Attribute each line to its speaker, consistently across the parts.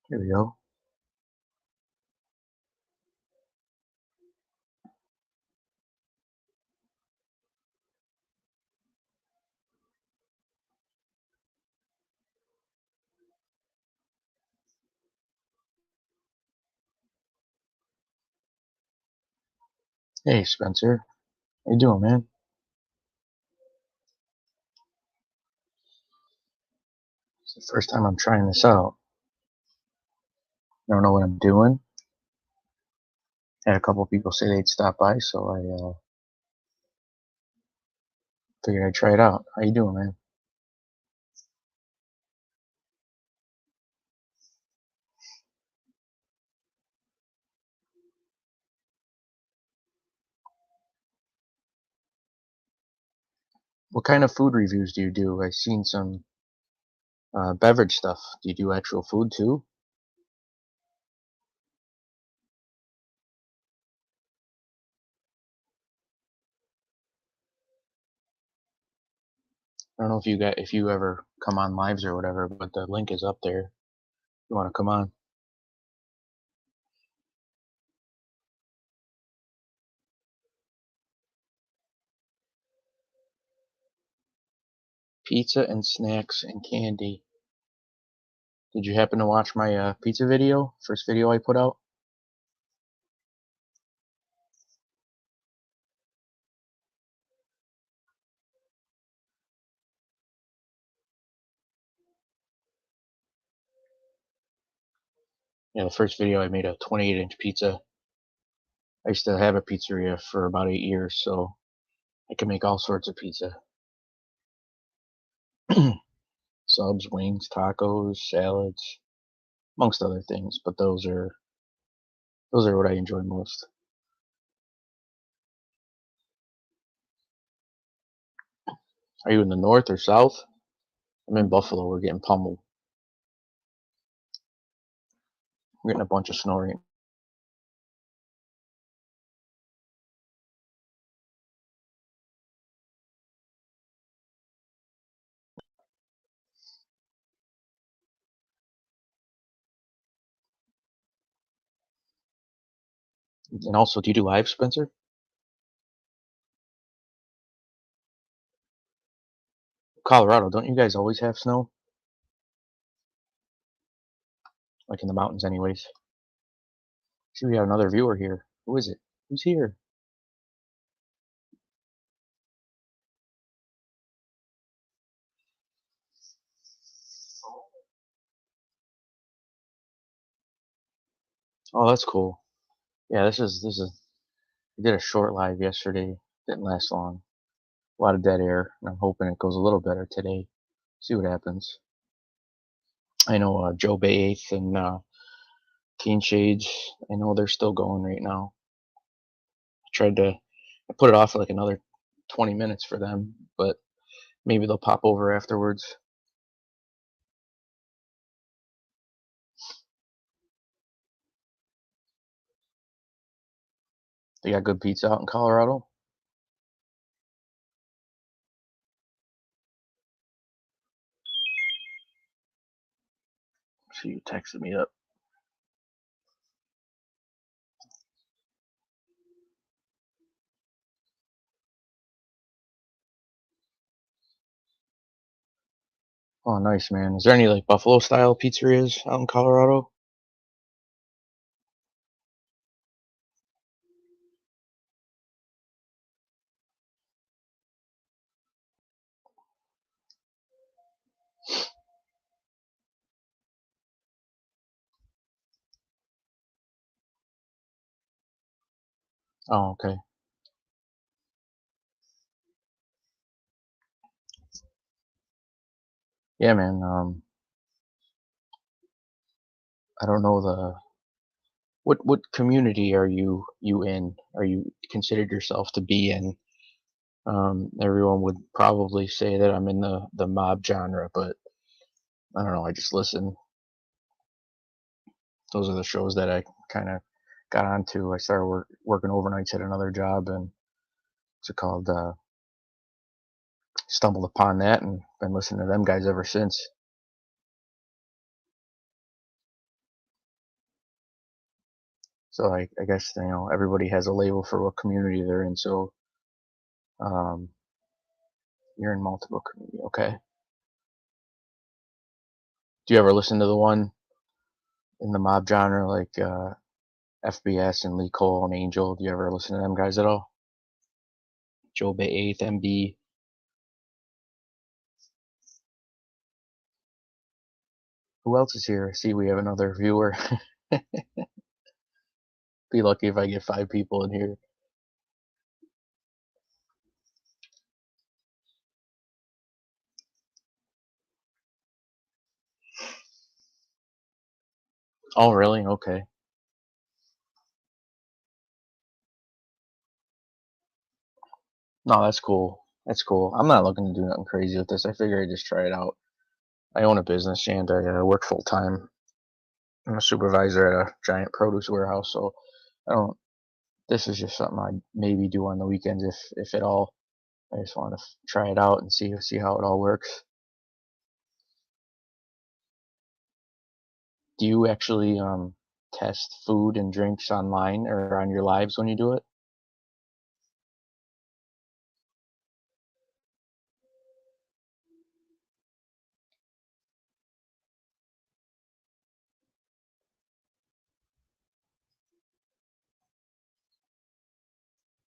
Speaker 1: Here we go. Hey, Spencer. How you doing, man? It's the first time I'm trying this out. I don't know what I'm doing. Had a couple people say they'd stop by, so I figured I'd try it out. How you doing, man? What kind of food reviews do you do? I've seen some beverage stuff. Do you do actual food too? I don't know if you ever come on lives or whatever, but the link is up there. You want to come on? Pizza and snacks and candy. Did you happen to watch my pizza video? First video I put out? Yeah, the first video I made a 28-inch pizza. I used to have a pizzeria for about 8 years, so I can make all sorts of pizza. Subs, wings, tacos, salads, amongst other things, but those are what I enjoy most. Are you in the north or south? I'm in Buffalo. We're getting pummeled. We're getting a bunch of snow right. And also, do you do live, Spencer? Colorado, don't you guys always have snow? Like in the mountains, anyways. See, we have another viewer here. Who is it? Who's here? Oh, that's cool. Yeah, this is. We did a short live yesterday. Didn't last long. A lot of dead air, and I'm hoping it goes a little better today. See what happens. I know Joe Bay 8th and Keen Shades. I know they're still going right now. I put it off for like another 20 minutes for them, but maybe they'll pop over afterwards. They got good pizza out in Colorado. So you texted me up. Oh, nice, man. Is there any like Buffalo style pizzerias out in Colorado? Oh, okay. Yeah, man. I don't know what community are you in? Are you considered yourself to be in? Everyone would probably say that I'm in the mob genre, but I don't know. I just listen. Those are the shows that I kind of got onto. I started working overnights at another job, and what's it called? Stumbled upon that and been listening to them guys ever since. So I guess everybody has a label for what community they're in. So um, you're in multiple community. Okay. Do you ever listen to the one in the mob genre like FBS and Lee Cole and Angel? Do you ever listen to them guys at all? Joe Bay 8th, MB. Who else is here? See, we have another viewer. Be lucky if I get 5 people in here. Oh, really? Okay. No, that's cool. That's cool. I'm not looking to do nothing crazy with this. I figure I'd just try it out. I own a business and I work full time. I'm a supervisor at a giant produce warehouse, so I don't. This is just something I'd maybe do on the weekends, if at all. I just want to try it out and see how it all works. Do you actually test food and drinks online or on your lives when you do it?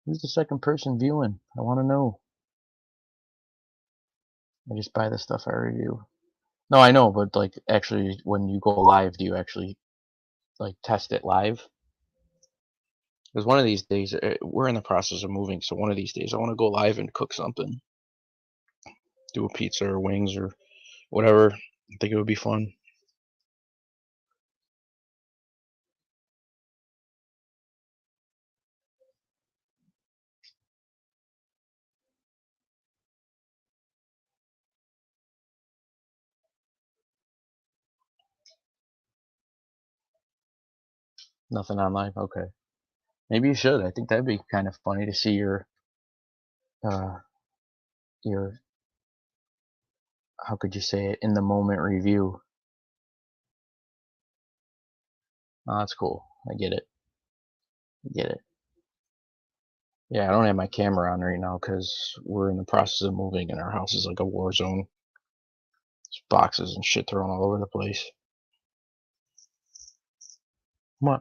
Speaker 1: Who's the second person viewing? I want to know. I just buy the stuff I review. No, I know, but like actually, when you go live, do you actually like test it live? Because one of these days, we're in the process of moving, so one of these days I want to go live and cook something, do a pizza or wings or whatever. I think it would be fun. Nothing on live, okay. Maybe you should. I think that'd be kind of funny to see uh, your how could you say it, in the moment review. Oh, that's cool. I get it. I get it. Yeah, I don't have my camera on right now because we're in the process of moving and our house is like a war zone. There's boxes and shit thrown all over the place. Come on.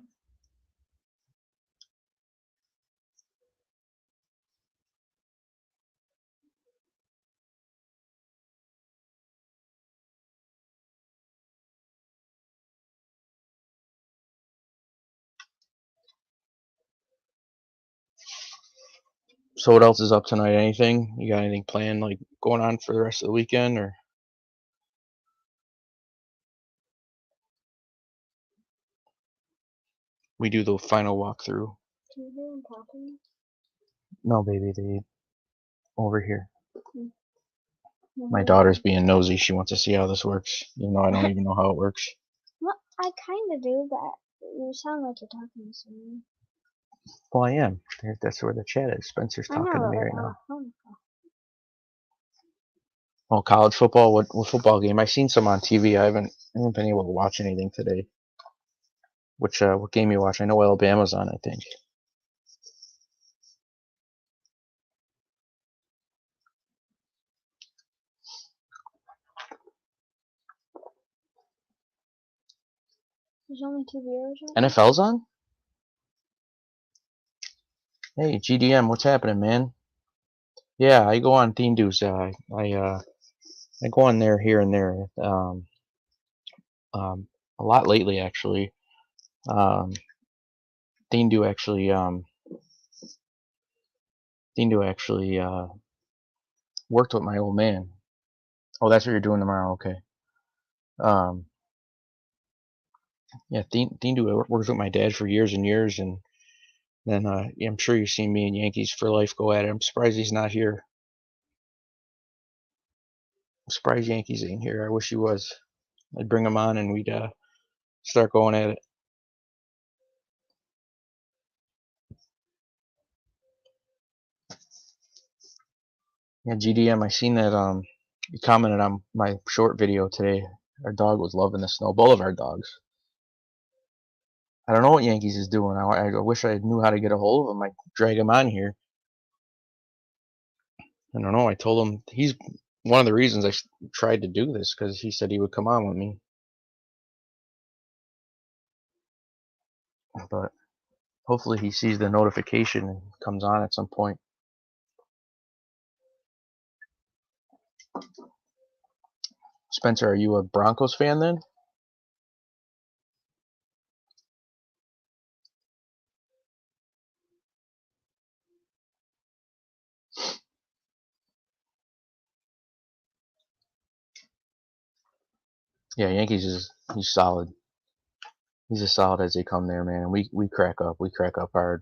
Speaker 1: So what else is up tonight? Anything? You got anything planned, like going on for the rest of the weekend, or we do the final walkthrough?
Speaker 2: Do you hear them talking?
Speaker 1: No, baby, they over here.
Speaker 2: Mm.
Speaker 1: My daughter's being nosy. She wants to see how this works, even though I don't even know how it works.
Speaker 2: Well, I kind of do, but you sound like you're talking to someone.
Speaker 1: Well, I am. That's where the chat is. Spencer's
Speaker 2: I
Speaker 1: talking to
Speaker 2: know,
Speaker 1: me
Speaker 2: but
Speaker 1: right
Speaker 2: like on
Speaker 1: now.
Speaker 2: a phone call.
Speaker 1: Oh, college football. What football game? I've seen some on TV. I haven't been able to watch anything today. What game you watch? I know Alabama's on, I think.
Speaker 2: There's only 2 viewers right now?
Speaker 1: NFL's on? Hey, GDM, what's happening, man? Yeah, I go on Theme Dues. I go on there here and there. A lot lately actually. Um, Theme Do actually worked with my old man. Oh, that's what you're doing tomorrow. Okay. Um, yeah, Theme Do worked with my dad for years and years, and then yeah, I'm sure you've seen me and Yankees for Life go at it. I'm surprised he's not here. I'm surprised Yankees ain't here. I wish he was. I'd bring him on and we'd start going at it. Yeah, GDM, I seen that you commented on my short video today. Our dog was loving the snow. Both of our dogs. I don't know what Yankees is doing. I wish I knew how to get a hold of him. I drag him on here. I don't know. I told him he's one of the reasons I tried to do this because he said he would come on with me. But hopefully he sees the notification and comes on at some point. Spencer, are you a Broncos fan then? Yeah, Yankees he's solid. He's as solid as they come there, man. We crack up. We crack up hard.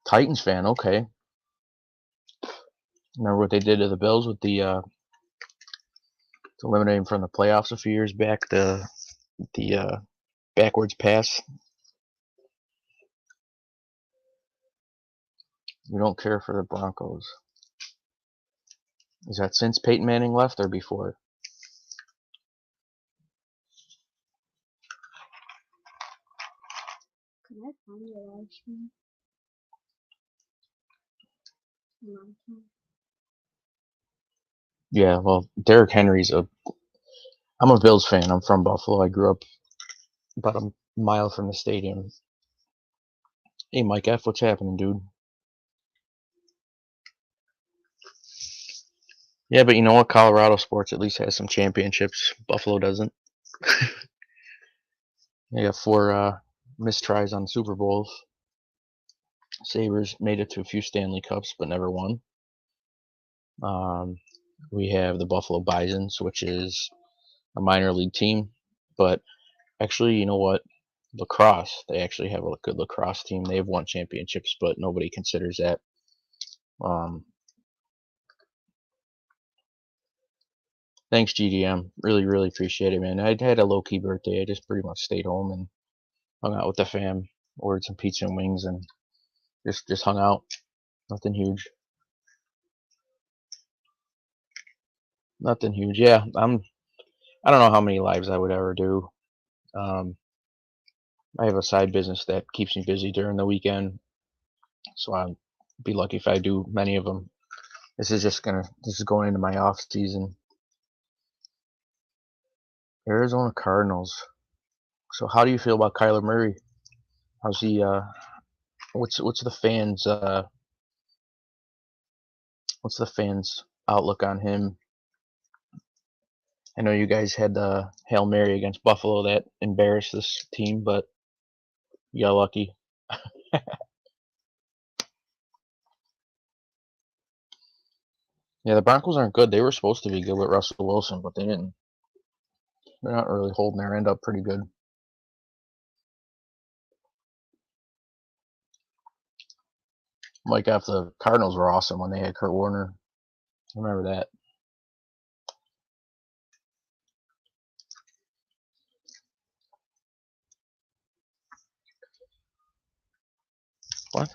Speaker 1: Titans fan, okay. Remember what they did to the Bills with the to eliminate them from the playoffs a few years back? The backwards pass. We don't care for the Broncos. Is that since Peyton Manning left or before?
Speaker 2: Can I find your live stream?
Speaker 1: Yeah, well, Derrick Henry's a. I'm a Bills fan. I'm from Buffalo. I grew up about a mile from the stadium. Hey, Mike F, what's happening, dude? Yeah, but you know what? Colorado sports at least has some championships. Buffalo doesn't. They got 4 missed tries on Super Bowls. Sabres made it to a few Stanley Cups, but never won. We have the Buffalo Bisons, which is a minor league team, but actually, you know what? Lacrosse, they actually have a good lacrosse team. They've won championships, but nobody considers that. Thanks, GDM. Really, really appreciate it, man. I had a low-key birthday. I just pretty much stayed home and hung out with the fam, ordered some pizza and wings, and just hung out. Nothing huge. Nothing huge. Yeah, I don't know how many lives I would ever do. I have a side business that keeps me busy during the weekend, so I'd be lucky if I do many of them. This is going into my off season. Arizona Cardinals. So how do you feel about Kyler Murray? How's he? What's the fans' outlook on him? I know you guys had the Hail Mary against Buffalo that embarrassed this team, but you got lucky. Yeah, the Broncos aren't good. They were supposed to be good with Russell Wilson, but they didn't. They're not really holding their end up pretty good. Like after the Cardinals were awesome when they had Kurt Warner. I remember that. What?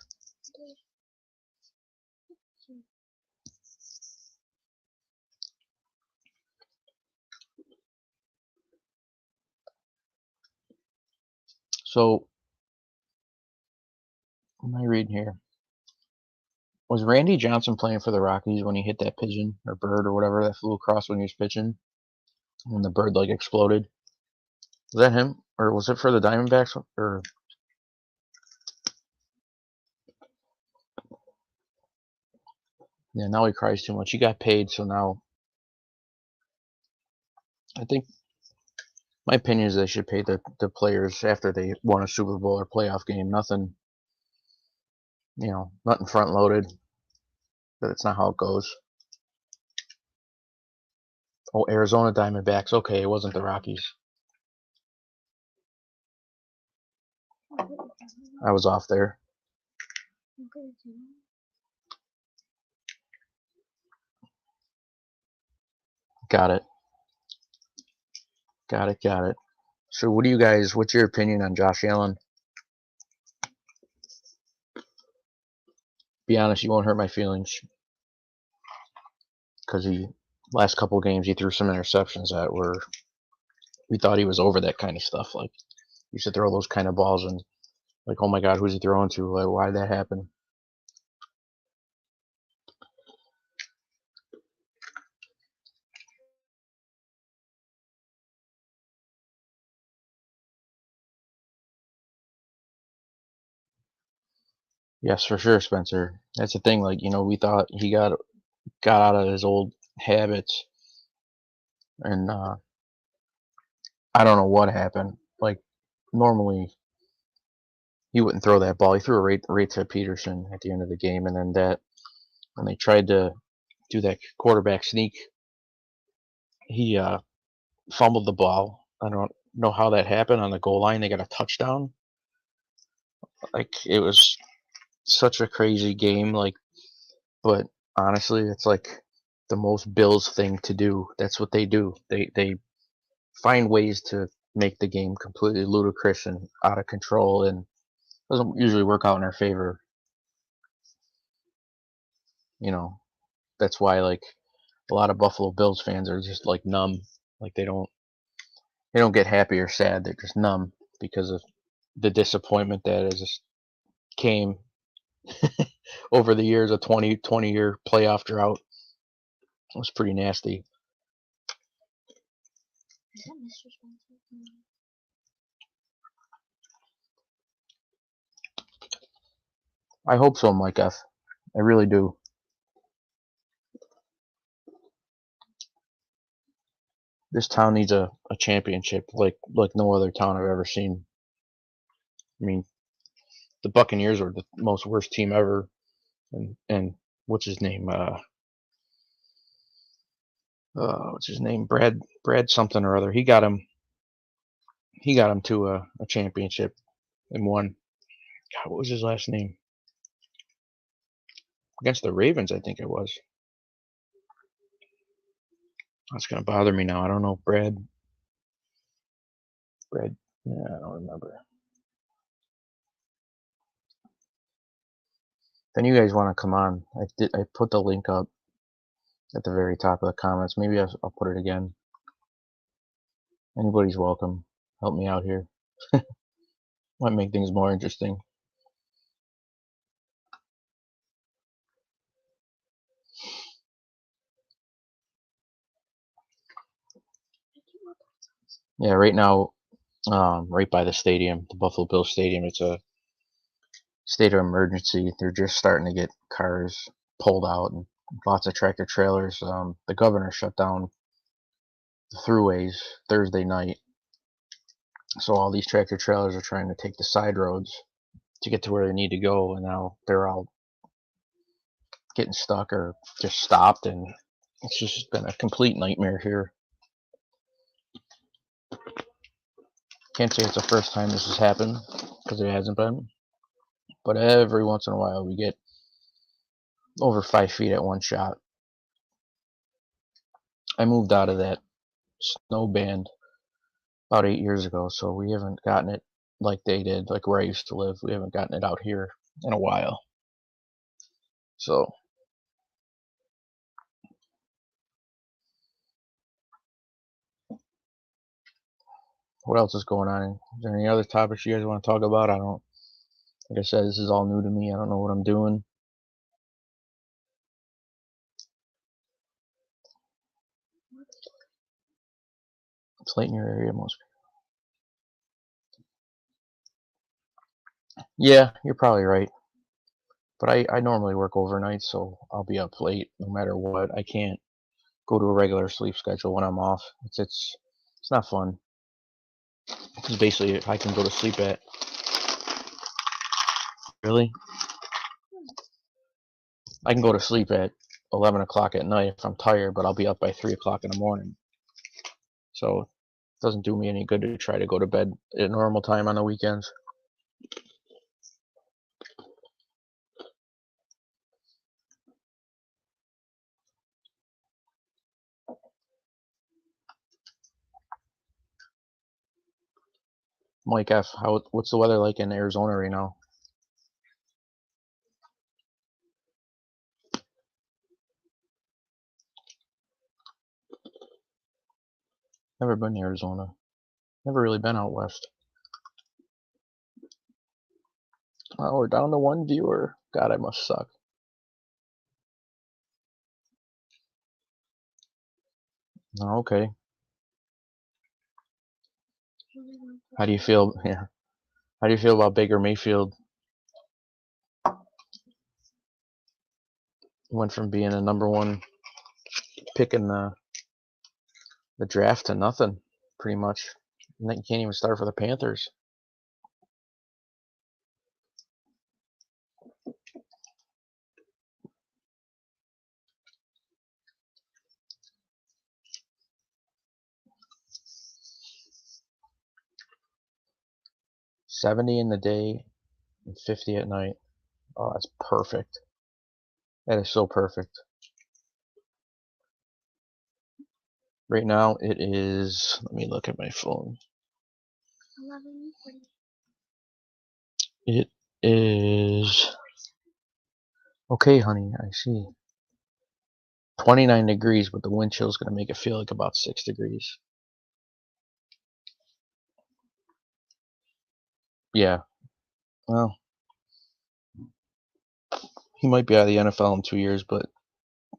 Speaker 1: So, what am I reading here? Was Randy Johnson playing for the Rockies when he hit that pigeon or bird or whatever that flew across when he was pitching? When the bird like exploded? Was that him? Or was it for the Diamondbacks? Or yeah, now he cries too much. He got paid, so now I think my opinion is they should pay the players after they won a Super Bowl or playoff game. Nothing, nothing front loaded. But it's not how it goes. Oh, Arizona Diamondbacks. Okay, it wasn't the Rockies. I was off there. Got it. Got it. Got it. So, what's your opinion on Josh Allen? Be honest, you won't hurt my feelings. Because last couple games, he threw some interceptions that we thought he was over that kind of stuff. Like, used to throw those kind of balls, and like, oh my God, who's he throwing to? Like, why did that happen? Yes, for sure, Spencer. That's the thing. Like, we thought he got out of his old habits, and I don't know what happened. Like, normally he wouldn't throw that ball. He threw it right to Peterson at the end of the game, and then that when they tried to do that quarterback sneak, he fumbled the ball. I don't know how that happened on the goal line. They got a touchdown. Like, it was such a crazy game. Like, but honestly, it's like the most Bills thing to do. That's what they do. They find ways to make the game completely ludicrous and out of control, and doesn't usually work out in our favor. You know, that's why like a lot of Buffalo Bills fans are just like numb. Like they don't get happy or sad. They're just numb because of the disappointment that has just came over the years. A 20-year playoff drought. It was pretty nasty.
Speaker 2: Is that Mr. Spencer?
Speaker 1: I hope so, Mike F. I really do. This town needs a championship like no other town I've ever seen. I mean, the Buccaneers were the most worst team ever, and what's his name? What's his name? Brad something or other. He got him. He got him to a championship and won. God, what was his last name? Against the Ravens, I think it was. That's gonna bother me now. I don't know. Brad. Yeah, I don't remember. Then you guys want to come on? I put the link up at the very top of the comments. Maybe I'll put it again. Anybody's welcome. Help me out here. Might make things more interesting. Yeah, right now, right by the stadium, the Buffalo Bills stadium, it's a state of emergency. They're just starting to get cars pulled out and lots of tractor trailers. The governor shut down the throughways Thursday night, so all these tractor trailers are trying to take the side roads to get to where they need to go, and now they're all getting stuck or just stopped, and it's just been a complete nightmare here. Can't say it's the first time this has happened, because it hasn't been, but every once in a while we get over 5 feet at one shot. I moved out of that snow band about 8 years ago, so we haven't gotten it like they did, like where I used to live. We haven't gotten it out here in a while. So, what else is going on? Is there any other topics you guys want to talk about? I don't, like I said, this is all new to me. I don't know what I'm doing. It's late in your area, most people. Yeah, you're probably right. But I normally work overnight, so I'll be up late no matter what. I can't go to a regular sleep schedule when I'm off. It's not fun. Because basically, I can go to sleep at really. I can go to sleep at 11 o'clock at night if I'm tired, but I'll be up by 3 o'clock in the morning. So it doesn't do me any good to try to go to bed at normal time on the weekends. Mike F, what's the weather like in Arizona right now? Never been to Arizona. Never really been out west. Oh, we're down to one viewer. God, I must suck. Oh, okay. How do you feel? Yeah. How do you feel about Baker Mayfield? Went from being a number one pick in the draft to nothing, pretty much. And then you can't even start for the Panthers. $70 in the day and $50 at night. Oh, that's perfect. That is so perfect. Right now it is. Let me look at my phone.
Speaker 2: 11:40.
Speaker 1: It is. Okay, honey, I see. 29 degrees, but the wind chill is going to make it feel like about 6 degrees. Yeah. Well, he might be out of the NFL in 2 years, but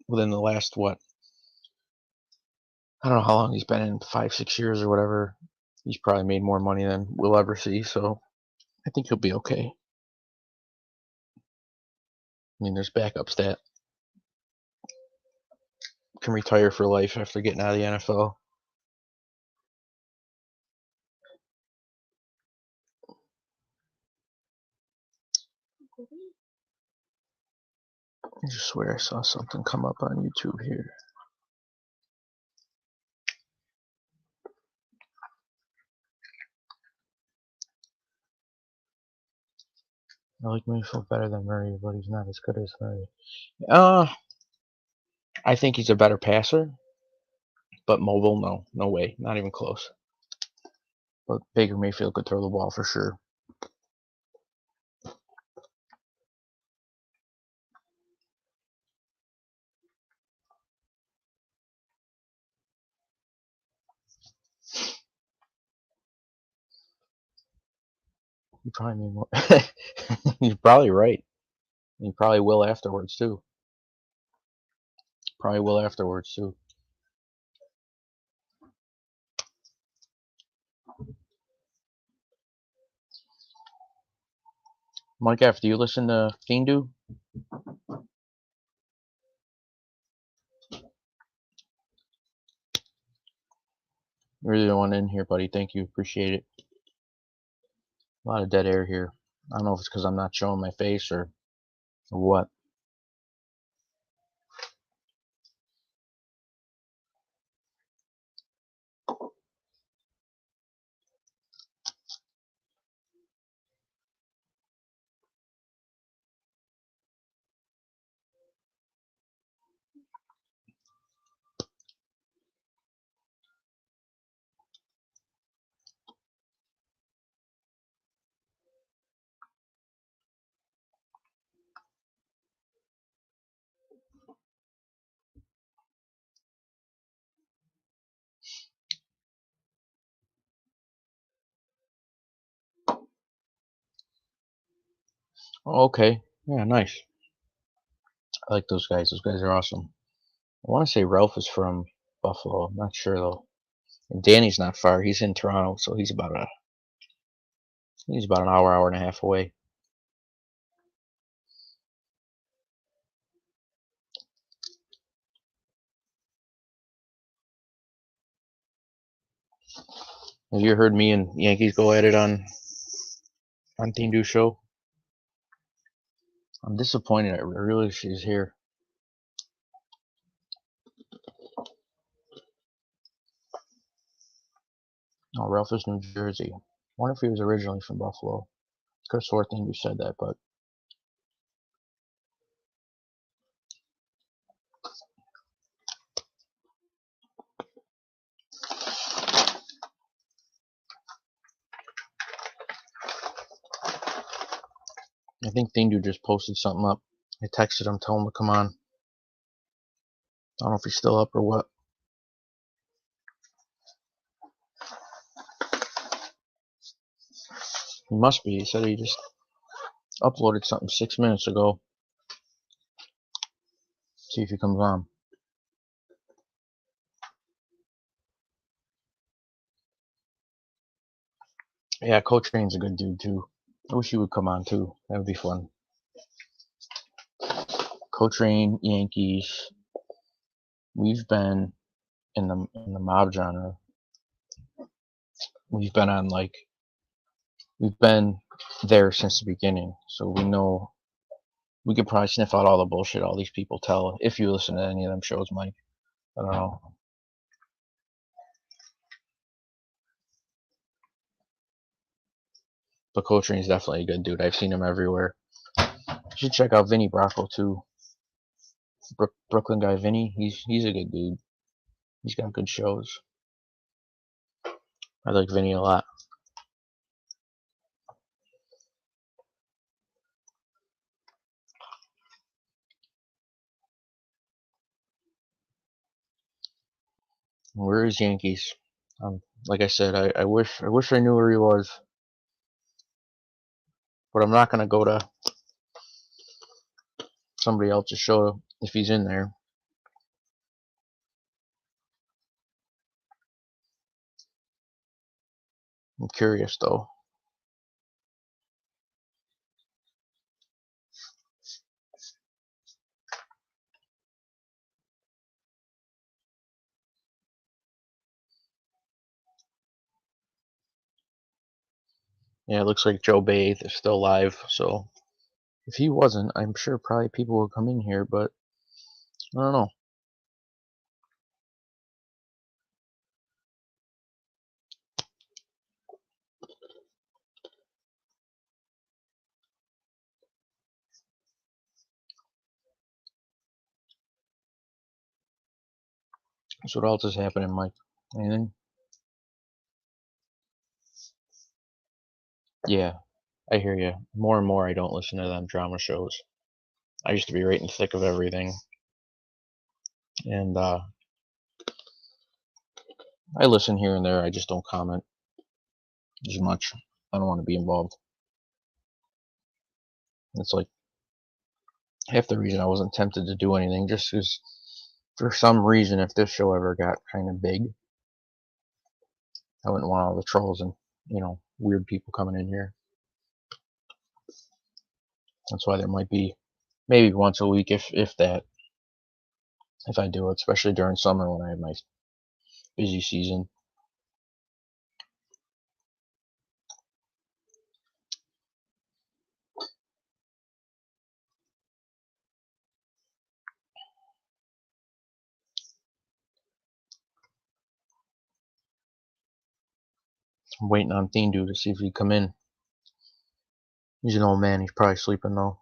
Speaker 1: within the last, what? I don't know how long he's been in, 5, 6 years or whatever. He's probably made more money than we'll ever see, so I think he'll be okay. I mean, there's backups that can retire for life after getting out of the NFL. I just swear I saw something come up on YouTube here. I like Mayfield better than Murray, but he's not as good as Murray. I think he's a better passer, but mobile, no way, not even close. But Baker Mayfield could throw the ball for sure. He probably made more. He's probably right. He probably will afterwards too. Probably will afterwards too. Mike F, do you listen to Fiendu? You're the one in here, buddy. Thank you. Appreciate it. A lot of dead air here. I don't know if it's because I'm not showing my face or what. Oh, okay. Yeah, nice. I like those guys. Those guys are awesome. I want to say Ralph is from Buffalo. I'm not sure though. And Danny's not far. He's in Toronto, so he's about an hour, hour and a half away. Have you heard me and Yankees go at it on Team Do Show? I'm disappointed. I really wish she's here. Oh, Ralph is New Jersey. I wonder if he was originally from Buffalo. Could have swore Team Do said that, but I think Team Do just posted something up. I texted him, told him to come on. I don't know if he's still up or what. He must be. He said he just uploaded something 6 minutes ago. See if he comes on. Yeah, Coach Rain's a good dude too. I wish he would come on too. That would be fun. Coach Rain, Yankees. We've been in the mob genre. We've been on like we've been there since the beginning, so we know we could probably sniff out all the bullshit all these people tell if you listen to any of them shows, Mike. I don't know. But Coach Rain's definitely a good dude. I've seen him everywhere. You should check out Vinny Bracco too. Brooklyn guy Vinny. He's a good dude. He's got good shows. I like Vinny a lot. Where is Yankees? Like I said, I wish I knew where he was, but I'm not gonna go to somebody else's show if he's in there. I'm curious though. Yeah, it looks like Joe Bathe is still live, so if he wasn't, I'm sure probably people would come in here, but I don't know. So what else is happening, Mike? Anything? Yeah, I hear you. More and more, I don't listen to them drama shows. I used to be right in the thick of everything, and I listen here and there. I just don't comment as much. I don't want to be involved. It's like half the reason I wasn't tempted to do anything, just because for some reason, if this show ever got kind of big, I wouldn't want all the trolls and weird people coming in here. That's why there might be maybe once a week, if that, if I do it, especially during summer when I have my busy season. I'm waiting on Thindu to see if he'd come in. He's an old man. He's probably sleeping though.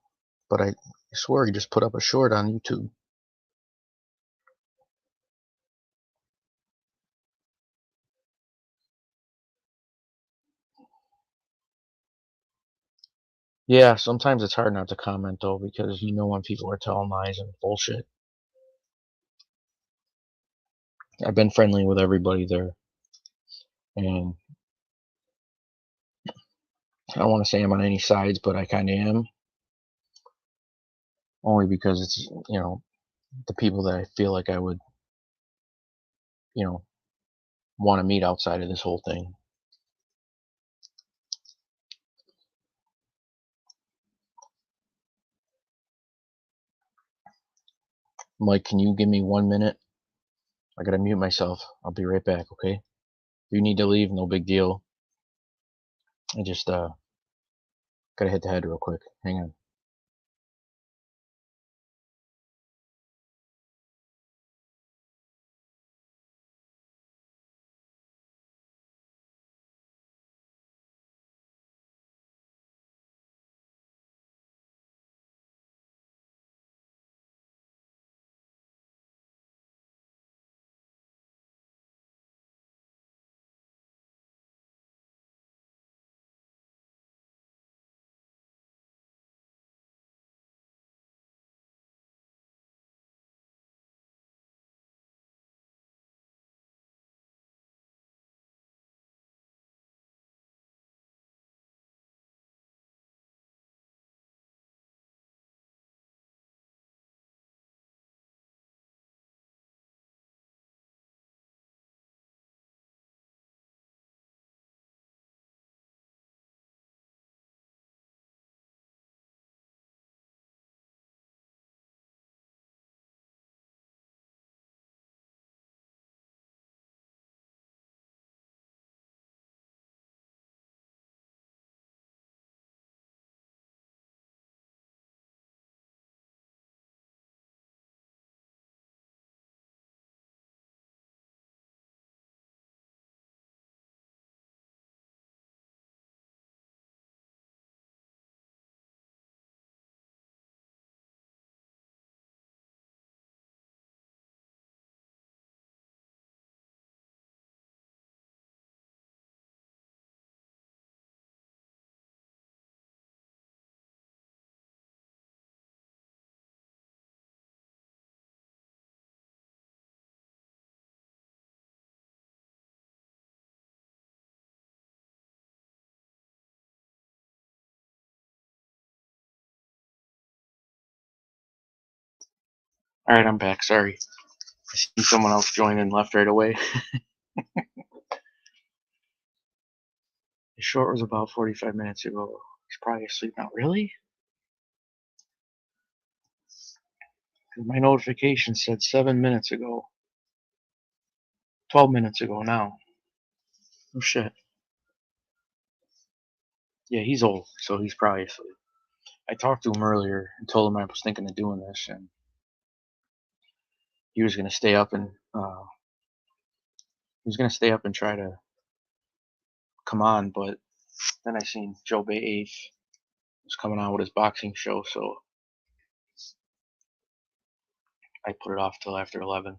Speaker 1: But I swear he just put up a short on YouTube. Yeah, sometimes it's hard not to comment though because when people are telling lies and bullshit. I've been friendly with everybody there, and I don't want to say I'm on any sides, but I kind of am. Only because it's the people that I feel like I would you know want to meet outside of this whole thing. Mike, can you give me 1 minute? I gotta mute myself. I'll be right back, okay? If you need to leave, no big deal. I just gotta hit the head real quick. Hang on. Alright, I'm back. Sorry. I seen someone else join and left right away. The short was about 45 minutes ago. He's probably asleep now. Really? My notification said 7 minutes ago. 12 minutes ago now. Oh shit. Yeah, he's old, so he's probably asleep. I talked to him earlier and told him I was thinking of doing this, and he was gonna stay up and try to come on, but then I seen Joe Bay 8th was coming on with his boxing show, so I put it off till after 11.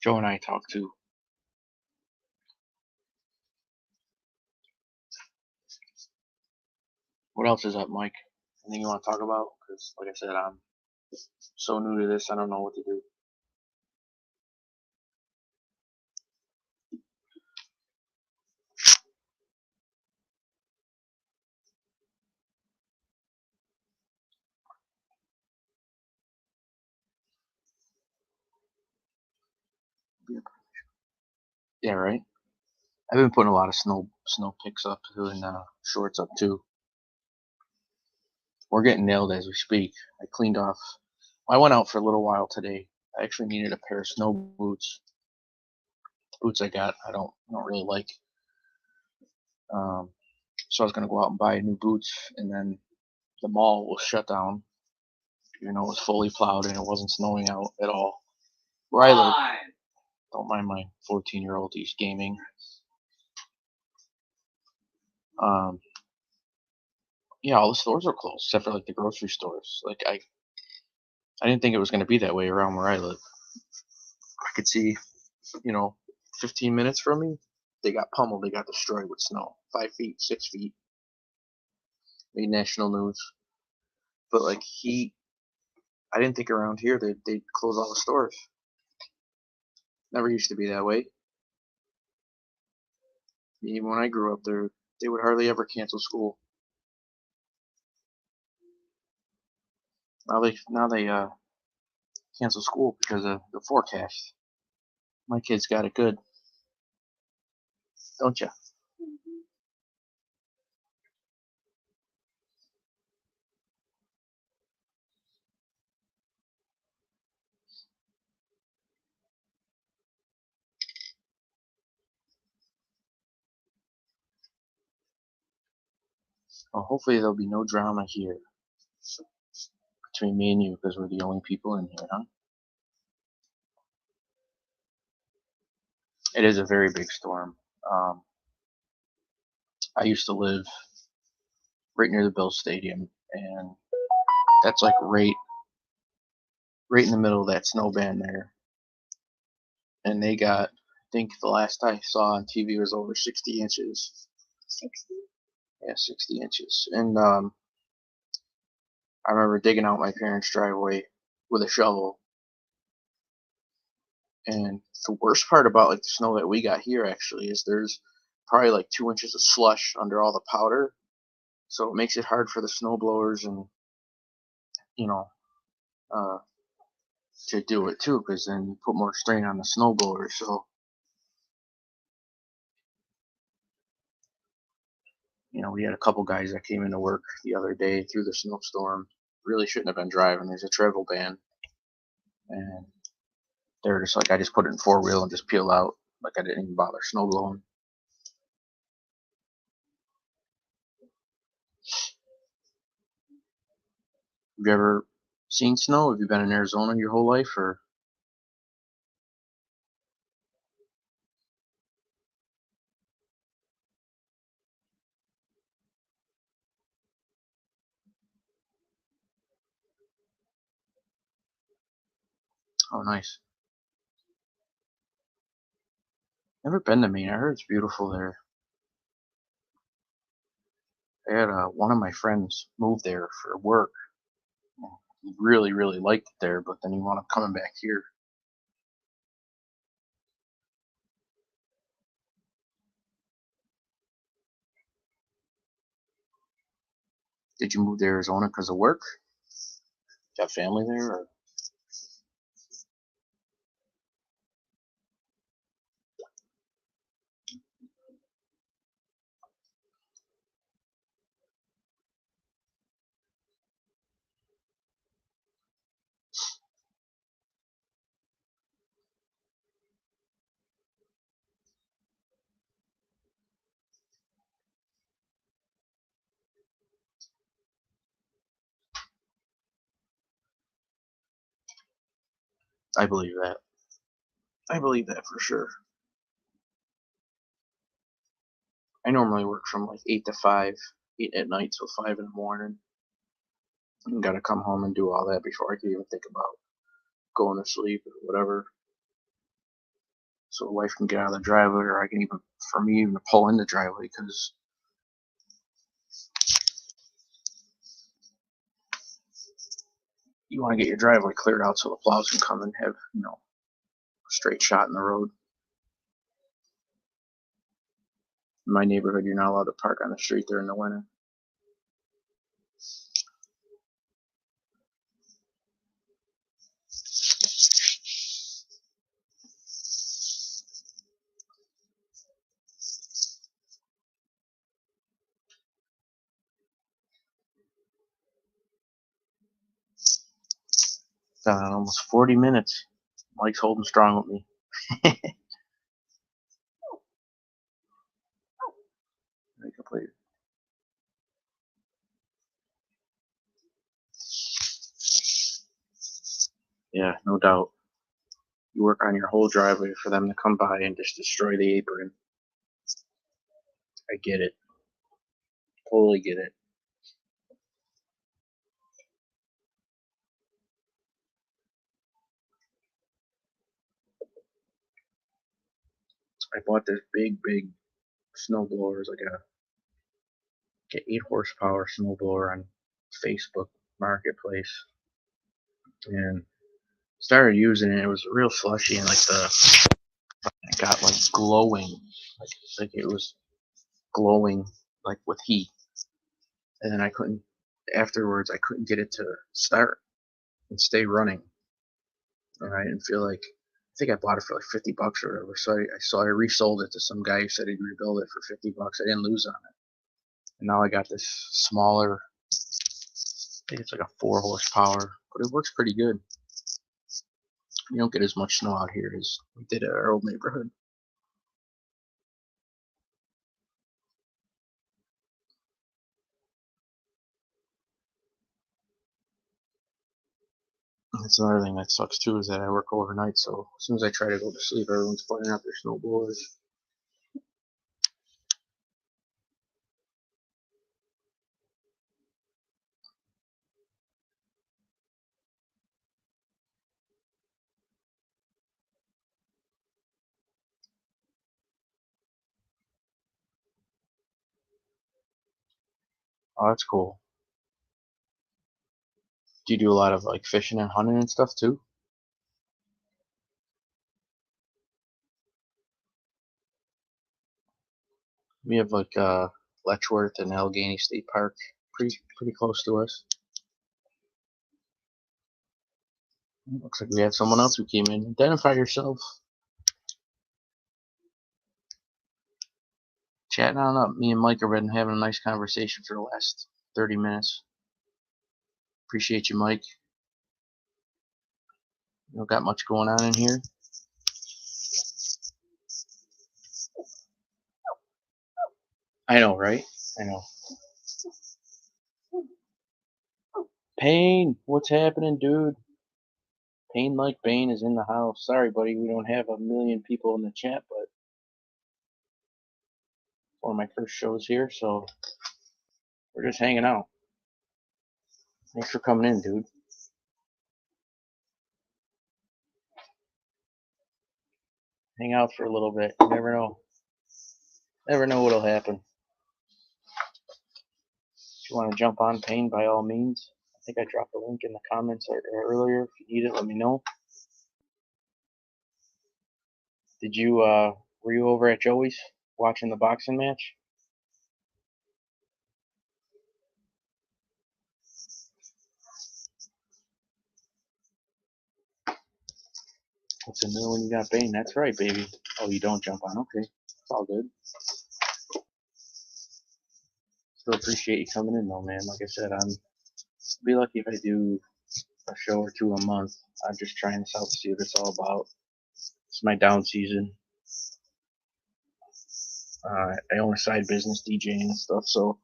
Speaker 1: Joe and I talked too. What else is up, Mike? Anything you want to talk about? Because, like I said, I'm so new to this, I don't know what to do. Yeah, right. I've been putting a lot of snow pics up and shorts up too. We're getting nailed as we speak. I cleaned off. I went out for a little while today. I actually needed a pair of snow boots. The boots I got, I don't really like. Um, so I was gonna go out and buy new boots, and then the mall was shut down. You know, it was fully plowed and it wasn't snowing out at all. Where I live, don't mind my 14-year-old. He's gaming. Um, yeah, all the stores are closed except for like the grocery stores. Like I didn't think it was gonna be that way around where I live. I could see, you know, 15 minutes from me, they got pummeled. They got destroyed with snow. 5 feet, 6 feet. Made national news. But like I didn't think around here they'd close all the stores. Never used to be that way. Even when I grew up there, they would hardly ever cancel school. Now they cancel school because of the forecast. My kids got it good, don't you?
Speaker 2: Mhm.
Speaker 1: Well, hopefully there'll be no drama here between me and you because we're the only people in here, huh? It is a very big storm. Um, I used to live right near the Bills Stadium, and that's like right in the middle of that snow band there. And they got, I think the last I saw on TV was over 60 inches.
Speaker 2: 60?
Speaker 1: Yeah, 60 inches. And I remember digging out my parents' driveway with a shovel. And the worst part about like the snow that we got here actually is there's probably like 2 inches of slush under all the powder, so it makes it hard for the snow blowers and you know uh, to do it too, because then you put more strain on the snow blowers. So we had a couple guys that came into work the other day through the snowstorm. Really shouldn't have been driving. There's a travel ban, and they're just like, I just put it in four wheel and just peel out. Like I didn't even bother snow blowing. Have you ever seen snow? Have you been in Arizona your whole life, or? Oh, nice. Never been to Maine. I heard it's beautiful there. I had one of my friends move there for work. He really, really liked it there, but then he wound up coming back here. Did you move to Arizona because of work? Got family there? Or? I believe that. I believe that for sure. I normally work from like 8 to 5, 8 at night till 5 in the morning. And gotta come home and do all that before I can even think about going to sleep or whatever. So the wife can get out of the driveway, or I can even, for me, even pull in the driveway because you want to get your driveway cleared out so the plows can come and have, a straight shot in the road. In my neighborhood, you're not allowed to park on the street during the winter. Done in almost 40 minutes. Mike's holding strong with me. I completed. Yeah, no doubt. You work on your whole driveway for them to come by and just destroy the apron. I get it. Totally get it. I bought this big snow blower. It's like a 8 horsepower snow blower on Facebook Marketplace, and started using it. It was real slushy and like it got like glowing, like it was glowing like with heat, and then I couldn't. Afterwards, I couldn't get it to start and stay running, and I didn't feel like. I think I bought it for like $50 or whatever. So I resold it to some guy who said he'd rebuild it for $50. I didn't lose on it, and now I got this smaller. I think it's like a 4 horsepower, but it works pretty good. You don't get as much snow out here as we did at our old neighborhood. That's another thing that sucks too, is that I work overnight, so as soon as I try to go to sleep, everyone's firing up their snowblowers. Oh, that's cool. Do you do a lot of like fishing and hunting and stuff too? We have like Letchworth and Allegheny State Park, pretty close to us. Looks like we have someone else who came in. Identify yourself. Chatting on up. Me and Mike have been having a nice conversation for the last 30 minutes. Appreciate you, Mike. You don't got much going on in here. I know, right? I know. Payne, what's happening, dude? Payne like Bane is in the house. Sorry, buddy, we don't have a million people in the chat, but one of my first shows here, so we're just hanging out. Thanks for coming in, dude. Hang out for a little bit. You never know. Never know what'll happen. If you want to jump on Payne, by all means. I think I dropped a link in the comments earlier. If you need it, let me know. Did you were you over at Joey's watching the boxing match? What's in there when you got Bane? That's right, baby. Oh, you don't jump on. Okay, it's all good. Still appreciate you coming in, though, man. Like I said, be lucky if I do a show or two a month. I'm just trying this out to see what it's all about. It's my down season. I own a side business, DJing and stuff, so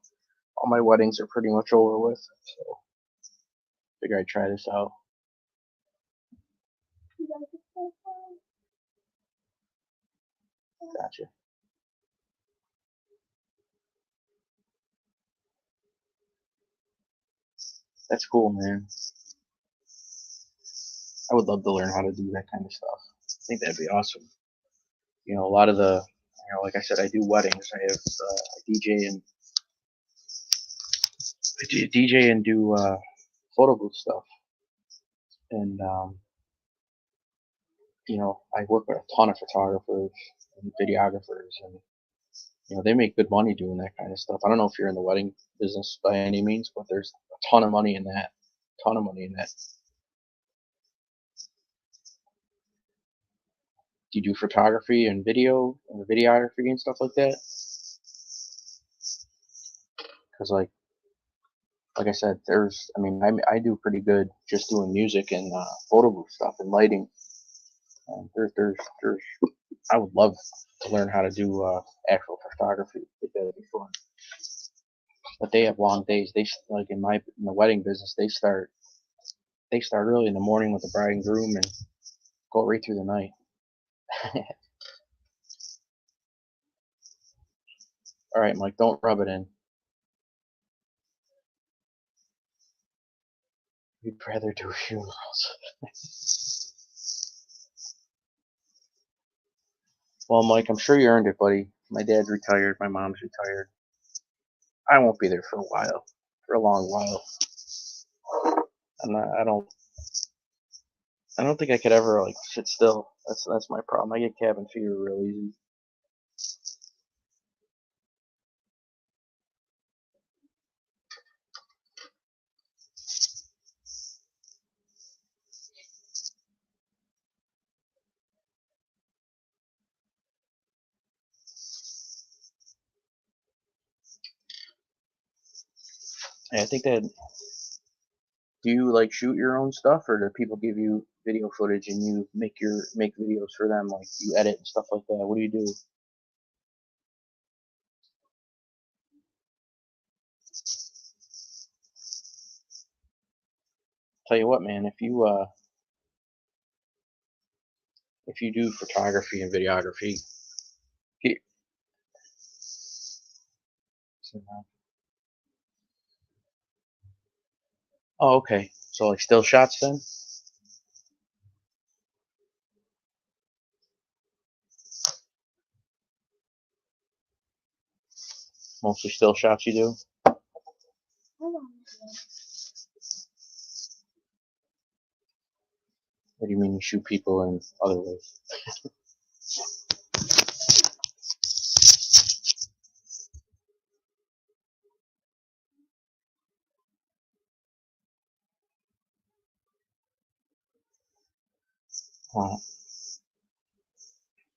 Speaker 1: all my weddings are pretty much over with. So figure I'd try this out. Gotcha. That's cool, man. I would love to learn how to do that kind of stuff. I think that'd be awesome. A lot of like I said, I do weddings. I DJ and do photo booth stuff, and I work with a ton of photographers and videographers, and they make good money doing that kind of stuff. I don't know if you're in the wedding business by any means, but there's a ton of money in that. Ton of money in that. Do you do photography and video and videography and stuff like that? Because like I said, I do pretty good just doing music and photo booth stuff and lighting. And there's I would love to learn how to do actual photography. I think that would be fun. But they have long days. Like in the wedding business, they start early in the morning with the bride and groom and go right through the night. All right, Mike, don't rub it in. We'd rather do funerals. Well, Mike, I'm sure you earned it, buddy. My dad's retired. My mom's retired. I won't be there for a while, for a long while. I don't think I could ever like sit still. That's my problem. I get cabin fever real easy. And I think that do you like shoot your own stuff, or do people give you video footage and you make videos for them, like you edit and stuff like that? What do you do? Tell you what, man, if you do photography and videography, get, oh, okay. So like still shots then? Mostly still shots you do? What do you mean you shoot people in other ways?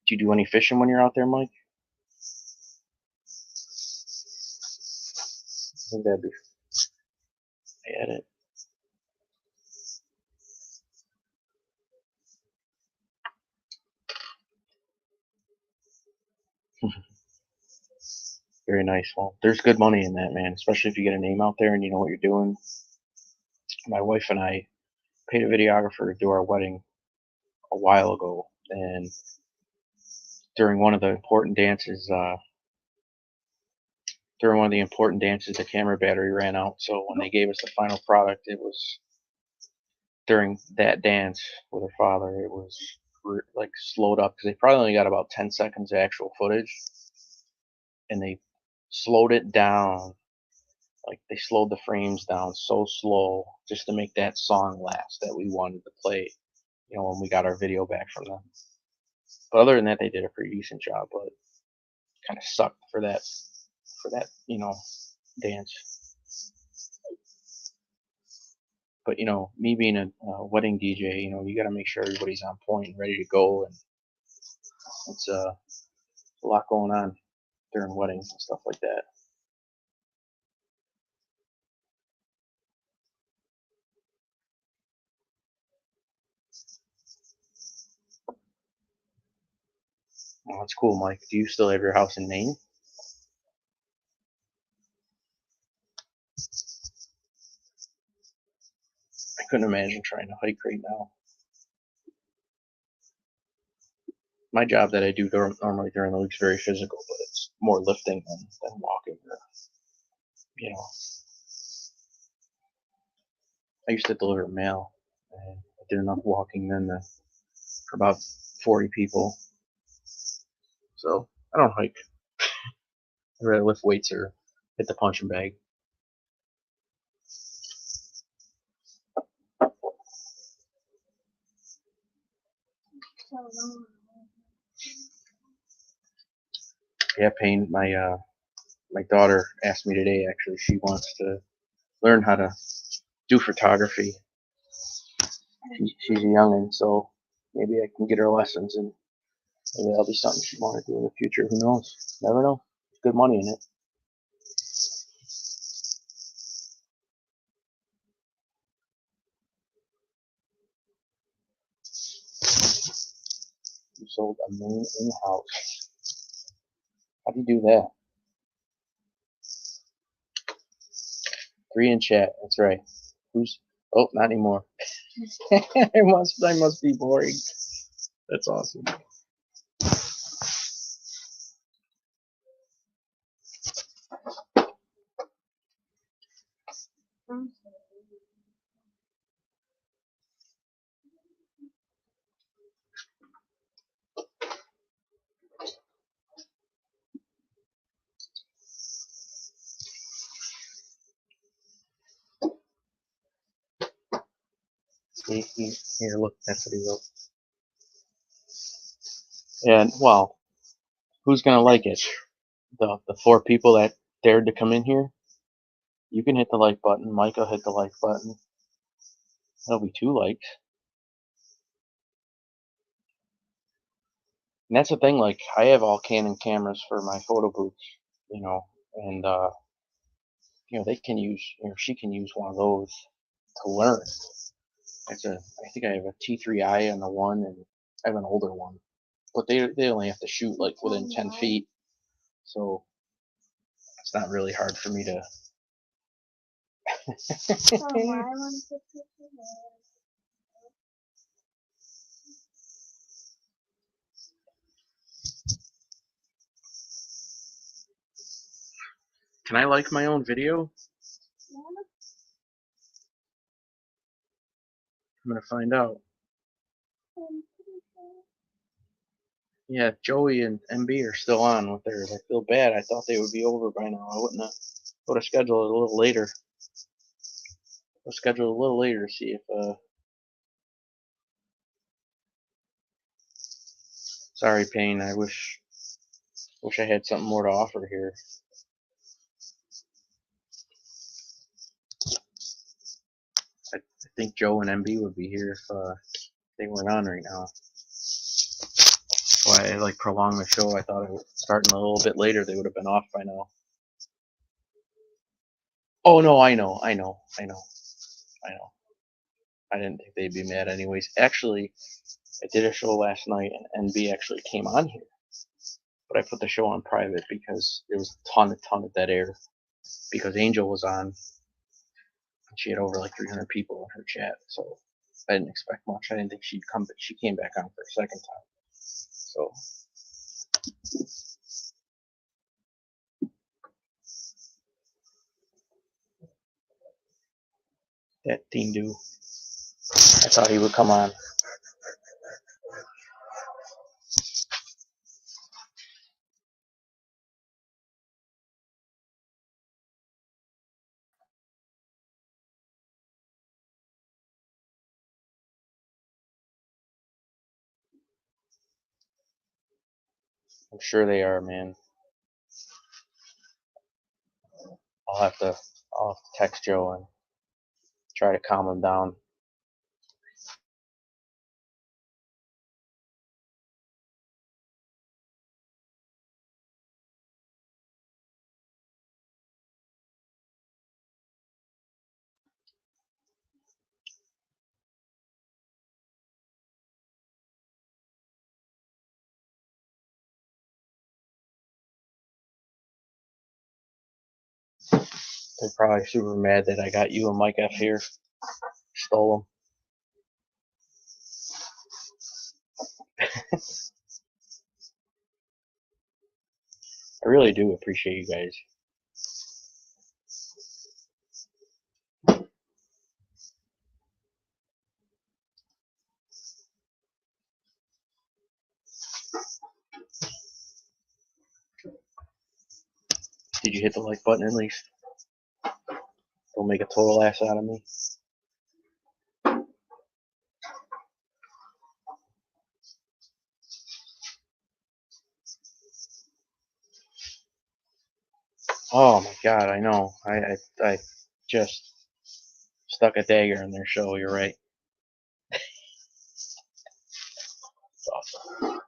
Speaker 1: Do you do any fishing when you're out there, Mike? I think that'd be I edit. Very nice. Well, there's good money in that, man, especially if you get a name out there and you know what you're doing. My wife and I paid a videographer to do our wedding a while ago, and during one of the important dances, the camera battery ran out. So when they gave us the final product, it was during that dance with her father. It was like slowed up because they probably only got about 10 seconds of actual footage, and they slowed it down. Like they slowed the frames down so slow just to make that song last that we wanted to play. When we got our video back from them. But other than that, they did a pretty decent job. But kind of sucked for that dance. But me being a wedding DJ, you got to make sure everybody's on point and ready to go, and it's a lot going on during weddings and stuff like that. Oh, that's cool, Mike. Do you still have your house in Maine? I couldn't imagine trying to hike right now. My job that I do normally during the week is very physical, but it's more lifting than walking. You know, I used to deliver mail, and I did enough walking then for about 40 people. So I don't hike. I rather lift weights or hit the punching bag. Yeah, Payne. My daughter asked me today. Actually, she wants to learn how to do photography. She's a youngin', so maybe I can get her lessons, and maybe that'll be something she want to do in the future. Who knows? Never know. There's good money in it. You sold a Maine in-house. How do you do that? 3 in chat. That's right. Who's? Oh, not anymore. I must be boring. That's awesome. Here, look. That's what he wrote. And well, who's gonna like it? The 4 people that dared to come in here. You can hit the like button. Micah hit the like button. That'll be 2 likes. And that's the thing. Like, I have all Canon cameras for my photo booths, and they can use, she can use one of those to learn. I think I have a T3i on the one, and I have an older one, but they only have to shoot like within 10 feet, so it's not really hard for me to. Can I like my own video? I'm gonna find out. Yeah, Joey and MB are still on with theirs. I feel bad. I thought they would be over by now. I would have scheduled it a little later. We'll schedule a little later to see if. Sorry, Payne. I wish I had something more to offer here. I think Joe and MB would be here if they weren't on right now. Why I prolonged the show. I thought it was starting a little bit later. They would have been off by now. Oh no, I know. I didn't think they'd be mad anyways. Actually, I did a show last night, and NB actually came on here, but I put the show on private because there was a ton of dead air. Because Angel was on, and she had over 300 people in her chat, so I didn't expect much. I didn't think she'd come, but she came back on for a second time. So. That Dean do. I thought he would come on. I'm sure they are, man. I'll have to text Joe and Try to calm him down. They're probably super mad that I got you and Mike F here. Stole them. I really do appreciate you guys. Did you hit the like button at least? Don't make a total ass out of me. Oh my god, I know. I just stuck a dagger in their show, you're right. It's awesome.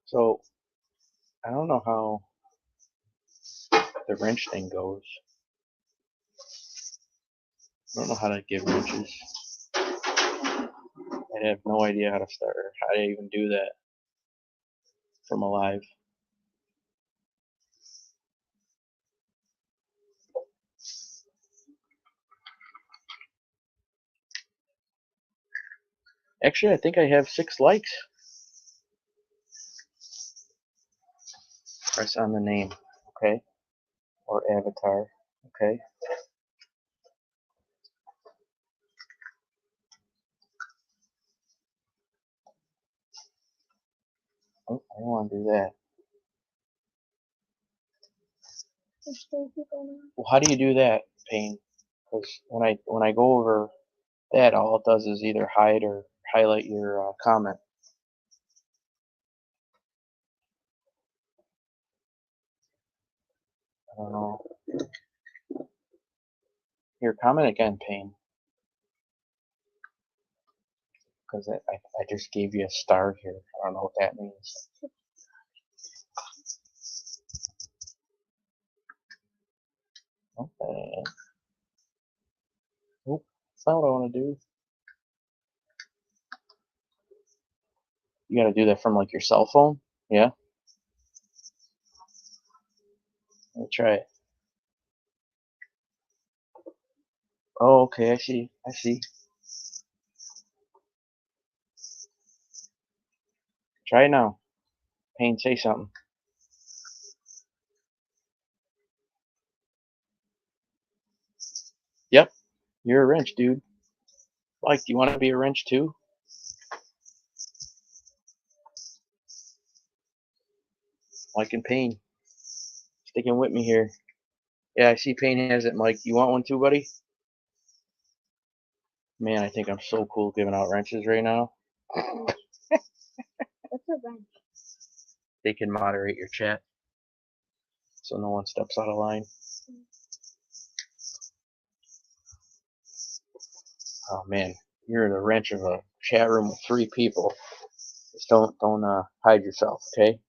Speaker 1: So, I don't know how the wrench thing goes. I don't know how to give wrenches. I have no idea how to start, or how to even do that from alive. Actually, I think I have 6 likes. Press on the name, okay? Or avatar, okay? Oh, I don't want to do that. Well, how do you do that, Payne? Because when I go over that, all it does is either hide or highlight your comment. I don't know. Here, comment again, Payne. Because I just gave you a star here. I don't know what that means. Okay. Nope, that's not what I want to do. You gotta do that from like your cell phone? Yeah? Let me try it. Oh, okay, I see. I see. Try it now. Payne, say something. Yep, you're a wrench, dude. Like, do you want to be a wrench too? Mike and Payne, sticking with me here. Yeah, I see Payne has it, Mike. You want one too, buddy? Man, I think I'm so cool giving out wrenches right now.
Speaker 2: What's a wrench?
Speaker 1: They can moderate your chat so no one steps out of line. Oh man, you're the wrench of a chat room with 3 people. Just don't hide yourself, okay?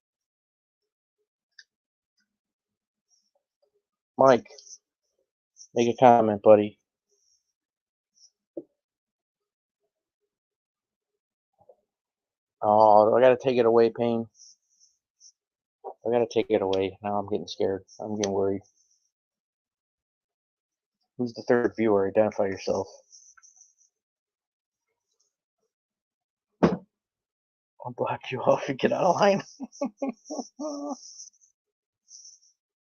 Speaker 1: Mike, make a comment, buddy. Oh, I gotta take it away, Payne. I gotta take it away. Now I'm getting scared. I'm getting worried. Who's the 3rd viewer? Identify yourself. I'll block you off and get out of line.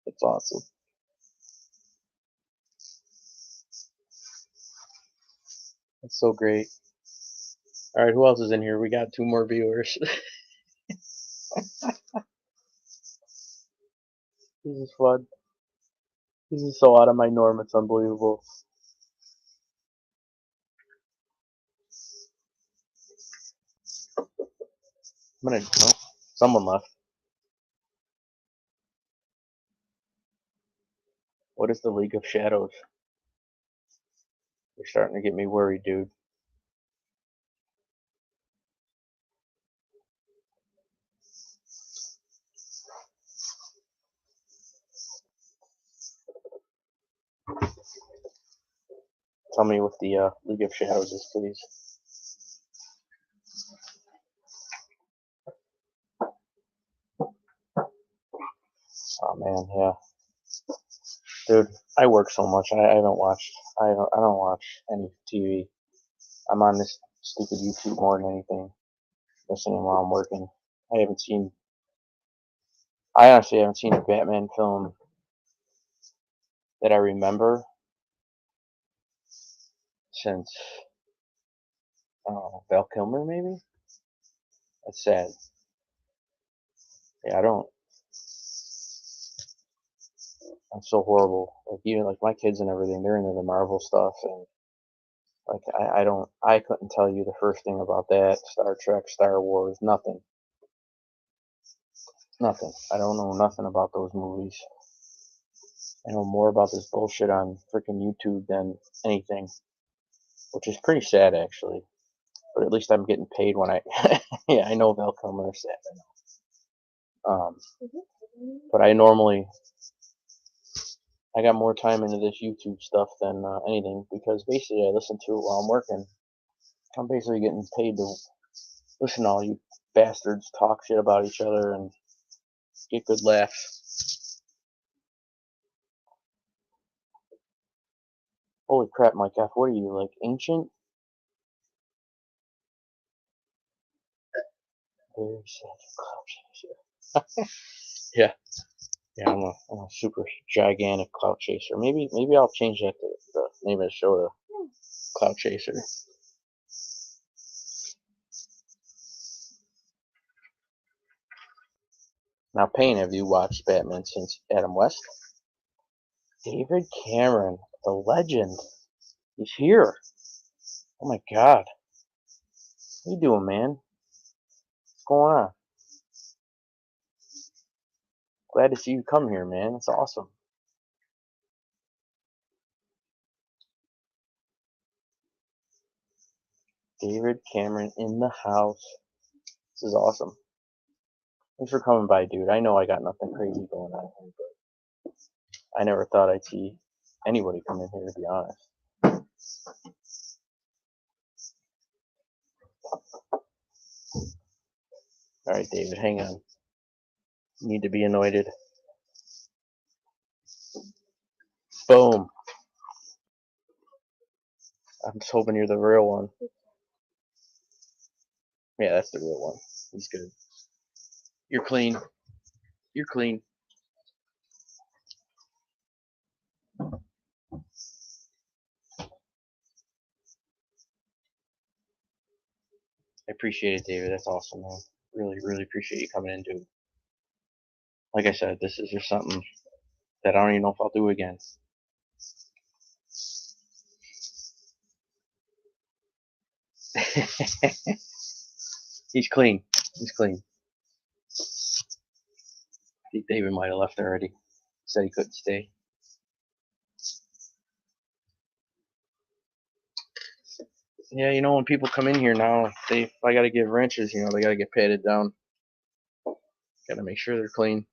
Speaker 1: That's awesome. That's so great. Alright, who else is in here? We got 2 more viewers. This is fun. This is so out of my norm, it's unbelievable. I'm gonna, no, Someone left. What is the League of Shadows? You're starting to get me worried, dude. Tell me what the League of Shadows is, please. Oh man, yeah, dude. I work so much. I haven't watched. I don't watch any TV. I'm on this stupid YouTube more than anything. Listening while I'm working. I haven't seen. I honestly haven't seen a Batman film that I remember since Val Kilmer, maybe. That's sad. Yeah, I don't. I'm so horrible. Like even like my kids and everything, they're into the Marvel stuff, and like I don't. I couldn't tell you the first thing about that. Star Trek, Star Wars, nothing, nothing. I don't know nothing about those movies. I know more about this bullshit on freaking YouTube than anything, which is pretty sad actually. But at least I'm getting paid when I. Yeah, I know Val Kilmer is sad. But I got more time into this YouTube stuff than anything because basically I listen to it while I'm working. I'm basically getting paid to listen to all you bastards talk shit about each other and get good laughs. Holy crap, Mike F. What are you, like, ancient? Very sad cloud chaser. Yeah, yeah, I'm a super gigantic cloud chaser. Maybe I'll change that to the name of the show to Cloud Chaser. Now, Payne, have you watched Batman since Adam West? David Cameron, the legend. He's here. Oh my god. What you doing, man? What's going on? Glad to see you come here, man. It's awesome. David Cameron in the house. This is awesome. Thanks for coming by, dude. I know I got nothing crazy going on here, but I never thought I'd see anybody come in here, to be honest. Alright, David, hang on. You need to be anointed. Boom. I'm just hoping you're the real one. Yeah, that's the real one. He's good. You're clean. You're clean. I appreciate it, David. That's awesome, man. Really, really appreciate you coming in, dude. Like I said, this is just something that I don't even know if I'll do again. He's clean. He's clean. I think David might have left already. He said he couldn't stay. Yeah, you know, when people come in here now, if I gotta give wrenches, you know, they gotta get patted down. Gotta make sure they're clean.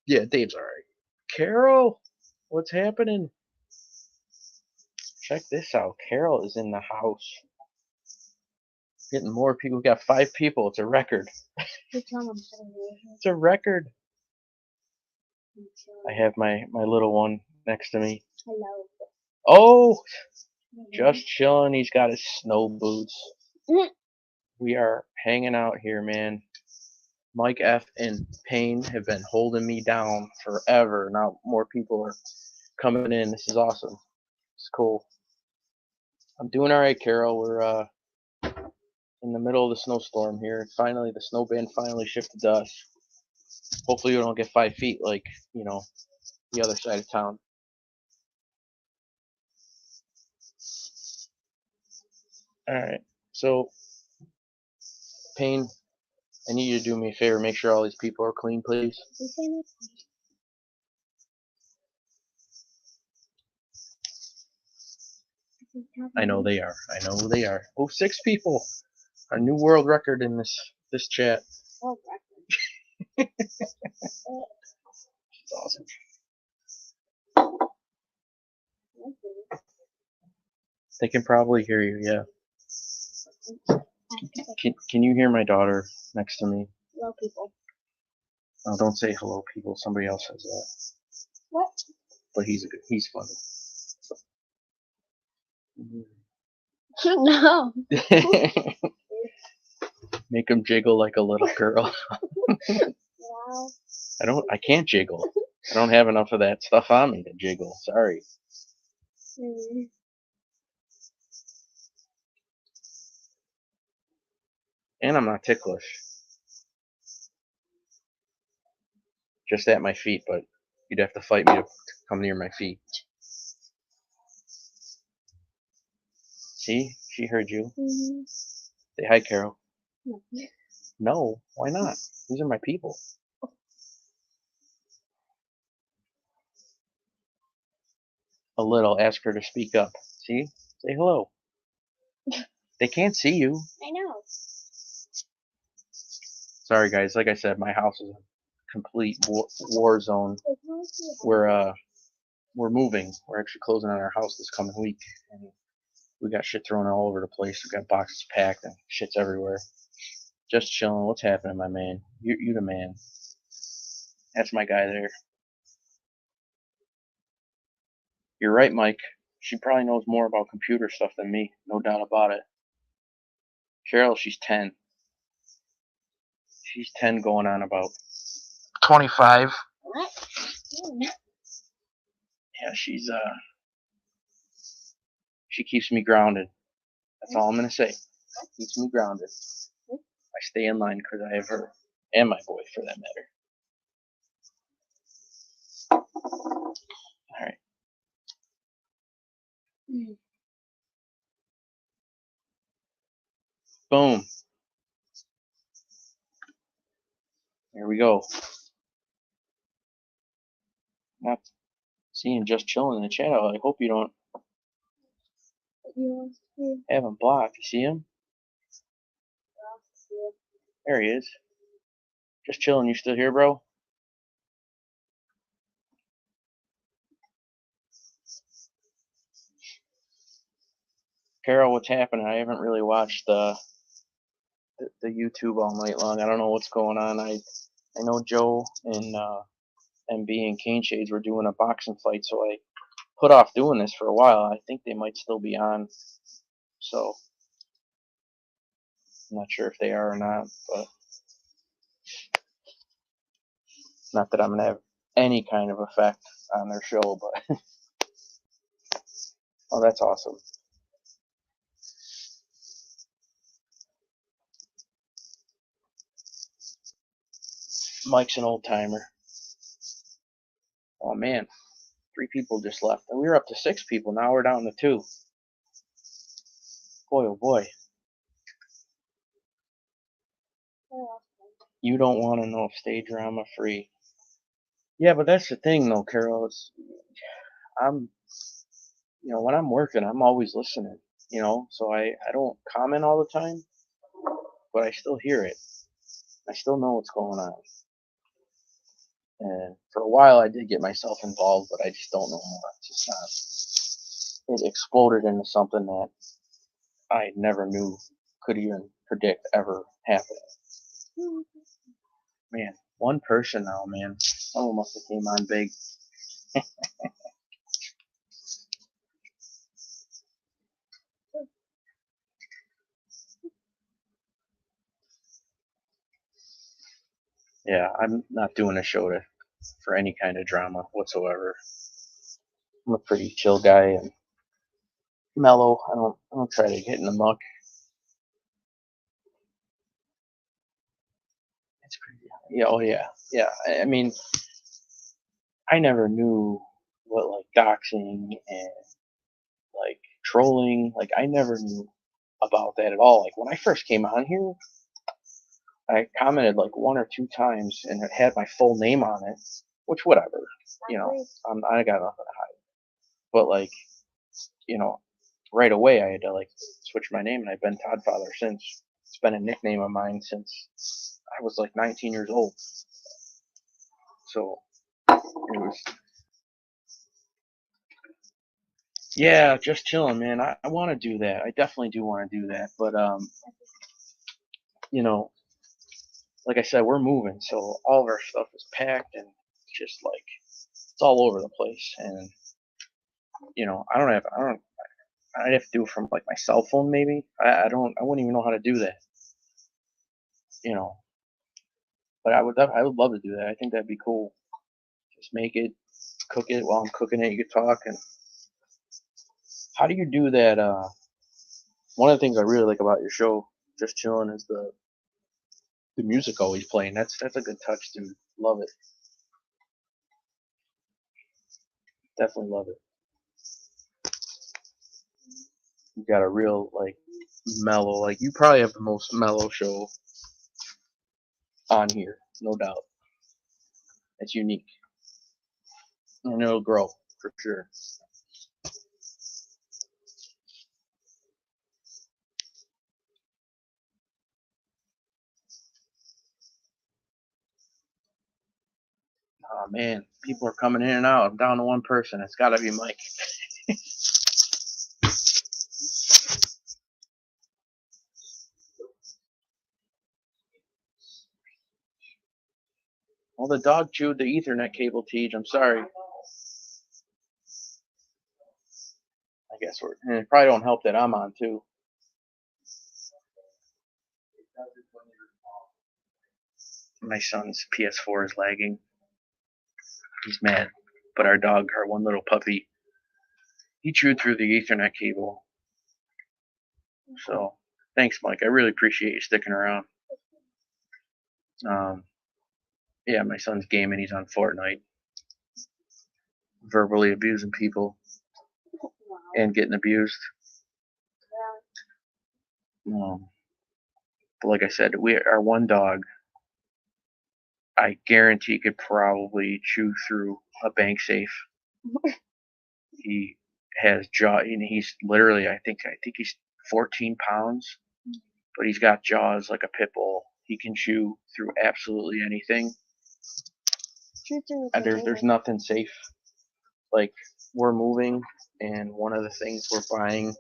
Speaker 1: Yeah, Dave's alright. Carol, what's happening? Check this out. Carol is in the house. Getting more people. We got 5 people. It's a record. It's a record. I have my little one next to me.
Speaker 2: Hello.
Speaker 1: Oh, just chilling. He's got his snow boots. We are hanging out here, man. Mike F and Payne have been holding me down forever. Now more people are coming in. This is awesome. It's cool. I'm doing all right, Carol. We're in the middle of the snowstorm here. Finally, the snow band finally shifted to us. Hopefully, we don't get 5 feet like the other side of town. All right. So Payne, I need you to do me a favor. Make sure all these people are clean, please.
Speaker 2: You say that?
Speaker 1: I know they are. I know they are. Oh, 6 people. A new world record in this chat.
Speaker 2: Oh,
Speaker 1: It's awesome. They can probably hear you. Yeah. Can you hear my daughter next to me?
Speaker 2: Hello, people.
Speaker 1: Oh, don't say hello, people. Somebody else says that.
Speaker 2: What?
Speaker 1: But he's funny.
Speaker 2: No.
Speaker 1: Make him jiggle like a little girl.
Speaker 2: Wow.
Speaker 1: I can't jiggle. I don't have enough of that stuff on me to jiggle. Sorry.
Speaker 2: Mm.
Speaker 1: And I'm not ticklish. Just at my feet, but you'd have to fight me to come near my feet. See? She heard you.
Speaker 2: Mm-hmm.
Speaker 1: Say hi, Carol.
Speaker 2: No.
Speaker 1: No, why not? These are my people. A little. Ask her to speak up. See? Say hello. They can't see you.
Speaker 2: I know.
Speaker 1: Sorry, guys. Like I said, my house is a complete war zone. We're moving. We're actually closing on our house this coming week, and we got shit thrown all over the place. We got boxes packed and shit's everywhere. Just chilling. What's happening, my man? You the man. That's my guy there. You're right, Mike. She probably knows more about computer stuff than me. No doubt about it. Carol, she's 10. She's 10 going on about 25.
Speaker 2: What?
Speaker 1: Yeah, she keeps me grounded. That's all I'm gonna say. Keeps me grounded. I stay in line because I have her and my boy, for that matter. All right.
Speaker 2: Mm.
Speaker 1: Boom. There we go. Not seeing just chilling in the channel. I hope you don't have him blocked. You see him? There he is. Just chilling. You still here, bro? Carol, what's happening? I haven't really watched the YouTube all night long. I don't know what's going on. I know Joe and MB and Cane Shades were doing a boxing fight, so I put off doing this for a while. I think they might still be on, so I'm not sure if they are or not, but not that I'm gonna have any kind of effect on their show, but oh, that's awesome. Mike's an old timer. Oh man, 3 people just left, and we were up to 6 people. Now we're down to 2. Boy, oh boy. You don't want to know if stay drama free. Yeah, but that's the thing, though, Carol. I'm, when I'm working, I'm always listening. So I don't comment all the time, but I still hear it. I still know what's going on. And for a while, I did get myself involved, but I just don't know more. It's just not. It exploded into something that I never knew could even predict ever happening. Man, one person now, man. Someone must have came on big. Yeah, I'm not doing a show for any kind of drama whatsoever. I'm a pretty chill guy and mellow. I don't try to get in the muck. It's crazy. Yeah, oh yeah, yeah. I mean, I never knew what like doxing and like trolling. Like I never knew about that at all. Like when I first came on here, I commented like 1 or 2 times, and it had my full name on it, which whatever, you know, I got nothing to hide. But like, you know, right away I had to like switch my name, and I've been Toddfather since. It's been a nickname of mine since I was like 19 years old. So it was, yeah, just chilling, man. I want to do that. I definitely do want to do that. But you know, like I said, we're moving, so all of our stuff is packed and just like it's all over the place. And you know, I'd have to do it from like my cell phone maybe. I wouldn't even know how to do that. You know, but I would love to do that. I think that'd be cool. Just make it, cook it while I'm cooking it. You could talk. And how do you do that? One of the things I really like about your show, Just Chilling, is the music always playing. That's a good touch, dude. Love it. Definitely love it. You got a real like mellow. Like you probably have the most mellow show on here, no doubt. It's unique, and it'll grow for sure. Oh man, people are coming in and out. I'm down to one person. It's got to be Mike. Well, the dog chewed the Ethernet cable, Tej. I'm sorry. I guess and it probably don't help that I'm on too. My son's PS4 is lagging. He's mad. But our dog, our one little puppy, he chewed through the Ethernet cable. So thanks, Mike. I really appreciate you sticking around. Um, yeah, my son's gaming. He's on Fortnite, verbally abusing people and getting abused. Um, but like I said, our one dog, I guarantee could probably chew through a bank safe. He has jaw, and he's literally, I think he's 14 pounds, but he's got jaws like a pit bull. He can chew through absolutely anything. And there's nothing safe. Like we're moving, and one of the things we're buying,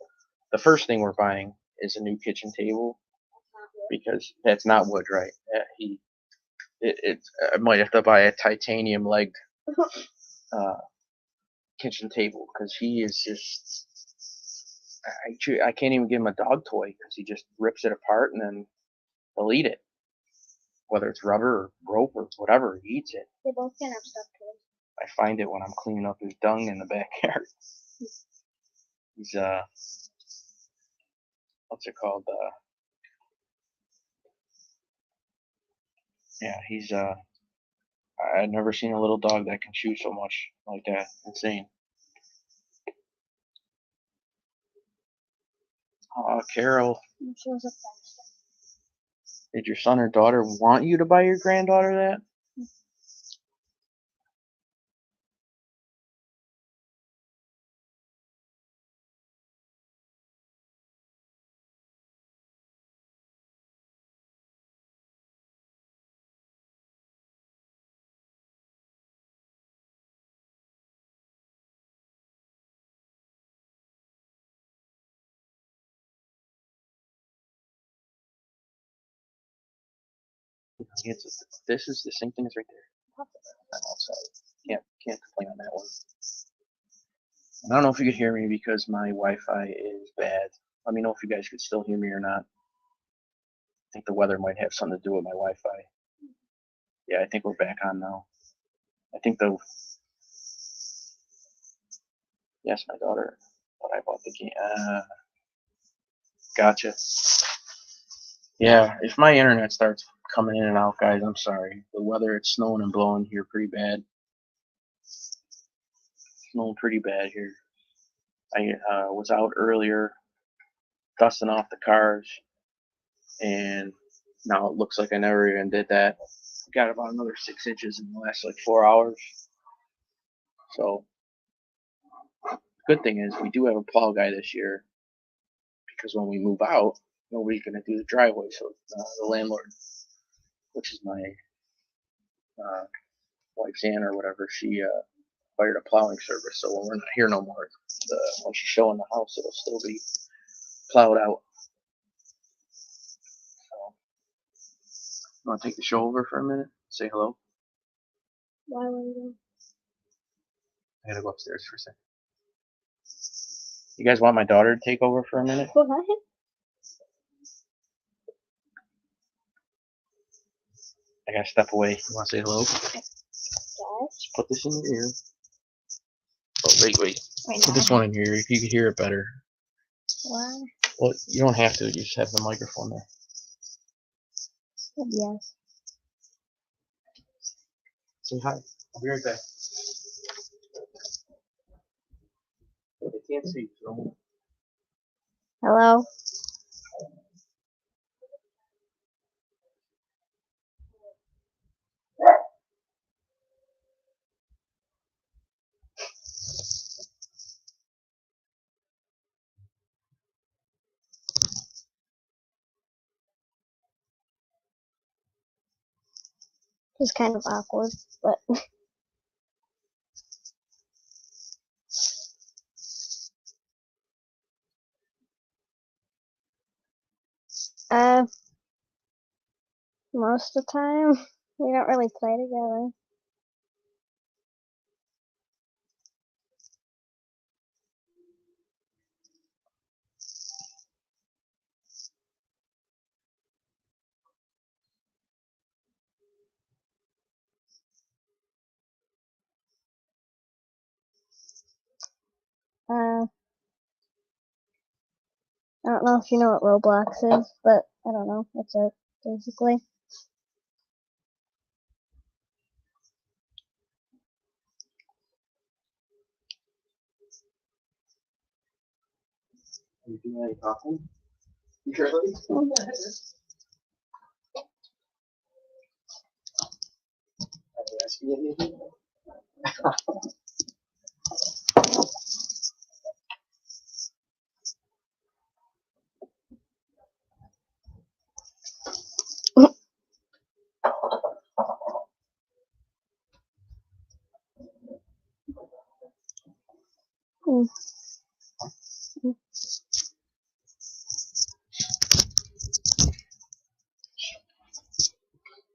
Speaker 1: the first thing we're buying is a new kitchen table because that's not wood, right? I might have to buy a titanium legged uh, kitchen table because he is just. I can't even give him a dog toy because he just rips it apart and then he'll eat it. Whether it's rubber or rope or whatever, he eats it.
Speaker 2: They both can have stuffed toys.
Speaker 1: I find it when I'm cleaning up his dung in the backyard. He's what's it called? Yeah, he's I've never seen a little dog that can chew so much like that. Insane. Carol,
Speaker 2: She was a fast.
Speaker 1: did your son or daughter want you to buy your granddaughter that? This is the same thing as right there. I'm outside. Can't complain on that one. I don't know if you could hear me because my Wi-Fi is bad. Let me know if you guys could still hear me or not. I think the weather might have something to do with my Wi-Fi. Yeah, I think we're back on now. I think yes, my daughter, but I bought the game. Gotcha. Yeah, if my internet starts coming in and out, guys, I'm sorry. The weather, it's snowing and blowing here pretty bad. Snowing pretty bad here. I was out earlier dusting off the cars, and Now it looks like I never even did that. Got about another 6 inches in the last like 4 hours. So good thing is we do have a plow guy this year because when we move out, nobody's gonna do the driveway. So the landlord, which is my uh, wife's aunt or whatever, she hired a plowing service. So when we're not here no more, when she's showing the house, it'll still be plowed out. So, you want to take the show over for a minute? Say hello.
Speaker 2: Why would you?
Speaker 1: I gotta go upstairs for a second. You guys want my daughter to take over for a minute?
Speaker 2: What?
Speaker 1: I gotta step away. You want to say hello?
Speaker 2: Yes.
Speaker 1: Just put this in your ear. Oh, wait.
Speaker 2: Wait,
Speaker 1: Put this one in here if you could hear it better.
Speaker 2: Why?
Speaker 1: Well, you don't have to. You just have the microphone there.
Speaker 2: Yes.
Speaker 1: Say hi. I'll be right back. They can't see. So.
Speaker 2: Hello? It's kind of awkward, but most of the time we don't really play together. I don't know if you know what Roblox is, but I don't know. It's it, basically.
Speaker 1: Are you doing any talking? You sure, Libby? Are they asking you anything?
Speaker 2: Mm.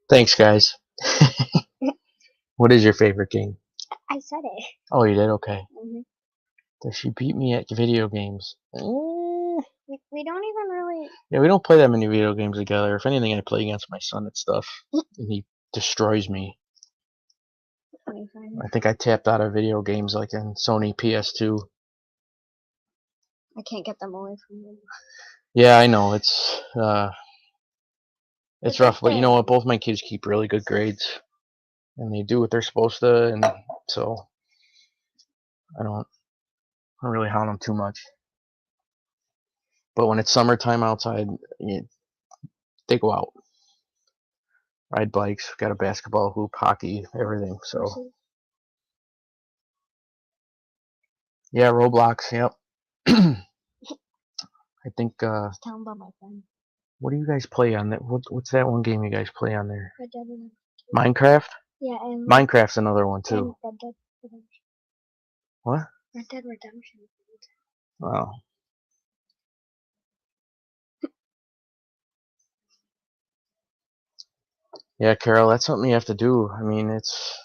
Speaker 1: Thanks, guys. What is your favorite game?
Speaker 2: I said it.
Speaker 1: Oh, you did? Okay.
Speaker 2: Mm-hmm.
Speaker 1: Does she beat me at video games?
Speaker 2: We don't even really.
Speaker 1: Yeah, we don't play that many video games together. If anything, I play against my son and stuff, and he destroys me. I think I tapped out of video games like in Sony PS2.
Speaker 2: I can't get them away from you.
Speaker 1: Yeah, I know it's rough, but you know
Speaker 2: okay.
Speaker 1: what? Both my kids keep really good grades, and they do what they're supposed to, and so I don't really hound them too much. But when it's summertime outside, they go out, ride bikes, got a basketball hoop, hockey, everything. So yeah, Roblox. Yep. I think.
Speaker 2: Just tell them about my friend.
Speaker 1: What do you guys play on that? What's that one game you guys play on there?
Speaker 2: Red Dead Redemption.
Speaker 1: Minecraft.
Speaker 2: Yeah, and
Speaker 1: Minecraft's another one too.
Speaker 2: Red Dead Redemption.
Speaker 1: What?
Speaker 2: Red Dead Redemption.
Speaker 1: Oh. Yeah, Carol, that's something you have to do. I mean, it's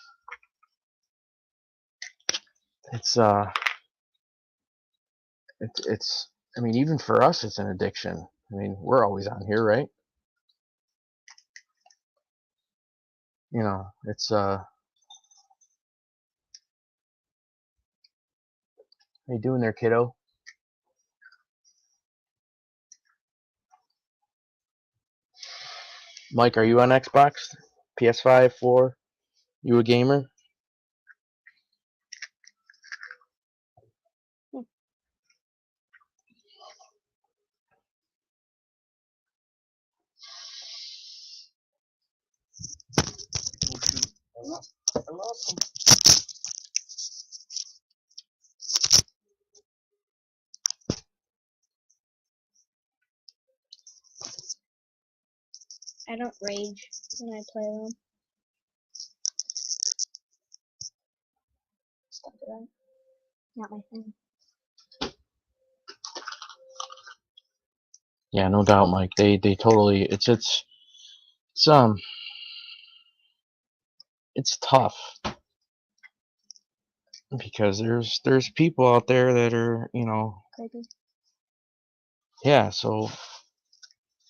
Speaker 1: it's I mean, even for us it's an addiction. I mean, we're always on here, right? You know, it's how you doing there, kiddo? Mike, are you on Xbox? PS5, 4? You a gamer? I love them.
Speaker 2: I don't rage when I play them. Stop that. Not my thing.
Speaker 1: Yeah, no doubt, Mike. They totally. It's tough because there's people out there that are,
Speaker 2: Creepy.
Speaker 1: yeah. So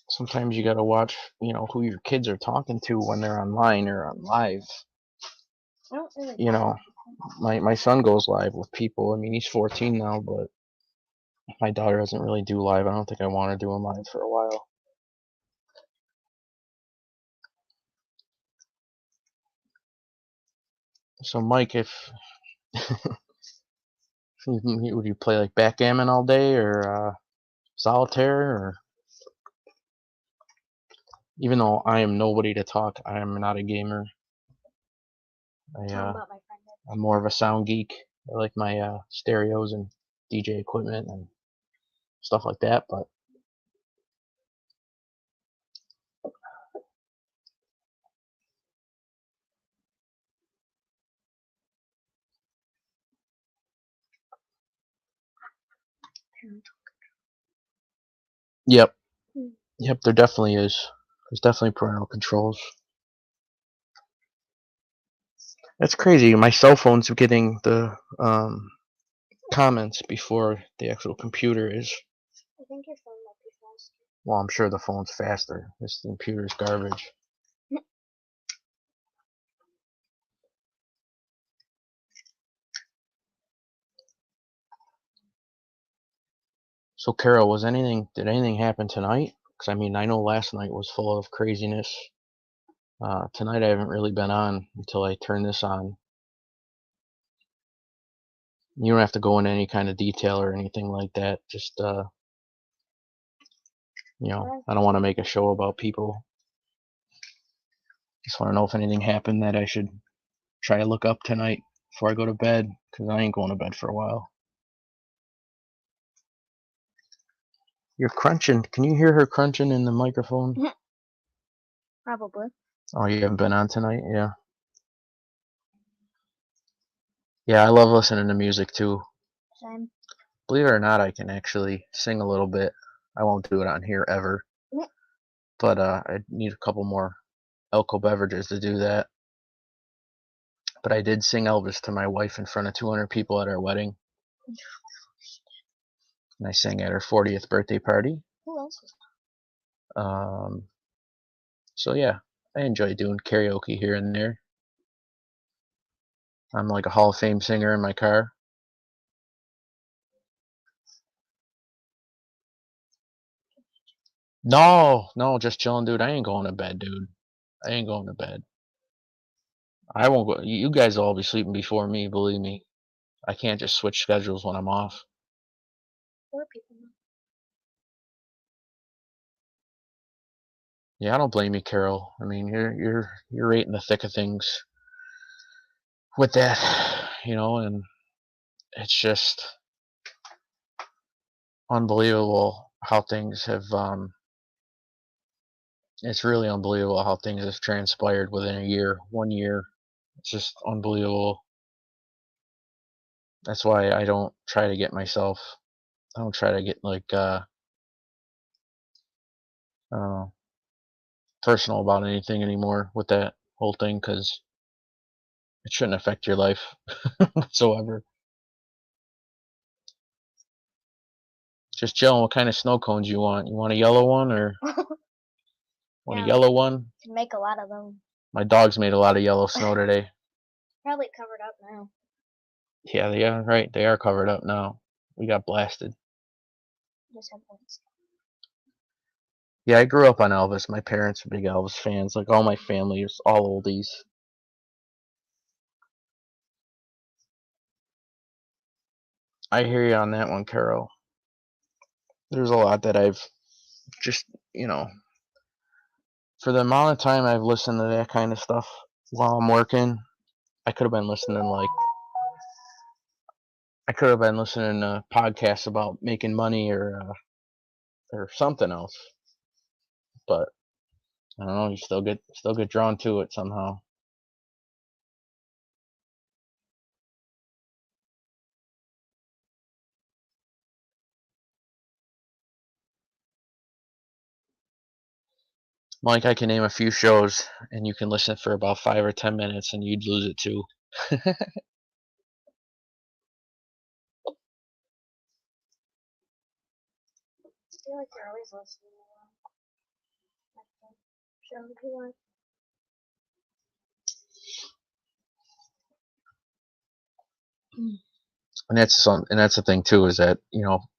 Speaker 1: sometimes you gotta watch, who your kids are talking to when they're online or on live.
Speaker 2: I don't really
Speaker 1: You know, my son goes live with people. I mean, he's 14 now, but my daughter doesn't really do live. I don't think I want her doing live for a while. So, Mike, if would you play like backgammon all day or solitaire, or even though I am nobody to talk, I am not a gamer.
Speaker 2: Talking about my friend.
Speaker 1: I'm more of a sound geek. I like my stereos and DJ equipment and stuff like that. But yep, yep, there definitely is. There's definitely parental controls. That's crazy. My cell phone's getting the comments before the actual computer is.
Speaker 2: I think your phone might be faster.
Speaker 1: Well, I'm sure the phone's faster. This computer's garbage. So, Carol, did anything happen tonight? Because I mean, I know last night was full of craziness. Tonight I haven't really been on until I turn this on. You don't have to go into any kind of detail or anything like that. Just, I don't want to make a show about people. Just want to know if anything happened that I should try to look up tonight before I go to bed, because I ain't going to bed for a while. You're crunching. Can you hear her crunching in the microphone?
Speaker 2: Probably.
Speaker 1: Oh, you haven't been on tonight? Yeah. Yeah, I love listening to music too.
Speaker 2: Same.
Speaker 1: Believe it or not, I can actually sing a little bit. I won't do it on here ever. But I need a couple more alcohol beverages to do that. But I did sing Elvis to my wife in front of 200 people at our wedding. And I sang at her 40th birthday party.
Speaker 2: Who else was
Speaker 1: So yeah, I enjoy doing karaoke here and there. I'm like a Hall of Fame singer in my car. No, just chilling, dude. I ain't going to bed, dude. I ain't going to bed. I won't go. You guys will all be sleeping before me, believe me. I can't just switch schedules when I'm off.
Speaker 2: 4 people?
Speaker 1: Yeah, I don't blame you, Carol. I mean, you're right in the thick of things with that, and it's just unbelievable how things have. It's really unbelievable how things have transpired within a year, 1 year. It's just unbelievable. That's why I don't try to get myself. I don't try to get like I don't know, personal about anything anymore with that whole thing, because it shouldn't affect your life whatsoever. Just chilling. What kind of snow cones you want? You want a yellow one or want a
Speaker 2: Yeah,
Speaker 1: yellow one?
Speaker 2: can make a lot of them.
Speaker 1: My dogs made a lot of yellow snow today.
Speaker 2: Probably covered up now.
Speaker 1: Yeah, they are right. They are covered up now. We got blasted.
Speaker 2: Just have one.
Speaker 1: Yeah, I grew up on Elvis. My parents are big Elvis fans. Like all my family is all oldies. I hear you on that one, Carol. There's a lot that I've just, for the amount of time I've listened to that kind of stuff, while I'm working. I could have been listening to podcasts about making money or something else. But I don't know. You still get drawn to it somehow. Mike, I can name a few shows, and you can listen for about 5 or 10 minutes, and you'd lose it too.
Speaker 2: I feel like you're always listening to like the show that you want.
Speaker 1: And that's the thing too, is that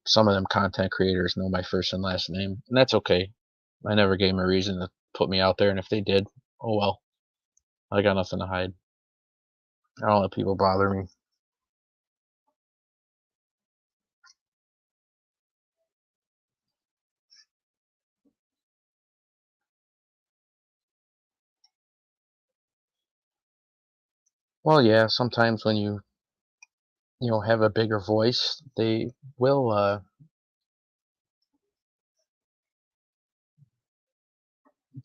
Speaker 1: some of them content creators know my first and last name, and that's okay. I never gave them a reason to put me out there, and if they did, oh well. I got nothing to hide. I don't let people bother me. Well, yeah, sometimes when you have a bigger voice, they will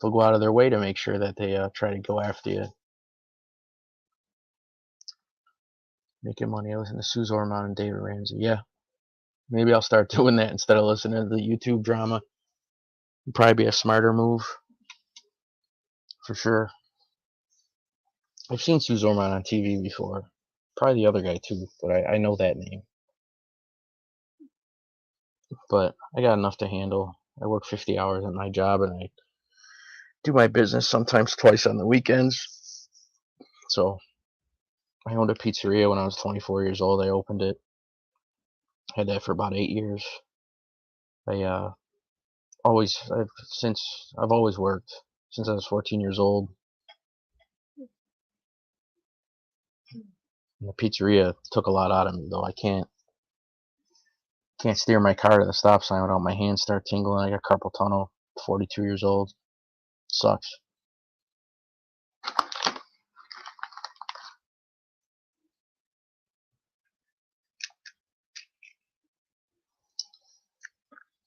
Speaker 1: they'll go out of their way to make sure that they try to go after you, making money. I listen to Suze Orman and David Ramsey. Yeah, maybe I'll start doing that instead of listening to the YouTube drama. It'd probably be a smarter move for sure. I've seen Suze Orman on TV before. Probably the other guy too, but I know that name. But I got enough to handle. I work 50 hours at my job, and I do my business sometimes twice on the weekends. So I owned a pizzeria when I was 24 years old. I opened it. Had that for about 8 years. I I've always worked since I was 14 years old. And the pizzeria took a lot out of me, though. I can't steer my car to the stop sign without my hands start tingling. I got carpal tunnel. 42 years old. Sucks.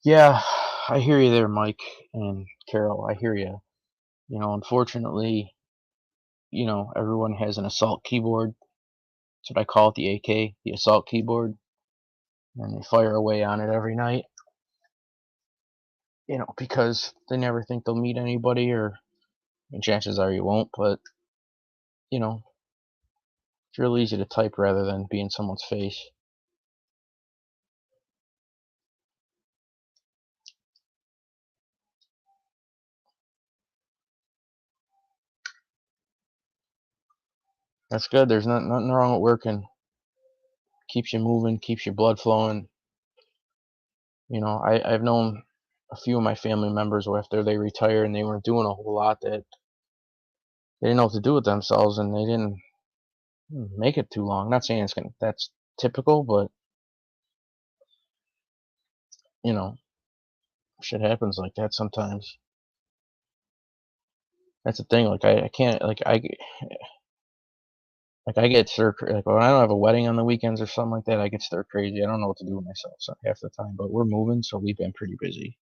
Speaker 1: Yeah, I hear you there, Mike and Carol. I hear you. Unfortunately, everyone has an assault keyboard. That's what I call it, the AK, the assault keyboard. And they fire away on it every night, because they never think they'll meet anybody, and chances are you won't, but, it's real easy to type rather than be in someone's face. That's good. There's nothing wrong with working. Keeps you moving, keeps your blood flowing. I've known a few of my family members who, after they retired and they weren't doing a whole lot, that they didn't know what to do with themselves, and they didn't make it too long. Not saying that's typical, but you know, shit happens like that sometimes. That's the thing. Like I can't I get stir like when I don't have a wedding on the weekends or something like that. I get stir crazy. I don't know what to do with myself half the time. But we're moving, so we've been pretty busy,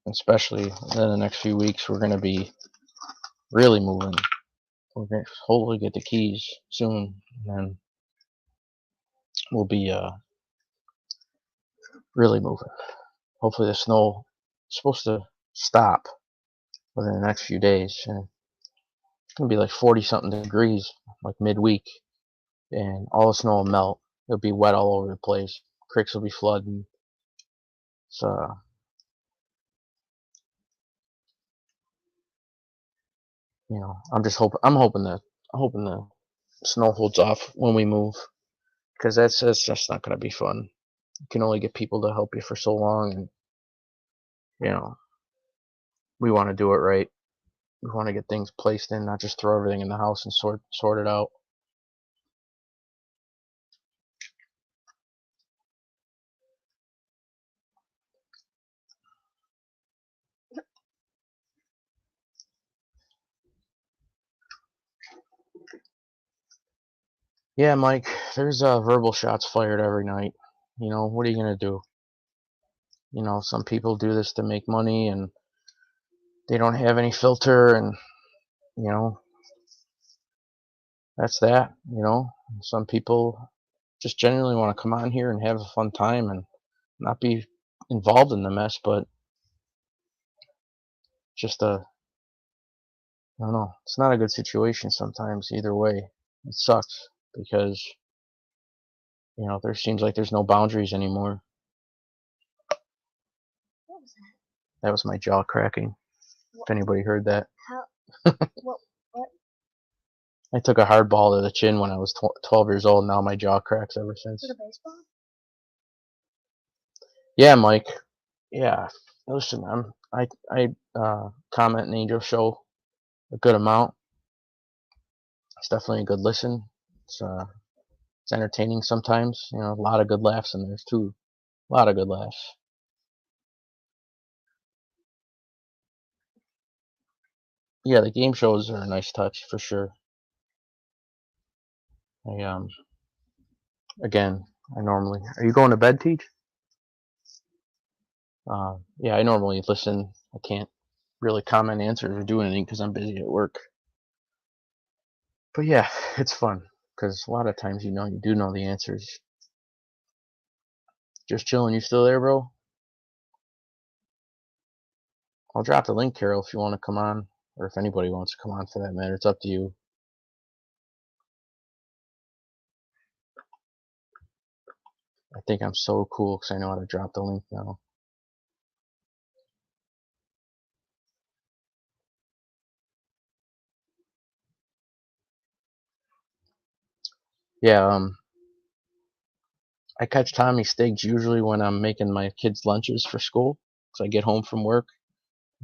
Speaker 1: especially in the next few weeks. We're gonna be really moving. We're gonna hopefully get the keys soon, and then we'll be really moving. Hopefully the snow is supposed to stop within the next few days, and it's gonna be like 40 something degrees like midweek, and all the snow will melt. It'll be wet all over the place. Creeks will be flooding. So I'm hoping the snow holds off when we move, because that's just not gonna be fun. You can only get people to help you for so long, and you know we want to do it right. We want to get things placed in, not just throw everything in the house and sort it out. Yeah, Mike, there's verbal shots fired every night. What are you gonna do? Some people do this to make money and they don't have any filter, and you know, that's that. Some people just genuinely want to come on here and have a fun time and not be involved in the mess, but just I don't know, it's not a good situation sometimes either way. It sucks because, there seems like there's no boundaries anymore.
Speaker 2: What was that?
Speaker 1: That was my jaw cracking,
Speaker 2: What?
Speaker 1: if anybody heard that.
Speaker 2: How? What? What?
Speaker 1: I took a hard ball to the chin when I was 12 years old. Now my jaw cracks ever since.
Speaker 2: With a baseball?
Speaker 1: Yeah, Mike. Yeah. Listen, I comment and Angel Show a good amount. It's definitely a good listen. It's entertaining sometimes. A lot of good laughs in there too. A lot of good laughs. Yeah, the game shows are a nice touch for sure. I again, I normally. Are you going to bed, Teach? Yeah, I normally listen. I can't really comment answers or do anything because I'm busy at work. But yeah, it's fun because a lot of times you do know the answers. Just chilling. You still there, bro? I'll drop the link, Carol, if you want to come on, or if anybody wants to come on for that matter. It's up to you. I think I'm so cool because I know how to drop the link now. Yeah, I catch Tommy Stiggs usually when I'm making my kids' lunches for school because I get home from work.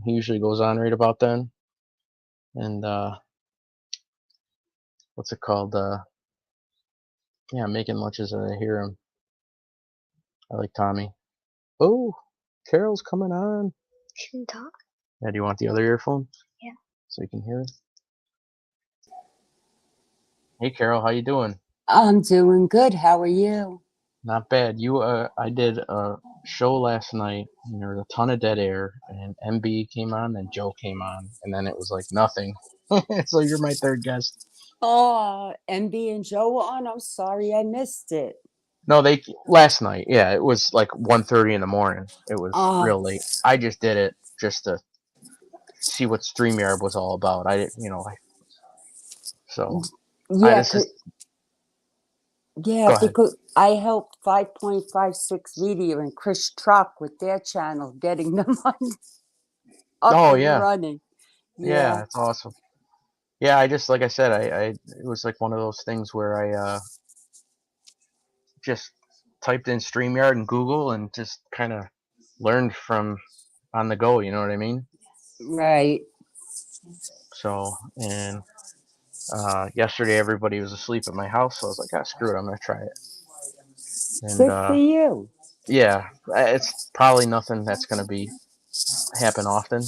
Speaker 1: He usually goes on right about then. And what's it called? Yeah, I'm making lunches and I hear him. I like Tommy. Oh, Carol's coming on.
Speaker 2: She can talk?
Speaker 1: Yeah, do you want the other earphone?
Speaker 2: Yeah.
Speaker 1: So you can hear it? Hey, Carol, how you doing?
Speaker 3: I'm doing good. How are you?
Speaker 1: Not bad. I did a show last night, and there was a ton of dead air, and MB came on, then Joe came on, and then it was like nothing. So you're my third guest.
Speaker 3: Oh, MB and Joe on. I'm sorry I missed it.
Speaker 1: No, they last night. Yeah, it was like 1:30 in the morning. It was
Speaker 3: Uh,
Speaker 1: real late. I just did it just to see what StreamYard was all about. I didn't, so I
Speaker 3: yeah,
Speaker 1: just,
Speaker 3: yeah,
Speaker 1: go ahead.
Speaker 3: because I helped 5.56 Media and Chris Truck with their channel getting them up
Speaker 1: Oh
Speaker 3: and
Speaker 1: yeah,
Speaker 3: running.
Speaker 1: yeah,
Speaker 3: Yeah,
Speaker 1: it's awesome. Yeah, I just like I said, it was like one of those things where I just typed in StreamYard in Google and just kind of learned from on the go. You know what I mean?
Speaker 3: right.
Speaker 1: So, and yesterday everybody was asleep at my house, so I was like, ah, screw it, I'm gonna try it. And
Speaker 3: Good for you.
Speaker 1: yeah, it's probably nothing that's gonna be happen often,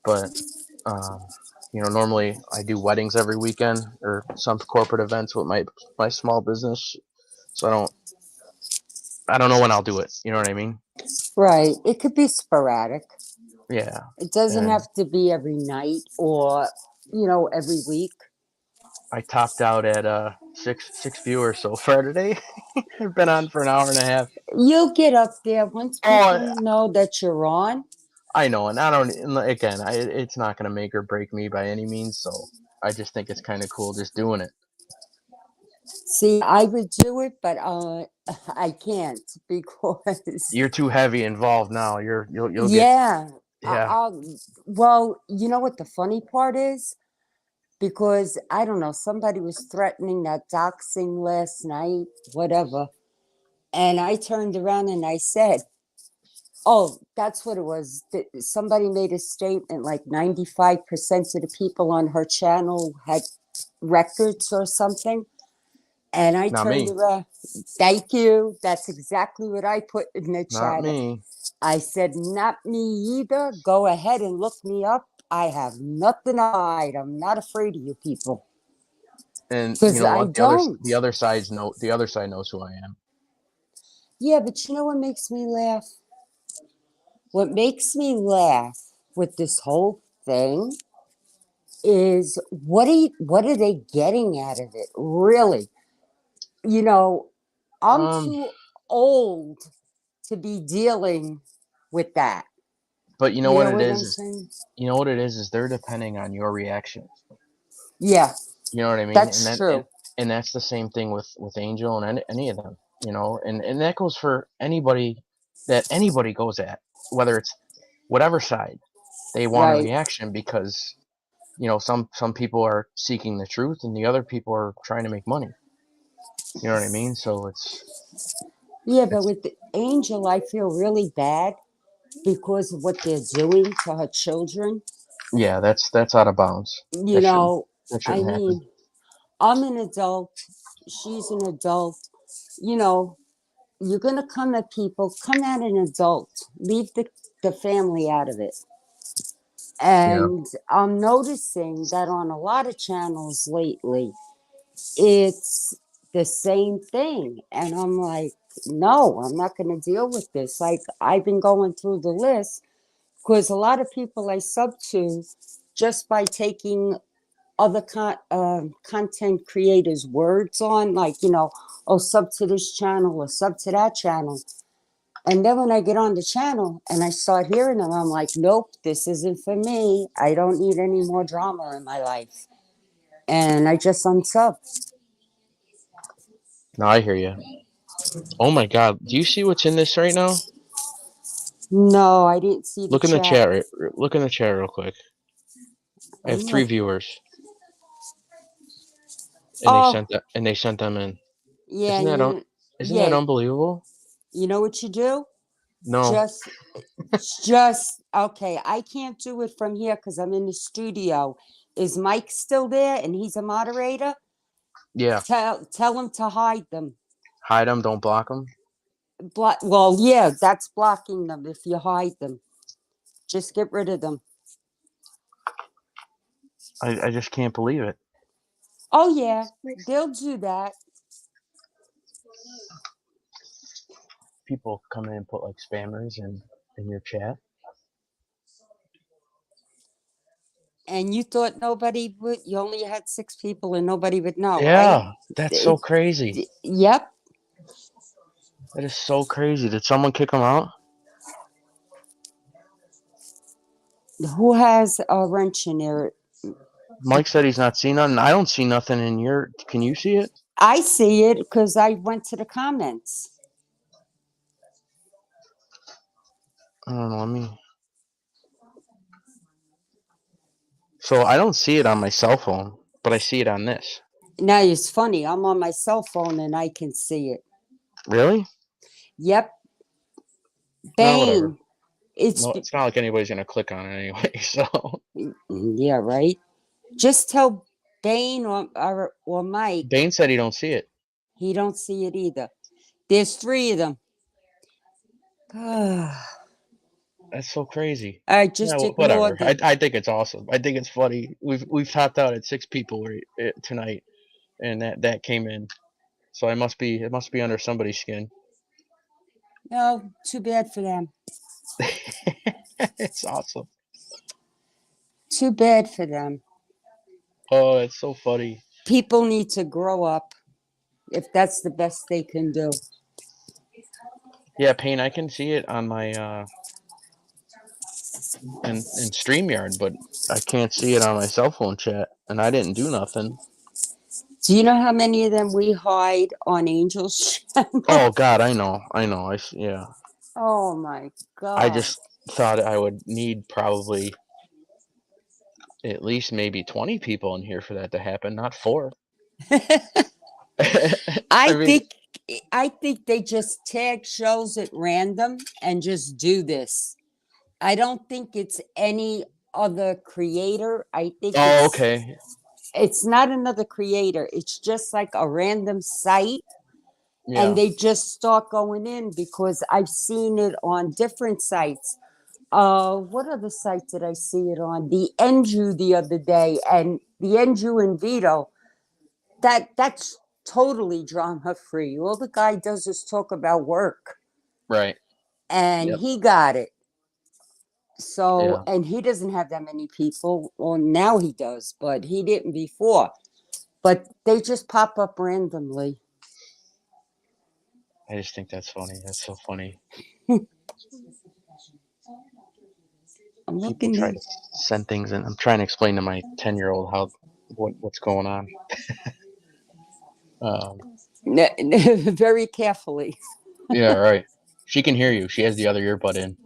Speaker 1: but um, normally I do weddings every weekend or some corporate events with my small business, so I don't know when I'll do it. You know what I mean?
Speaker 3: Right. It could be sporadic.
Speaker 1: Yeah,
Speaker 3: It doesn't
Speaker 1: and
Speaker 3: have to be every night or, every week.
Speaker 1: I topped out at six viewers so far today. I've been on for an hour and a half.
Speaker 3: You'll get up there once people
Speaker 1: Oh,
Speaker 3: know that you're on.
Speaker 1: I know, and I don't. Again, it's not gonna make or break me by any means. So I just think it's kind of cool just doing it.
Speaker 3: See, I would do it, but I can't because
Speaker 1: You're too heavy involved now. You'll get,
Speaker 3: yeah,
Speaker 1: yeah.
Speaker 3: well, you know what the funny part is? Because I don't know, somebody was threatening that doxing last night, whatever, and I turned around and I said, "Oh, that's what it was." Somebody made a statement like 95% of the people on her channel had records or something. And I
Speaker 1: Not
Speaker 3: turned
Speaker 1: me.
Speaker 3: around. Thank you. That's exactly what I put in the
Speaker 1: Not
Speaker 3: chat.
Speaker 1: me.
Speaker 3: I said, not me either. Go ahead and look me up. I have nothing to hide. I'm not afraid of you people.
Speaker 1: And you
Speaker 3: Because
Speaker 1: know
Speaker 3: I
Speaker 1: what?
Speaker 3: don't.
Speaker 1: The other side knows who I am.
Speaker 3: Yeah, but you know what makes me laugh? What makes me laugh with this whole thing is what are they getting out of it? Really? You know, I'm
Speaker 1: Um,
Speaker 3: too old to be dealing with that.
Speaker 1: but you know
Speaker 3: You
Speaker 1: what
Speaker 3: know
Speaker 1: it
Speaker 3: what I'm
Speaker 1: is
Speaker 3: saying?
Speaker 1: you know what it is they're depending on your reaction.
Speaker 3: Yeah,
Speaker 1: You know what I mean?
Speaker 3: that's true.
Speaker 1: And that's the same thing with Angel and any of them. You know, and that goes for anybody that anybody goes at, whether it's whatever side. They want a
Speaker 3: Right.
Speaker 1: reaction because you know some people are seeking the truth and the other people are trying to make money. You know what I mean? So
Speaker 3: Yeah, but
Speaker 1: it's
Speaker 3: with the Angel, I feel really bad because of what they're doing to her children.
Speaker 1: yeah, that's out of bounds.
Speaker 3: You
Speaker 1: That shouldn't
Speaker 3: know,
Speaker 1: that
Speaker 3: I
Speaker 1: shouldn't happen.
Speaker 3: mean, I'm an adult, she's an adult. You know, you're going to come at people, come at an adult, leave the family out of it.
Speaker 1: Yeah.
Speaker 3: And I'm noticing that on a lot of channels lately, it's the same thing. And I'm like, no, I'm not going to deal with this. Like, I've been going through the list because a lot of people I sub to just by taking other content creators' words on, like, oh, sub to this channel or sub to that channel. And then when I get on the channel and I start hearing them, I'm like, nope, this isn't for me. I don't need any more drama in my life. And I just unsub.
Speaker 1: No, I hear you. Oh my God, do you see what's in this right now?
Speaker 3: No, I didn't see the
Speaker 1: Look in the
Speaker 3: chat.
Speaker 1: chat. Look in the chat real quick. I have
Speaker 3: I'm
Speaker 1: three
Speaker 3: look.
Speaker 1: viewers, and
Speaker 3: Oh,
Speaker 1: they sent them in.
Speaker 3: yeah,
Speaker 1: Isn't that un- isn't that
Speaker 3: yeah.
Speaker 1: unbelievable?
Speaker 3: You know what you do?
Speaker 1: No.
Speaker 3: Just, just okay. I can't do it from here because I'm in the studio. Is Mike still there? And he's a moderator.
Speaker 1: Yeah.
Speaker 3: Tell him to hide them.
Speaker 1: Hide them. Don't block them.
Speaker 3: Well, yeah, that's blocking them if you hide them. Just get rid of them.
Speaker 1: I just can't believe it.
Speaker 3: Oh yeah, they'll do that.
Speaker 1: People come in and put like spammers in your chat.
Speaker 3: And you thought nobody would. You only had 6 people, and nobody would know, right?
Speaker 1: Yeah, that's so
Speaker 3: It,
Speaker 1: crazy.
Speaker 3: yep.
Speaker 1: That is so crazy. Did someone kick them out?
Speaker 3: Who has a wrench in there?
Speaker 1: Mike said he's not seeing nothing. I don't see nothing in your. Can you see it?
Speaker 3: I see it because I went to the comments.
Speaker 1: I don't know. Let me. So I don't see it on my cell phone, but I see it on this.
Speaker 3: Now it's funny. I'm on my cell phone and I can see it.
Speaker 1: Really?
Speaker 3: Yep.
Speaker 1: No, whatever.
Speaker 3: Bane. It's
Speaker 1: No, it's not like anybody's gonna click on it anyway. So
Speaker 3: yeah, right. Just tell Bane or Mike.
Speaker 1: Bane said he don't see it.
Speaker 3: He don't see it either. There's 3 of them. All
Speaker 1: That's so crazy.
Speaker 3: right,
Speaker 1: Yeah,
Speaker 3: just ignore
Speaker 1: whatever.
Speaker 3: them.
Speaker 1: I think it's awesome. I think it's funny. We've topped out at 6 people tonight, and that came in. So it must be under somebody's skin.
Speaker 3: No, too bad for them.
Speaker 1: It's awesome.
Speaker 3: Too bad for them.
Speaker 1: Oh, it's so funny.
Speaker 3: People need to grow up if that's the best they can do.
Speaker 1: Yeah, Payne, I can see it on my in StreamYard, but I can't see it on my cell phone chat, and I didn't do nothing.
Speaker 3: Do you know how many of them we hide on Angel's
Speaker 1: Oh
Speaker 3: channel?
Speaker 1: God, I know. Yeah.
Speaker 3: Oh my
Speaker 1: I
Speaker 3: God.
Speaker 1: just thought I would need probably at least maybe 20 people in here for that to happen, not four.
Speaker 3: I
Speaker 1: I mean,
Speaker 3: think I think they just tag shows at random and just do this. I don't think it's any other creator. I think
Speaker 1: oh, okay.
Speaker 3: it's not another creator. It's just like a random site and
Speaker 1: Yeah.
Speaker 3: they just start going in because I've seen it on different sites. What other site did I see it on? The Enju the other day, and the Enju and Vito. that's totally drama free. All the guy does is talk about work,
Speaker 1: Right.
Speaker 3: and
Speaker 1: Yep.
Speaker 3: he got it. So,
Speaker 1: Yeah.
Speaker 3: and he doesn't have that many people. Well, now he does, but he didn't before. But they just pop up randomly.
Speaker 1: I just think that's funny. That's so funny.
Speaker 3: I'm
Speaker 1: People
Speaker 3: looking
Speaker 1: try
Speaker 3: at
Speaker 1: to send things, and I'm trying to explain to my 10-year-old how what's going on. Um,
Speaker 3: very carefully.
Speaker 1: yeah, right. She can hear you. She has the other earbud in.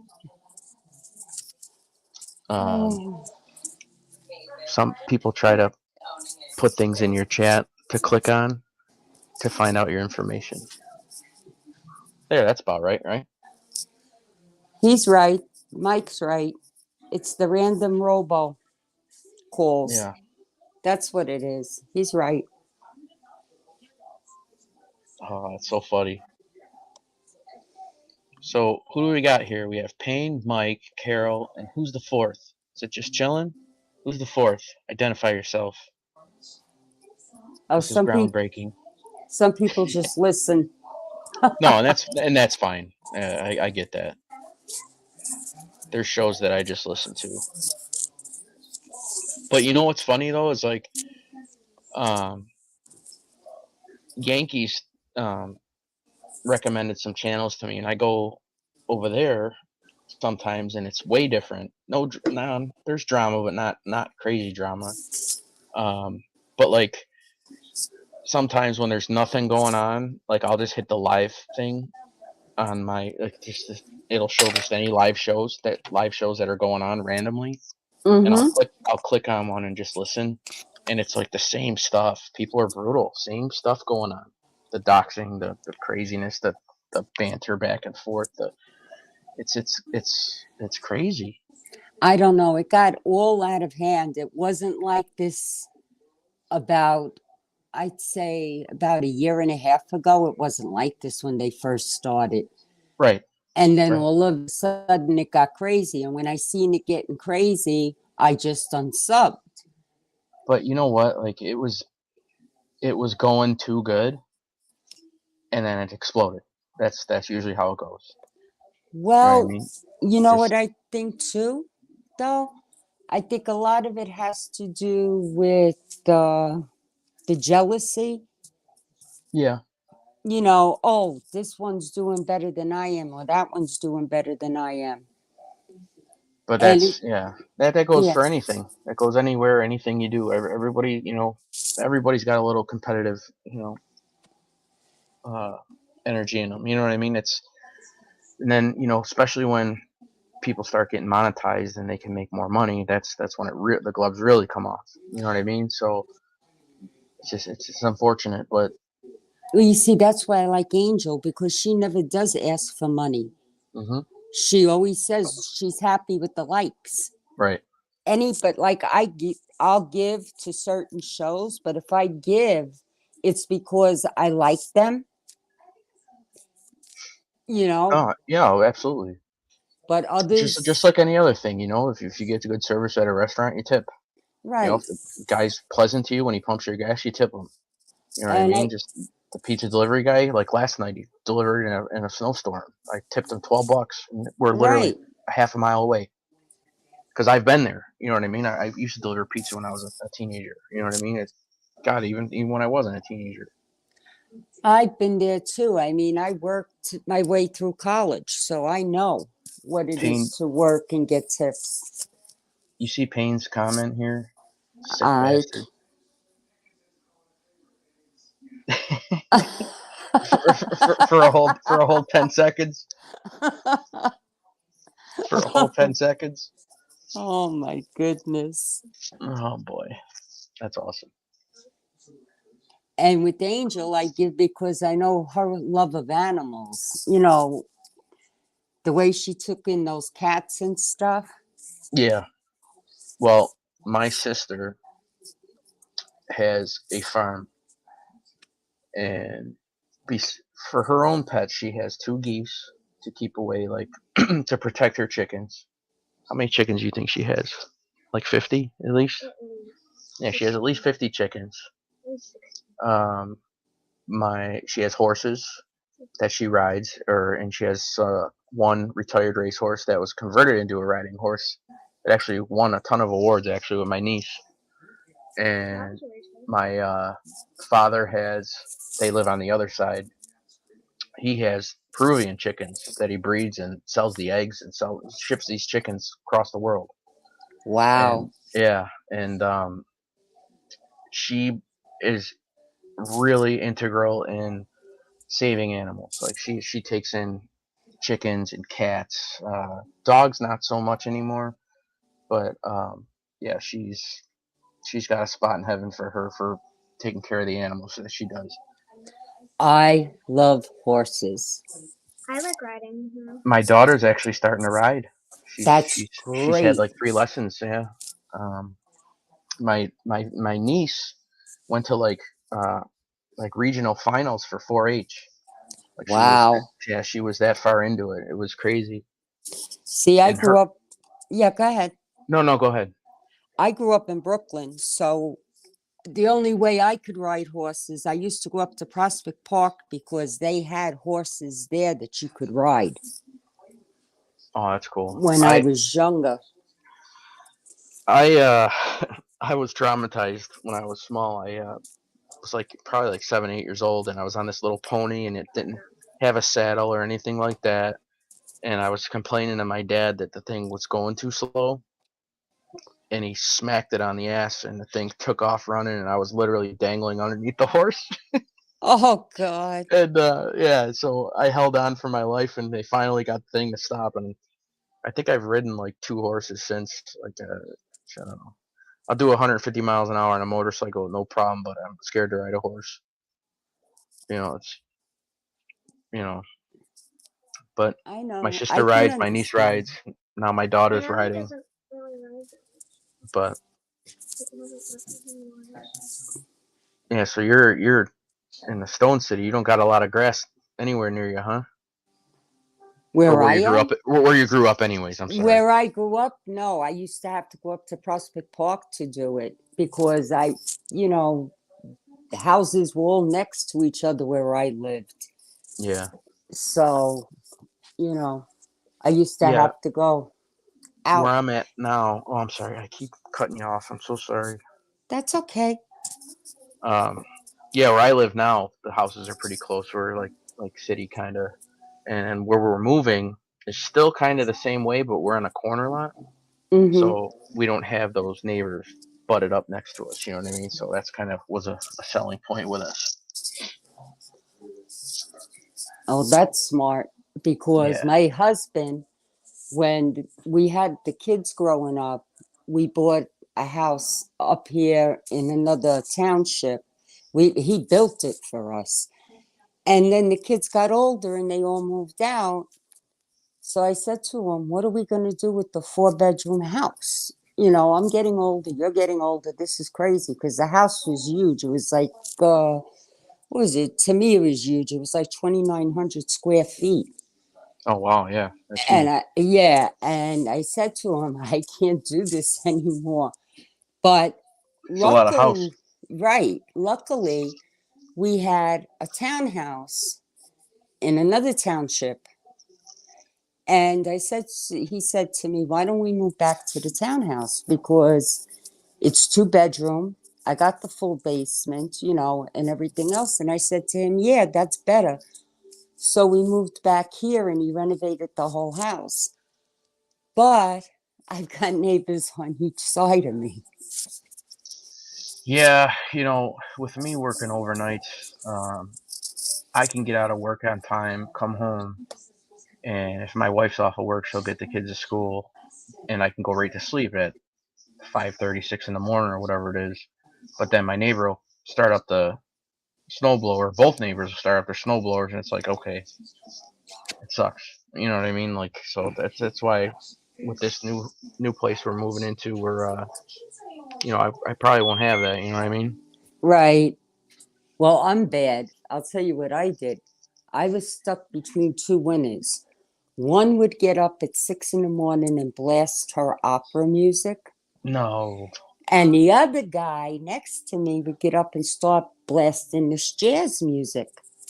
Speaker 1: Um,
Speaker 3: Oh,
Speaker 1: some people try to put things in your chat to click on to find out your information. There, that's about right, right?
Speaker 3: he's right. Mike's right. It's the random robo calls.
Speaker 1: Yeah.
Speaker 3: That's what it is. He's right.
Speaker 1: Oh, it's so funny. So who do we got here? We have Payne, Mike, Carol, and who's the fourth? Is it just chilling? Who's the fourth? Identify yourself.
Speaker 3: Oh,
Speaker 1: This is groundbreaking.
Speaker 3: some people just listen.
Speaker 1: No, and that's fine. I get that. There's shows that I just listen to. But you know what's funny though is like um, Yankees recommended some channels to me, and I go over there sometimes, and it's way different. No, there's drama, but not crazy drama. Um, but like sometimes when there's nothing going on, like I'll just hit the live thing on my like it'll show just any live shows that are going on randomly, and
Speaker 3: Mm-hmm.
Speaker 1: I'll click on one and just listen, and it's like the same stuff. People are brutal, same stuff going on. The doxing, the craziness, the banter back and forth. It's crazy.
Speaker 3: I don't know. It got all out of hand. It wasn't like this about, I'd say, about a year and a half ago. It wasn't like this when they first started.
Speaker 1: Right,
Speaker 3: And then
Speaker 1: right.
Speaker 3: all of a sudden it got crazy. And when I seen it getting crazy, I just unsubbed.
Speaker 1: But you know what? Like it was going too good, and then it exploded. That's usually how it goes. You know what I
Speaker 3: Well,
Speaker 1: mean?
Speaker 3: you know what
Speaker 1: Just
Speaker 3: I think too, though? I think a lot of it has to do with the jealousy.
Speaker 1: yeah.
Speaker 3: Oh, this one's doing better than I am, or that one's doing better than I am.
Speaker 1: But
Speaker 3: And it,
Speaker 1: that's yeah. That goes
Speaker 3: yeah,
Speaker 1: for anything. That goes anywhere, anything you do. Everybody, everybody's got a little competitive, uh, energy in them. You know what I mean? And then especially when people start getting monetized and they can make more money. That's when the gloves really come off. You know what I mean? So it's just unfortunate, but
Speaker 3: well, you see, that's why I like Angel because she never does ask for money.
Speaker 1: hmm
Speaker 3: She always says she's happy with the likes.
Speaker 1: right.
Speaker 3: But like I'll give to certain shows, but if I give, it's because I like them, you know.
Speaker 1: Oh yeah, oh, absolutely.
Speaker 3: But
Speaker 1: Just
Speaker 3: others,
Speaker 1: like any other thing, if you get good service at a restaurant, you tip.
Speaker 3: right?
Speaker 1: If the guy's pleasant to you when he pumps your gas, you tip him. You know what I
Speaker 3: And
Speaker 1: mean? Just the pizza delivery guy, like last night, he delivered in a snowstorm. I tipped him $12. And we're literally
Speaker 3: right,
Speaker 1: a half a mile away because I've been there. You know what I mean? I used to deliver pizza when I was a teenager. You know what I mean? God, even when I wasn't a teenager.
Speaker 3: I've been there too. I mean, I worked my way through college, so I know what it
Speaker 1: Payne,
Speaker 3: is to work and get tips.
Speaker 1: you see Payne's comment here? Sick
Speaker 3: I
Speaker 1: bastard. For a whole 10 seconds. For a whole 10 seconds.
Speaker 3: oh my goodness.
Speaker 1: Oh boy, that's awesome.
Speaker 3: And with Angel, I give because I know her love of animals. The way she took in those cats and stuff.
Speaker 1: Yeah. Well, my sister has a farm, and for her own pets, she has two geese to keep away, like to protect her chickens. How many chickens do you think she has? Like 50 at least?
Speaker 2: At least.
Speaker 1: Yeah, she has at least 50 chickens.
Speaker 2: At least 60.
Speaker 1: She has horses that she rides, and she has one retired racehorse that was converted into a riding horse. It actually won a ton of awards actually with my niece. And
Speaker 2: Congratulations.
Speaker 1: my father has. They live on the other side. He has Peruvian chickens that he breeds and sells the eggs and ships these chickens across the world.
Speaker 3: Wow.
Speaker 1: And yeah, and she is really integral in saving animals. Like she takes in chickens and cats. Dogs not so much anymore, but yeah, she's got a spot in heaven for her for taking care of the animals that she does.
Speaker 3: I love horses.
Speaker 2: I like riding.
Speaker 1: My daughter's actually starting to ride.
Speaker 3: That's
Speaker 1: She's had
Speaker 3: great.
Speaker 1: like 3 lessons. Yeah. Um, my niece went to like regional finals for 4-H. Like she was
Speaker 3: Wow.
Speaker 1: yeah she was that far into it. It was crazy.
Speaker 3: See, I
Speaker 1: And her
Speaker 3: grew up. Yeah, go ahead.
Speaker 1: no go ahead.
Speaker 3: I grew up in Brooklyn, so the only way I could ride horses, I used to go up to Prospect Park because they had horses there that you could ride
Speaker 1: Oh, that's cool.
Speaker 3: when I was younger.
Speaker 1: I I was traumatized when I was small. I was like probably like 7, 8 years old, and I was on this little pony, and it didn't have a saddle or anything like that. And I was complaining to my dad that the thing was going too slow, and he smacked it on the ass, and the thing took off running, and I was literally dangling underneath the horse.
Speaker 3: Oh, God.
Speaker 1: And yeah, so I held on for my life, and they finally got the thing to stop. And I think I've ridden like 2 horses since. Like I don't know. I'll do 150 miles an hour on a motorcycle, no problem. But I'm scared to ride a horse. It's you know. But
Speaker 3: I
Speaker 1: my
Speaker 3: know. I
Speaker 1: sister
Speaker 3: can
Speaker 1: rides, my niece
Speaker 3: understand.
Speaker 1: rides. Now my
Speaker 2: My
Speaker 1: daughter's
Speaker 2: family
Speaker 1: riding.
Speaker 2: doesn't really ride
Speaker 1: But
Speaker 2: because of horses anymore.
Speaker 1: yeah, so you're in the Stone City. You don't got a lot of grass anywhere near you, huh? Or
Speaker 3: Where
Speaker 1: where
Speaker 3: I
Speaker 1: you grew up?
Speaker 3: am,
Speaker 1: Where you grew up, anyways. I'm sorry.
Speaker 3: where I grew up, no, I used to have to go up to Prospect Park to do it because you know, the houses were all next to each other where I lived.
Speaker 1: Yeah.
Speaker 3: So, you know, I used to
Speaker 1: Yeah.
Speaker 3: have to go
Speaker 1: Where
Speaker 3: out.
Speaker 1: I'm at now. Oh, I'm sorry. I keep cutting you off. I'm so sorry.
Speaker 3: That's okay.
Speaker 1: Um, yeah, where I live now, the houses are pretty close. We're like city kind of, and where we're moving is still kind of the same way, but we're on a corner lot,
Speaker 3: Mm-hmm.
Speaker 1: so we don't have those neighbors butted up next to us. You know what I mean? So that's kind of was a selling point with us.
Speaker 3: Oh, that's smart because
Speaker 1: Yeah.
Speaker 3: my husband, when we had the kids growing up, we bought a house up here in another township. He built it for us. And then the kids got older and they all moved out. So I said to him, what are we going to do with the 4-bedroom house? I'm getting older. You're getting older. This is crazy because the house was huge. It was like, what was it? To me, it was huge. It was like 2,900 square feet.
Speaker 1: Oh wow, yeah, that's
Speaker 3: And
Speaker 1: huge.
Speaker 3: and I said to him, I can't do this anymore. But
Speaker 1: It's a lot of house.
Speaker 3: luckily, we had a townhouse in another township. And he said to me, why don't we move back to the townhouse? Because it's 2 bedroom. I got the full basement, and everything else. And I said to him, yeah, that's better. So we moved back here and he renovated the whole house. But I've got neighbors on each side of me.
Speaker 1: Yeah, with me working overnights, I can get out of work on time, come home, and if my wife's off of work, she'll get the kids to school, and I can go right to sleep at 5:36 in the morning or whatever it is. But then my neighbor will start up the snowblower. Both neighbors will start up their snowblowers, and it's like, okay, it sucks. You know what I mean? Like, so that's why with this new place we're moving into, I probably won't have that. You know what I mean?
Speaker 3: Right. Well, I'm bad. I'll tell you what I did. I was stuck between two winners. One would get up at 6 in the morning and blast her opera music.
Speaker 1: No.
Speaker 3: And the other guy next to me would get up and start blasting this jazz music.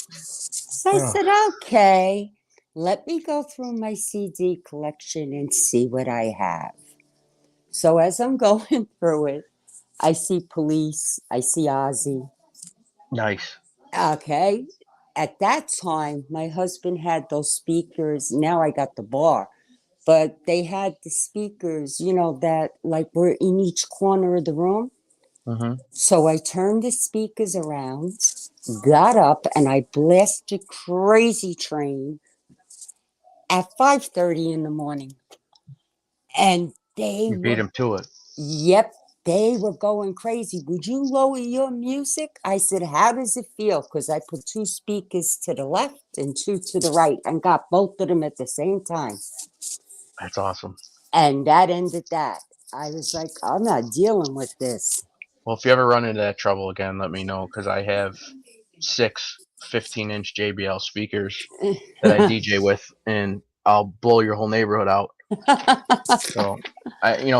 Speaker 3: So I
Speaker 1: Oh,
Speaker 3: said, okay, let me go through my CD collection and see what I have. So as I'm going through it, I see Police, I see Ozzy.
Speaker 1: nice.
Speaker 3: Okay. At that time, my husband had those speakers. Now I got the bar, but they had the speakers, that like were in each corner of the room.
Speaker 1: Mm-hmm.
Speaker 3: So I turned the speakers around, got up, and I blasted Crazy Train at 5:30 in the morning. And they
Speaker 1: You beat
Speaker 3: were,
Speaker 1: him to it.
Speaker 3: yep, they were going crazy. Would you lower your music? I said, how does it feel? Because I put two speakers to the left and two to the right and got both of them at the same time.
Speaker 1: That's awesome.
Speaker 3: And that ended that. I was like, I'm not dealing with this.
Speaker 1: Well, if you ever run into that trouble again, let me know because I have 6 15-inch JBL speakers that I DJ with, and I'll blow your whole neighborhood out. So,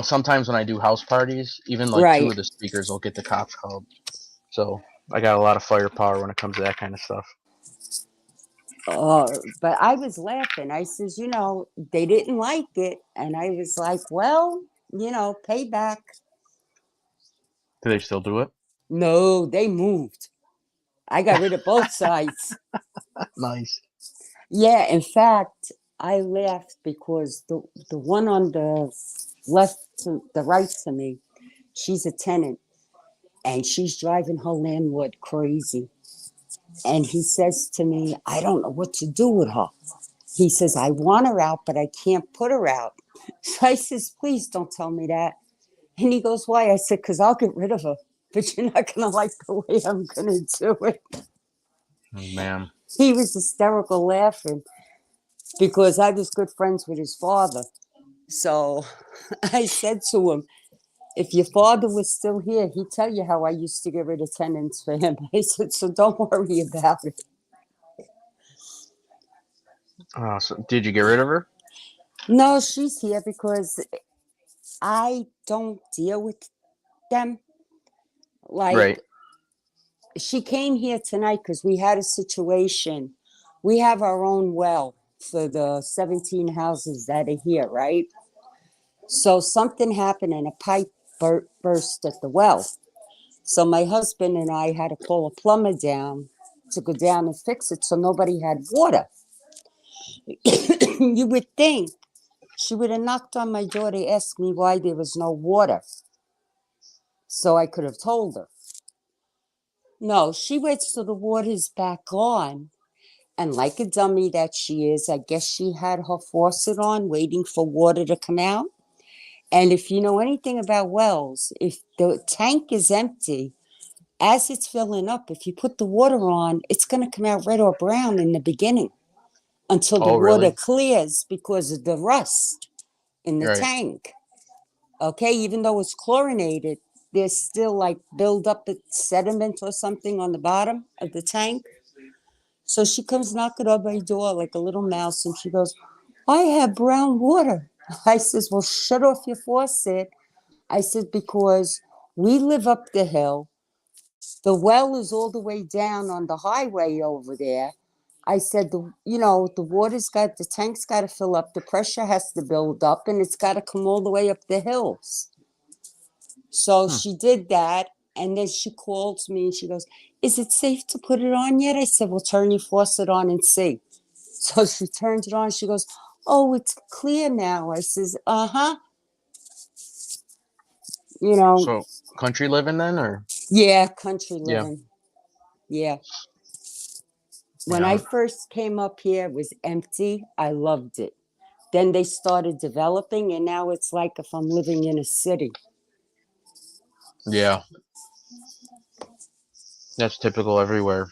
Speaker 1: sometimes when I do house parties, even like two
Speaker 3: Right.
Speaker 1: of the speakers will get the cops called. So I got a lot of firepower when it comes to that kind of stuff.
Speaker 3: But I was laughing. I says, they didn't like it. And I was like, well, payback.
Speaker 1: Do they still do it?
Speaker 3: No, they moved. I got rid of both sides.
Speaker 1: Nice.
Speaker 3: Yeah, in fact, I laughed because the one on the left to the right to me, she's a tenant and she's driving her landlord crazy. And he says to me, I don't know what to do with her. He says, I want her out, but I can't put her out. So I says, please don't tell me that. And he goes, why? I said, because I'll get rid of her, but you're not going to like the way I'm going to do it.
Speaker 1: Oh, man.
Speaker 3: He was hysterical laughing because I was good friends with his father. So I said to him, if your father was still here, he'd tell you how I used to get rid of tenants for him. I said, so don't worry about it.
Speaker 1: So did you get rid of her?
Speaker 3: No, she's here because I don't deal with them. Like,
Speaker 1: Right.
Speaker 3: she came here tonight because we had a situation. We have our own well for the 17 houses that are here, right? So something happened and a pipe burst at the well. So my husband and I had to call a plumber down to go down and fix it so nobody had water. You would think she would have knocked on my door to ask me why there was no water. So I could have told her. No, she waits till the water's back on. And like a dummy that she is, I guess she had her faucet on waiting for water to come out. And if you know anything about wells, if the tank is empty, as it's filling up, if you put the water on, it's going to come out red or brown in the beginning until the
Speaker 1: Oh,
Speaker 3: water
Speaker 1: really?
Speaker 3: clears because of the rust in the
Speaker 1: Right.
Speaker 3: tank. Okay, even though it's chlorinated, there's still like build up sediment or something on the bottom of the tank. So she comes knocking on my door like a little mouse and she goes, I have brown water. I says, well, shut off your faucet. I said, because we live up the hill. The well is all the way down on the highway over there. I said, the water's got, the tank's got to fill up. The pressure has to build up and it's got to come all the way up the hills. So
Speaker 1: Hmm.
Speaker 3: she did that. And then she calls me and she goes, is it safe to put it on yet? I said, well, turn your faucet on and see. So she turns it on. She goes, oh, it's clear now. I says, uh-huh. You know,
Speaker 1: So country living then, or
Speaker 3: yeah, country
Speaker 1: yeah,
Speaker 3: living. Yeah. When I
Speaker 1: yeah,
Speaker 3: first came up here, it was empty. I loved it. Then they started developing, and now it's like if I'm living in a city.
Speaker 1: yeah. That's typical everywhere.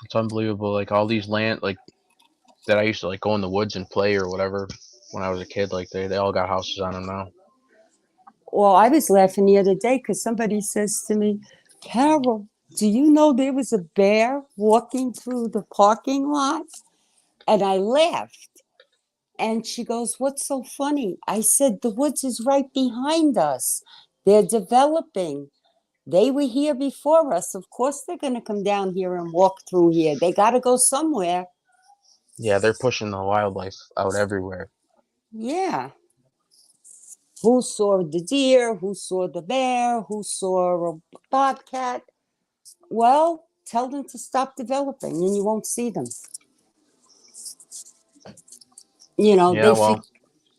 Speaker 1: It's unbelievable. Like all these land, like that I used to like go in the woods and play or whatever when I was a kid. Like they all got houses on them now.
Speaker 3: Well, I was laughing the other day because somebody says to me, Carol, do you know there was a bear walking through the parking lot? And I laughed. And she goes, what's so funny? I said, the woods is right behind us. They're developing. They were here before us. Of course, they're going to come down here and walk through here. They got to go somewhere.
Speaker 1: Yeah, they're pushing the wildlife out everywhere.
Speaker 3: Yeah. Who saw the deer? Who saw the bear? Who saw a bobcat? Well, tell them to stop developing and you won't see them. You know,
Speaker 1: Yeah, well,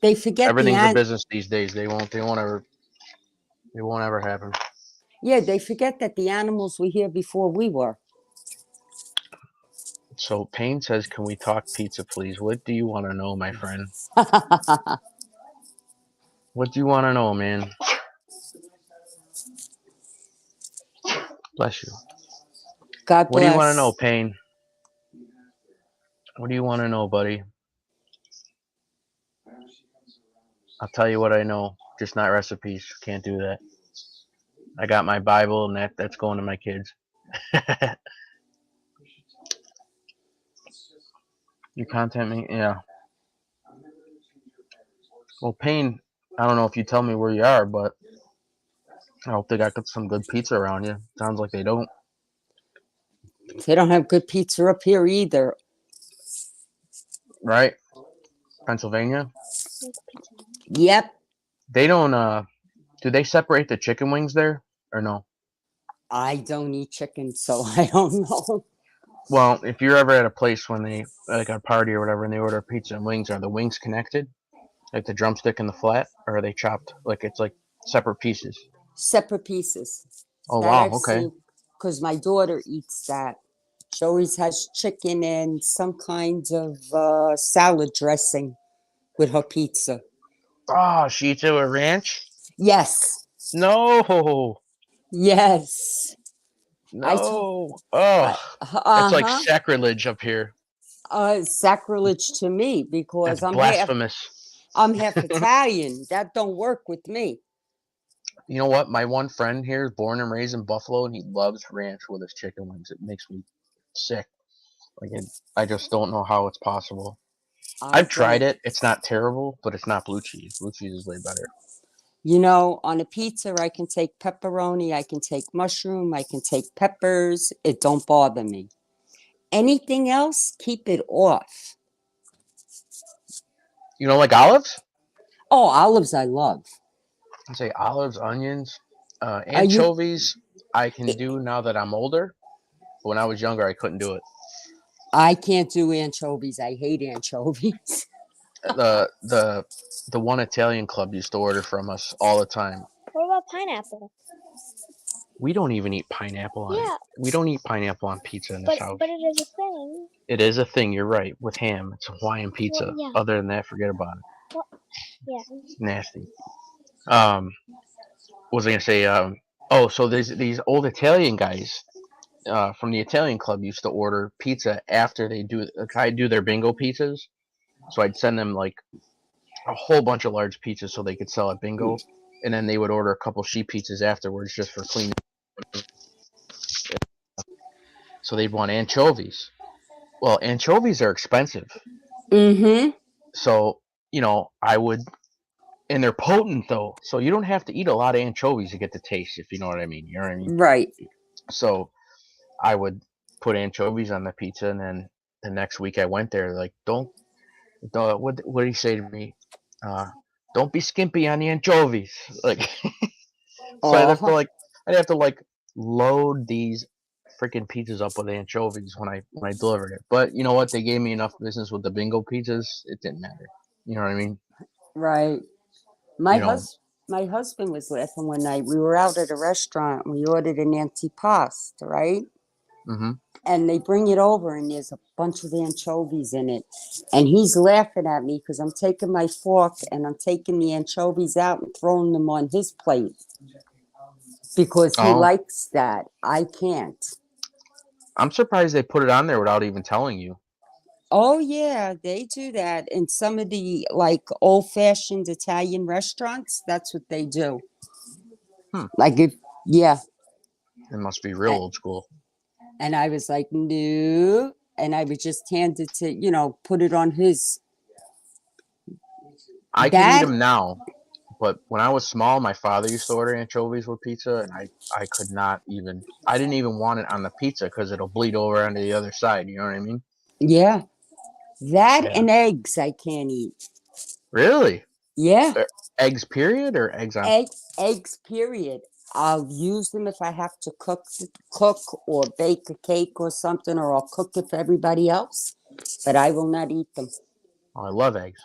Speaker 3: they forget
Speaker 1: everything's a business these days. It won't ever happen.
Speaker 3: they forget that the animals were here before we were.
Speaker 1: So Payne says, "Can we talk pizza, please? What do you want to know, my friend? What do you want to know, man? Bless you.
Speaker 3: God
Speaker 1: What do you want to know,
Speaker 3: bless.
Speaker 1: Payne? What do you want to know, buddy? I'll tell you what I know, just not recipes. Can't do that. I got my Bible, and that's going to my kids." You content me? Yeah. Well, Payne, I don't know if you tell me where you are, but I hope they got some good pizza around you. Sounds like they don't.
Speaker 3: They don't have good pizza up here either.
Speaker 1: Right? Pennsylvania?
Speaker 3: Yep.
Speaker 1: They don't, do they separate the chicken wings there? Or no?
Speaker 3: I don't eat chicken, so I don't know.
Speaker 1: Well, if you're ever at a place when they, like a party or whatever, and they order pizza and wings, are the wings connected? Like the drumstick and the flat? Or are they chopped? Like it's like separate pieces?
Speaker 3: Separate pieces.
Speaker 1: Oh,
Speaker 3: That
Speaker 1: wow.
Speaker 3: I've
Speaker 1: Okay.
Speaker 3: seen because my daughter eats that. She always has chicken and some kind of salad dressing with her pizza.
Speaker 1: Oh, she eats it with ranch?
Speaker 3: Yes.
Speaker 1: No.
Speaker 3: Yes. I told.
Speaker 1: No. Oh, that's like
Speaker 3: Uh-huh.
Speaker 1: sacrilege up here.
Speaker 3: Sacrilege to me because
Speaker 1: That's blasphemous.
Speaker 3: I'm half Italian. That don't work with me.
Speaker 1: You know what? My one friend here is born and raised in Buffalo, and he loves ranch with his chicken wings. It makes me sick. I just don't know how it's possible.
Speaker 3: I
Speaker 1: I've tried
Speaker 3: don't.
Speaker 1: it. It's not terrible, but it's not blue cheese. Blue cheese is way better.
Speaker 3: You know, on a pizza, I can take pepperoni, I can take mushroom, I can take peppers. It don't bother me. Anything else, keep it off.
Speaker 1: You know, like olives?
Speaker 3: Oh, olives, I love.
Speaker 1: I say olives, onions,
Speaker 3: Are you?
Speaker 1: anchovies. I can do now that I'm older. But when I was younger, I couldn't do it.
Speaker 3: I can't do anchovies. I hate anchovies.
Speaker 1: The the one Italian club used to order from us all the time.
Speaker 2: What about pineapple?
Speaker 1: We don't even eat pineapple on.
Speaker 2: Yeah.
Speaker 1: We don't eat pineapple on pizza in this house.
Speaker 2: But it is a thing.
Speaker 1: It is a thing. You're right. With ham, it's Hawaiian pizza.
Speaker 2: Well, yeah.
Speaker 1: Other than that, forget about it.
Speaker 2: Well, yeah.
Speaker 1: Nasty. What was I gonna say? Oh, so these old Italian guys from the Italian club used to order pizza after they do. I do their bingo pizzas, so I'd send them like a whole bunch of large pizzas so they could sell at bingo, and then they would order a couple sheet pizzas afterwards just for cleaning. So they'd want anchovies. Well, anchovies are expensive,
Speaker 3: Mm-hmm.
Speaker 1: so I would, and they're potent though, so you don't have to eat a lot of anchovies to get the taste, if you know what I mean. You know what I mean?
Speaker 3: Right.
Speaker 1: So I would put anchovies on the pizza, and then the next week I went there, like, don't what did he say to me? Uh, don't be skimpy on the anchovies. Like, so
Speaker 3: Oh,
Speaker 1: I'd have to like load these freaking pizzas up with anchovies when I delivered it. But you know what? They gave me enough business with the bingo pizzas. It didn't matter. You know what I mean?
Speaker 3: right. My
Speaker 1: You know.
Speaker 3: hus my husband was laughing one night. We were out at a restaurant and we ordered an antipasto, right?
Speaker 1: Mm-hmm.
Speaker 3: And they bring it over and there's a bunch of anchovies in it. And he's laughing at me because I'm taking my fork and I'm taking the anchovies out and throwing them on his plate because he
Speaker 1: Oh,
Speaker 3: likes that. I can't.
Speaker 1: I'm surprised they put it on there without even telling you.
Speaker 3: Oh yeah, they do that in some of the like old-fashioned Italian restaurants. That's what they do.
Speaker 1: Hmm.
Speaker 3: Like if yeah,
Speaker 1: It must be real old school.
Speaker 3: and I was like, no, and I would just hand it to put it on his.
Speaker 1: I can eat
Speaker 3: That
Speaker 1: them now, But when I was small, my father used to order anchovies with pizza, and I could not even. I didn't even want it on the pizza because it'll bleed over onto the other side. You know what I mean?
Speaker 3: Yeah. That
Speaker 1: Yeah.
Speaker 3: and eggs I can't eat.
Speaker 1: Really?
Speaker 3: Yeah.
Speaker 1: Eggs, period, or eggs on?
Speaker 3: Eggs, period. I'll use them if I have to cook or bake a cake or something, or I'll cook it for everybody else. But I will not eat them.
Speaker 1: Oh, I love eggs.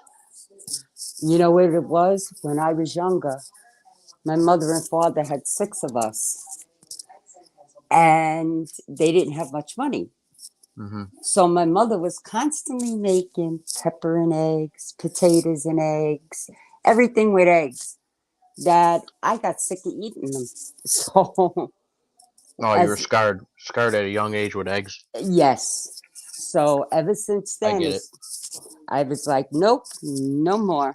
Speaker 3: You know what it was? When I was younger, my mother and father had 6 of us, and they didn't have much money.
Speaker 1: Mm-hmm.
Speaker 3: So my mother was constantly making pepper and eggs, potatoes and eggs, everything with eggs, that I got sick of eating them. So
Speaker 1: Oh, you were
Speaker 3: as
Speaker 1: scarred at a young age with eggs.
Speaker 3: yes. So ever since
Speaker 1: I
Speaker 3: then,
Speaker 1: get it.
Speaker 3: I was like, nope, no more.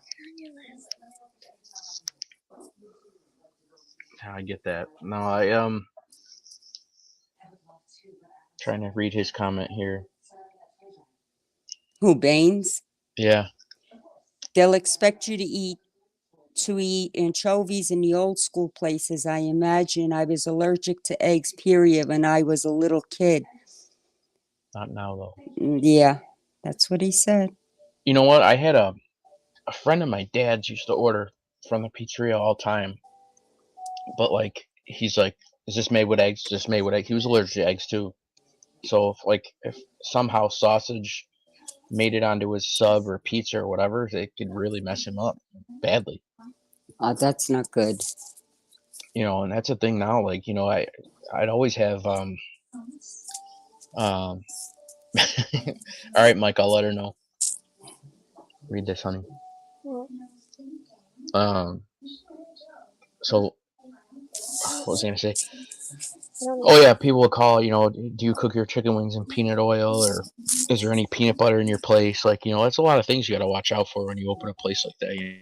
Speaker 1: I get that. No, trying to read his comment here.
Speaker 3: Who, Baines?
Speaker 1: Yeah.
Speaker 3: They'll expect you to eat anchovies in the old school places. I imagine I was allergic to eggs, period, when I was a little kid.
Speaker 1: Not now though.
Speaker 3: Yeah, that's what he said.
Speaker 1: You know what? I had a friend of my dad's used to order from the pizzeria all the time, but like he's like, "Is this made with eggs? Is this made with eggs?" He was allergic to eggs too. So if somehow sausage made it onto his sub or pizza or whatever, it could really mess him up badly.
Speaker 3: Oh, that's not good.
Speaker 1: And that's a thing now. Like, I'd always have um all right, Mike, I'll let her know. Read this, honey.
Speaker 2: Well,
Speaker 1: Um so what was I gonna say?
Speaker 2: I don't
Speaker 1: Oh
Speaker 2: know.
Speaker 1: yeah, people will call, do you cook your chicken wings in peanut oil, or is there any peanut butter in your place? Like, that's a lot of things you gotta watch out for when you open a place like that.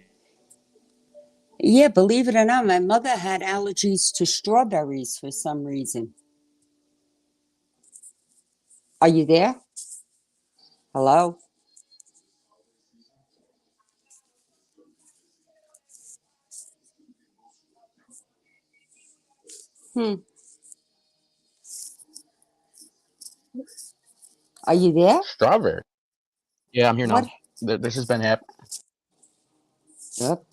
Speaker 3: Yeah, believe it or not, my mother had allergies to strawberries for some reason. Are you there? Hello? Hmm. Are you there?
Speaker 1: Strawberry. Yeah, I'm here
Speaker 3: What?
Speaker 1: now. This has been happening.
Speaker 3: Yep.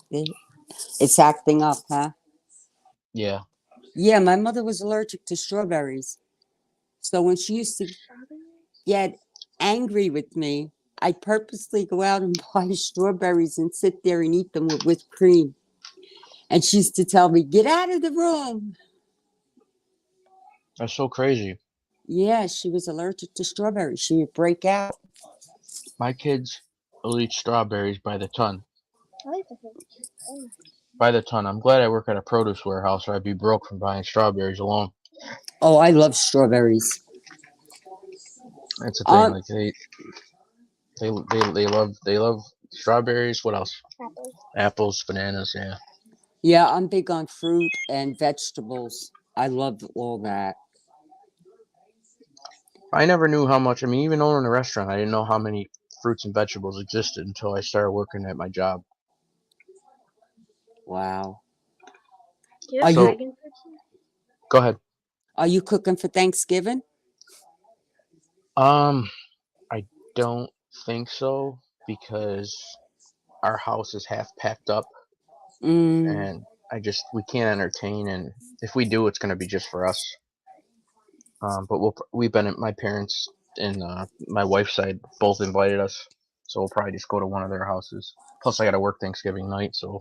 Speaker 3: It's acting up, huh?
Speaker 1: Yeah.
Speaker 3: Yeah, my mother was allergic to strawberries. So when she used to
Speaker 2: Strawberry?
Speaker 3: get angry with me, I'd purposely go out and buy strawberries and sit there and eat them with whipped cream. And she used to tell me, get out of the room.
Speaker 1: That's so crazy.
Speaker 3: Yeah, she was allergic to strawberries. She would break out.
Speaker 1: My kids will eat strawberries by the ton.
Speaker 2: I like the fruit. Oh,
Speaker 1: By the ton. I'm glad I work at a produce warehouse, or I'd be broke from buying strawberries alone.
Speaker 3: Oh, I love strawberries.
Speaker 1: That's the thing.
Speaker 3: Um,
Speaker 1: Like they love strawberries. What else?
Speaker 2: apples.
Speaker 1: Apples, bananas. Yeah.
Speaker 3: yeah, I'm big on fruit and vegetables. I love all that.
Speaker 1: I never knew how much. I mean, even owning a restaurant, I didn't know how many fruits and vegetables existed until I started working at my job.
Speaker 3: Wow.
Speaker 2: Do you
Speaker 3: Are
Speaker 2: have
Speaker 3: you
Speaker 1: So
Speaker 2: dragon fruits here?
Speaker 1: go ahead.
Speaker 3: are you cooking for Thanksgiving?
Speaker 1: Um, I don't think so because our house is half packed up,
Speaker 3: Mm,
Speaker 1: and we can't entertain, and if we do, it's gonna be just for us. But we've been at my parents and my wife's side both invited us, so we'll probably just go to one of their houses. Plus, I got to work Thanksgiving night, so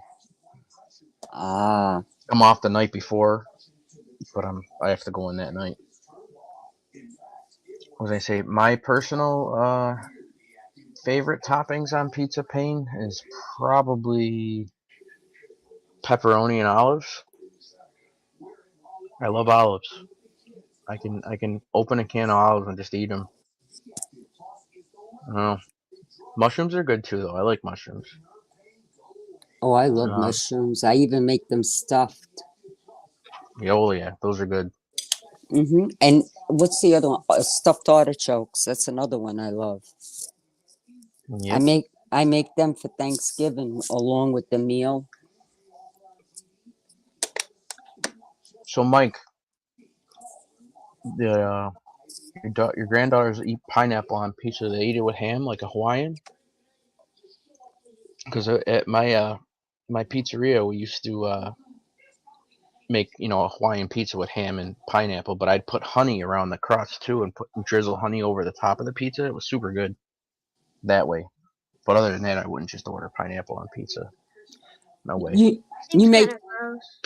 Speaker 3: ah,
Speaker 1: I'm off the night before, but I have to go in that night. What was I say? My personal favorite toppings on pizza pane is probably pepperoni and olives. I love olives. I can open a can of olives and just eat them. I don't know. Mushrooms are good too, though. I like mushrooms.
Speaker 3: oh, I love
Speaker 1: Um,
Speaker 3: mushrooms. I even make them stuffed.
Speaker 1: yeah, those are good.
Speaker 3: And what's the other one? Stuffed artichokes. That's another one I love. I
Speaker 1: Yep.
Speaker 3: make I make them for Thanksgiving along with the meal.
Speaker 1: So Mike, the your granddaughters eat pineapple on pizza. They eat it with ham like a Hawaiian. Because at my pizzeria we used to make a Hawaiian pizza with ham and pineapple, but I'd put honey around the crust too and drizzle honey over the top of the pizza. It was super good that way. But other than that, I wouldn't just order pineapple on pizza. No way.
Speaker 3: You you
Speaker 2: Seems kind
Speaker 3: make
Speaker 2: of gross.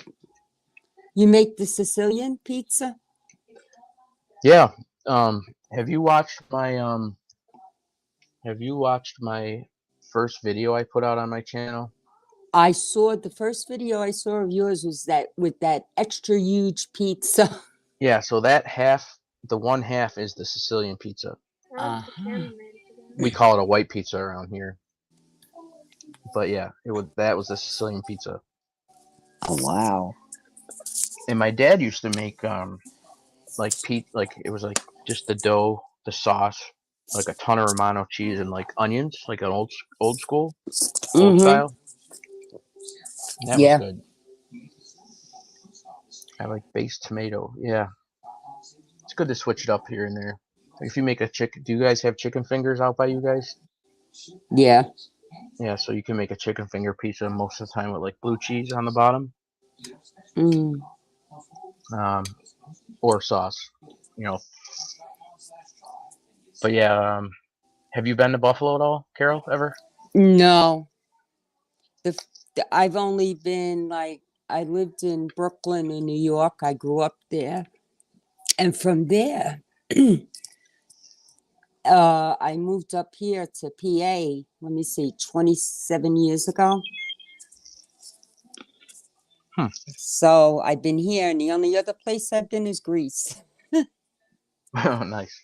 Speaker 3: you make the Sicilian pizza?
Speaker 1: Yeah. Um. Have you watched my Have you watched my first video I put out on my channel?
Speaker 3: I saw the first video I saw of yours was that with that extra huge pizza.
Speaker 1: Yeah. So the one half is the Sicilian pizza.
Speaker 2: I love the
Speaker 3: Uh-huh.
Speaker 2: cameraman today.
Speaker 1: We call it a white pizza around here. But yeah, that was the Sicilian pizza.
Speaker 3: Oh wow.
Speaker 1: And my dad used to make like it was like just the dough, the sauce, like a ton of Romano cheese and like onions, like an old school, old
Speaker 3: Mm-hmm.
Speaker 1: style. And that was
Speaker 3: Yeah.
Speaker 1: good. I like based tomato. Yeah, it's good to switch it up here and there. If you make a chicken, do you guys have chicken fingers out by you guys?
Speaker 3: Yeah.
Speaker 1: Yeah, so you can make a chicken finger pizza most of the time with like blue cheese on the bottom,
Speaker 3: Mm.
Speaker 1: um, or sauce. You know, but yeah, have you been to Buffalo at all, Carol? Ever?
Speaker 3: No. I've only been like I lived in Brooklyn in New York. I grew up there. And from there, I moved up here to PA, let me see, 27 years ago.
Speaker 1: Hmm.
Speaker 3: So I've been here, and the only other place I've been is Greece.
Speaker 1: Nice.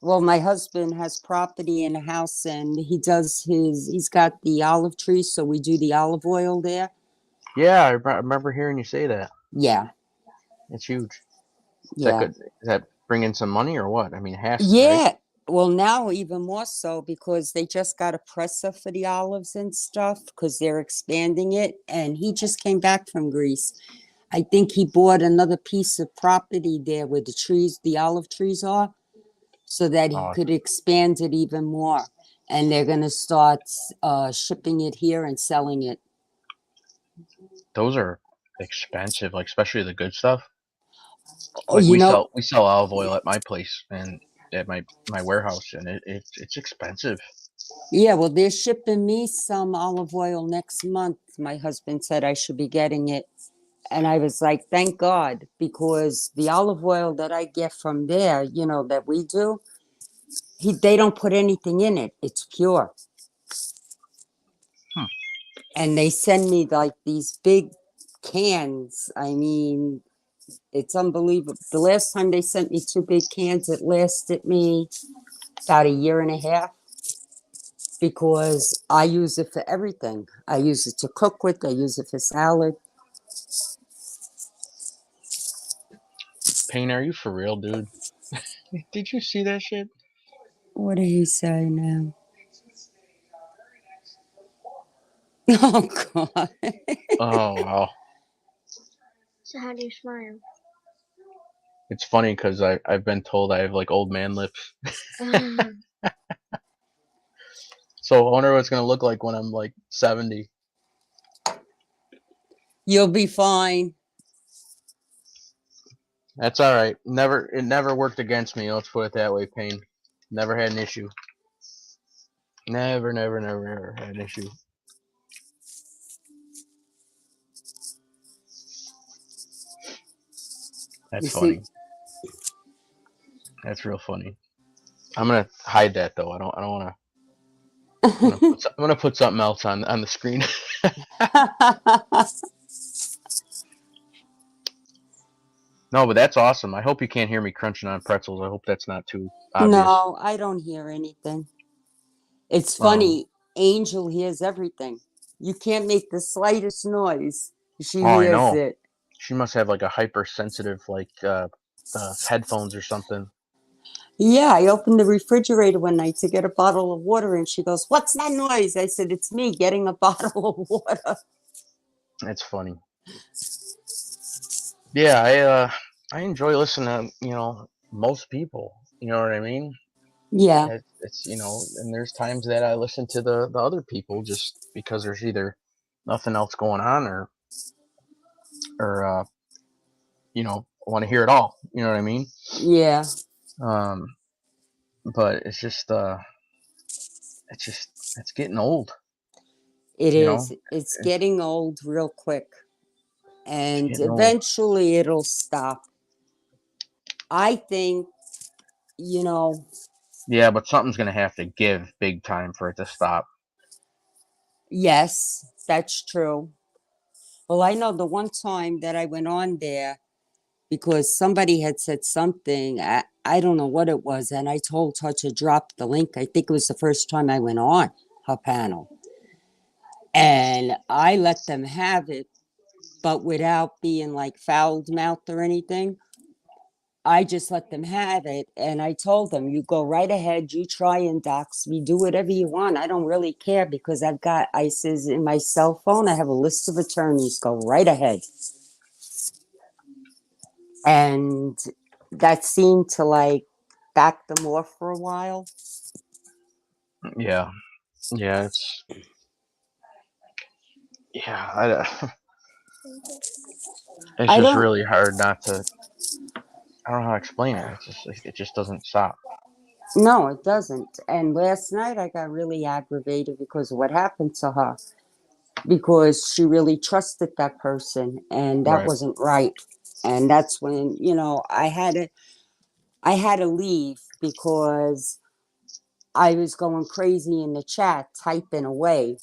Speaker 3: Well, my husband has property in a house, and he's got the olive tree, so we do the olive oil there.
Speaker 1: Yeah, I remember hearing you say that.
Speaker 3: Yeah,
Speaker 1: It's huge. Is that
Speaker 3: yeah.
Speaker 1: good? Is that bringing some money or what? I mean, it has to, right?
Speaker 3: Yeah. Well, now even more so because they just got a presser for the olives and stuff because they're expanding it. And he just came back from Greece. I think he bought another piece of property there where the olive trees are, so that he
Speaker 1: Oh,
Speaker 3: could expand it even more. And they're going to start shipping it here and selling it.
Speaker 1: those are expensive, like especially the good stuff.
Speaker 3: Oh,
Speaker 1: Like
Speaker 3: you know,
Speaker 1: we sell olive oil at my place and at my warehouse, and it's expensive.
Speaker 3: yeah, well, they're shipping me some olive oil next month. My husband said I should be getting it. And I was like, thank God, because the olive oil that I get from there, that we do, they don't put anything in it. It's pure.
Speaker 1: Hmm.
Speaker 3: And they send me like these big cans. I mean, it's unbelievable. The last time they sent me two big cans, it lasted me about a year and a half because I use it for everything. I use it to cook with, I use it for salad.
Speaker 1: Payne, are you for real, dude? Did you see that shit?
Speaker 3: What did he say now? Oh, God.
Speaker 1: Oh wow,
Speaker 2: So how do you smile?
Speaker 1: it's funny because I've been told I have like old man lips. So I wonder what it's gonna look like when I'm like 70.
Speaker 3: You'll be fine.
Speaker 1: That's all right. It never worked against me. Let's put it that way, Payne. Never had an issue. Never had an issue.
Speaker 3: You
Speaker 1: That's
Speaker 3: see,
Speaker 1: funny. That's real funny. I'm gonna hide that though. I don't wanna. I'm gonna put something else on the screen. No, but that's awesome. I hope you can't hear me crunching on pretzels. I hope that's not too obvious.
Speaker 3: no, I don't hear anything. It's
Speaker 1: Um.
Speaker 3: funny. Angel hears everything. You can't make the slightest noise. She
Speaker 1: Oh, I
Speaker 3: hears
Speaker 1: know.
Speaker 3: it.
Speaker 1: She must have like a hypersensitive headphones or something.
Speaker 3: Yeah, I opened the refrigerator one night to get a bottle of water, and she goes, "What's that noise?" I said, "It's me getting a bottle of water."
Speaker 1: That's funny. Yeah, I enjoy listening to most people. You know what I mean?
Speaker 3: Yeah,
Speaker 1: It's and there's times that I listen to the other people just because there's either nothing else going on or want to hear it all. You know what I mean?
Speaker 3: yeah,
Speaker 1: Um, but it's getting old.
Speaker 3: it
Speaker 1: You know,
Speaker 3: is. It's
Speaker 1: it's
Speaker 3: getting old real quick, and
Speaker 1: getting old.
Speaker 3: eventually it'll stop. I think, you know,
Speaker 1: Yeah, but something's gonna have to give big time for it to stop.
Speaker 3: yes, that's true. Well, I know the one time that I went on there because somebody had said something. I don't know what it was. And I told her to drop the link. I think it was the first time I went on her panel. And I let them have it, but without being like foul mouthed or anything. I just let them have it. And I told them, you go right ahead, you try and dox me, do whatever you want. I don't really care because I says in my cell phone, I have a list of attorneys. Go right ahead. And that seemed to like back them off for a while.
Speaker 1: Yeah, yeah, I, it's
Speaker 3: I
Speaker 1: just
Speaker 3: don't
Speaker 1: really hard not to. I don't know how to explain it. It just doesn't stop.
Speaker 3: No, it doesn't. And last night I got really aggravated because of what happened to her. Because she really trusted that person and that
Speaker 1: Right.
Speaker 3: wasn't right. And that's when, I had to leave because I was going crazy in the chat typing away.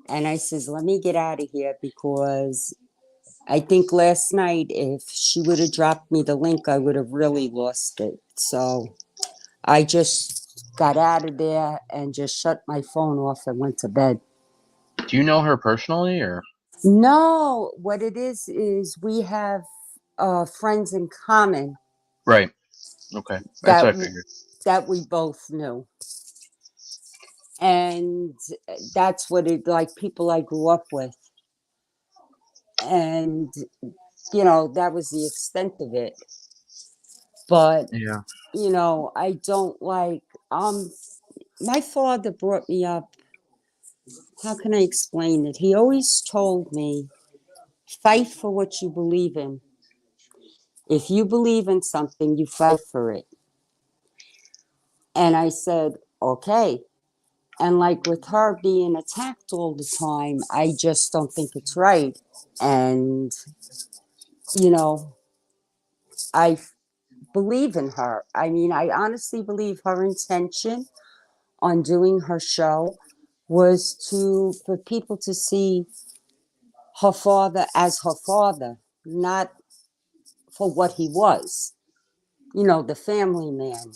Speaker 3: And I says, let me get out of here because I think last night, if she would have dropped me the link, I would have really lost it. So I just got out of there and just shut my phone off and went to bed.
Speaker 1: Do you know her personally, or
Speaker 3: No, what it is we have friends in common
Speaker 1: right? Okay, that's
Speaker 3: that
Speaker 1: what I figured.
Speaker 3: that we both knew, and that's what it like people I grew up with, and that was the extent of it. But
Speaker 1: Yeah.
Speaker 3: I don't like my father brought me up. How can I explain it? He always told me, fight for what you believe in. If you believe in something, you fight for it. And I said, okay. And like with her being attacked all the time, I just don't think it's right. And, you know, I believe in her. I mean, I honestly believe her intention on doing her show was for people to see her father as her father, not for what he was, the family man.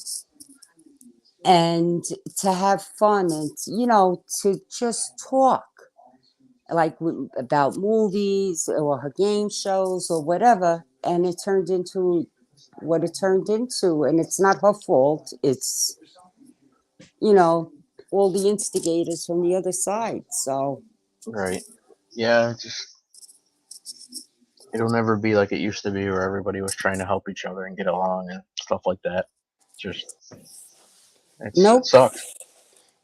Speaker 3: And to have fun and, to just talk like about movies or her game shows or whatever. And it turned into what it turned into. And it's not her fault. It's, you know, all the instigators from the other side. So,
Speaker 1: Right. Yeah. It'll never be like it used to be, where everybody was trying to help each other and get along and stuff like that. Just it
Speaker 3: nope.
Speaker 1: sucks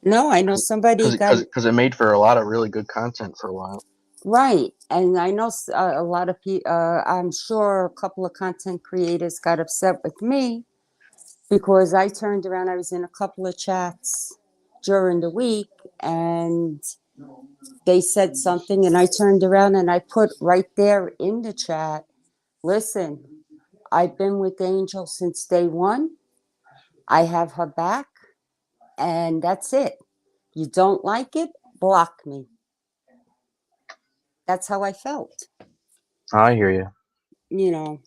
Speaker 3: No, I know somebody got
Speaker 1: because it made for a lot of really good content for a while.
Speaker 3: right. And I know a lot of people, I'm sure a couple of content creators got upset with me because I turned around. I was in a couple of chats during the week and they said something, and I turned around and I put right there in the chat, listen, I've been with Angel since day one. I have her back, and that's it. You don't like it? Block me. That's how I felt,
Speaker 1: I hear you.
Speaker 3: you know,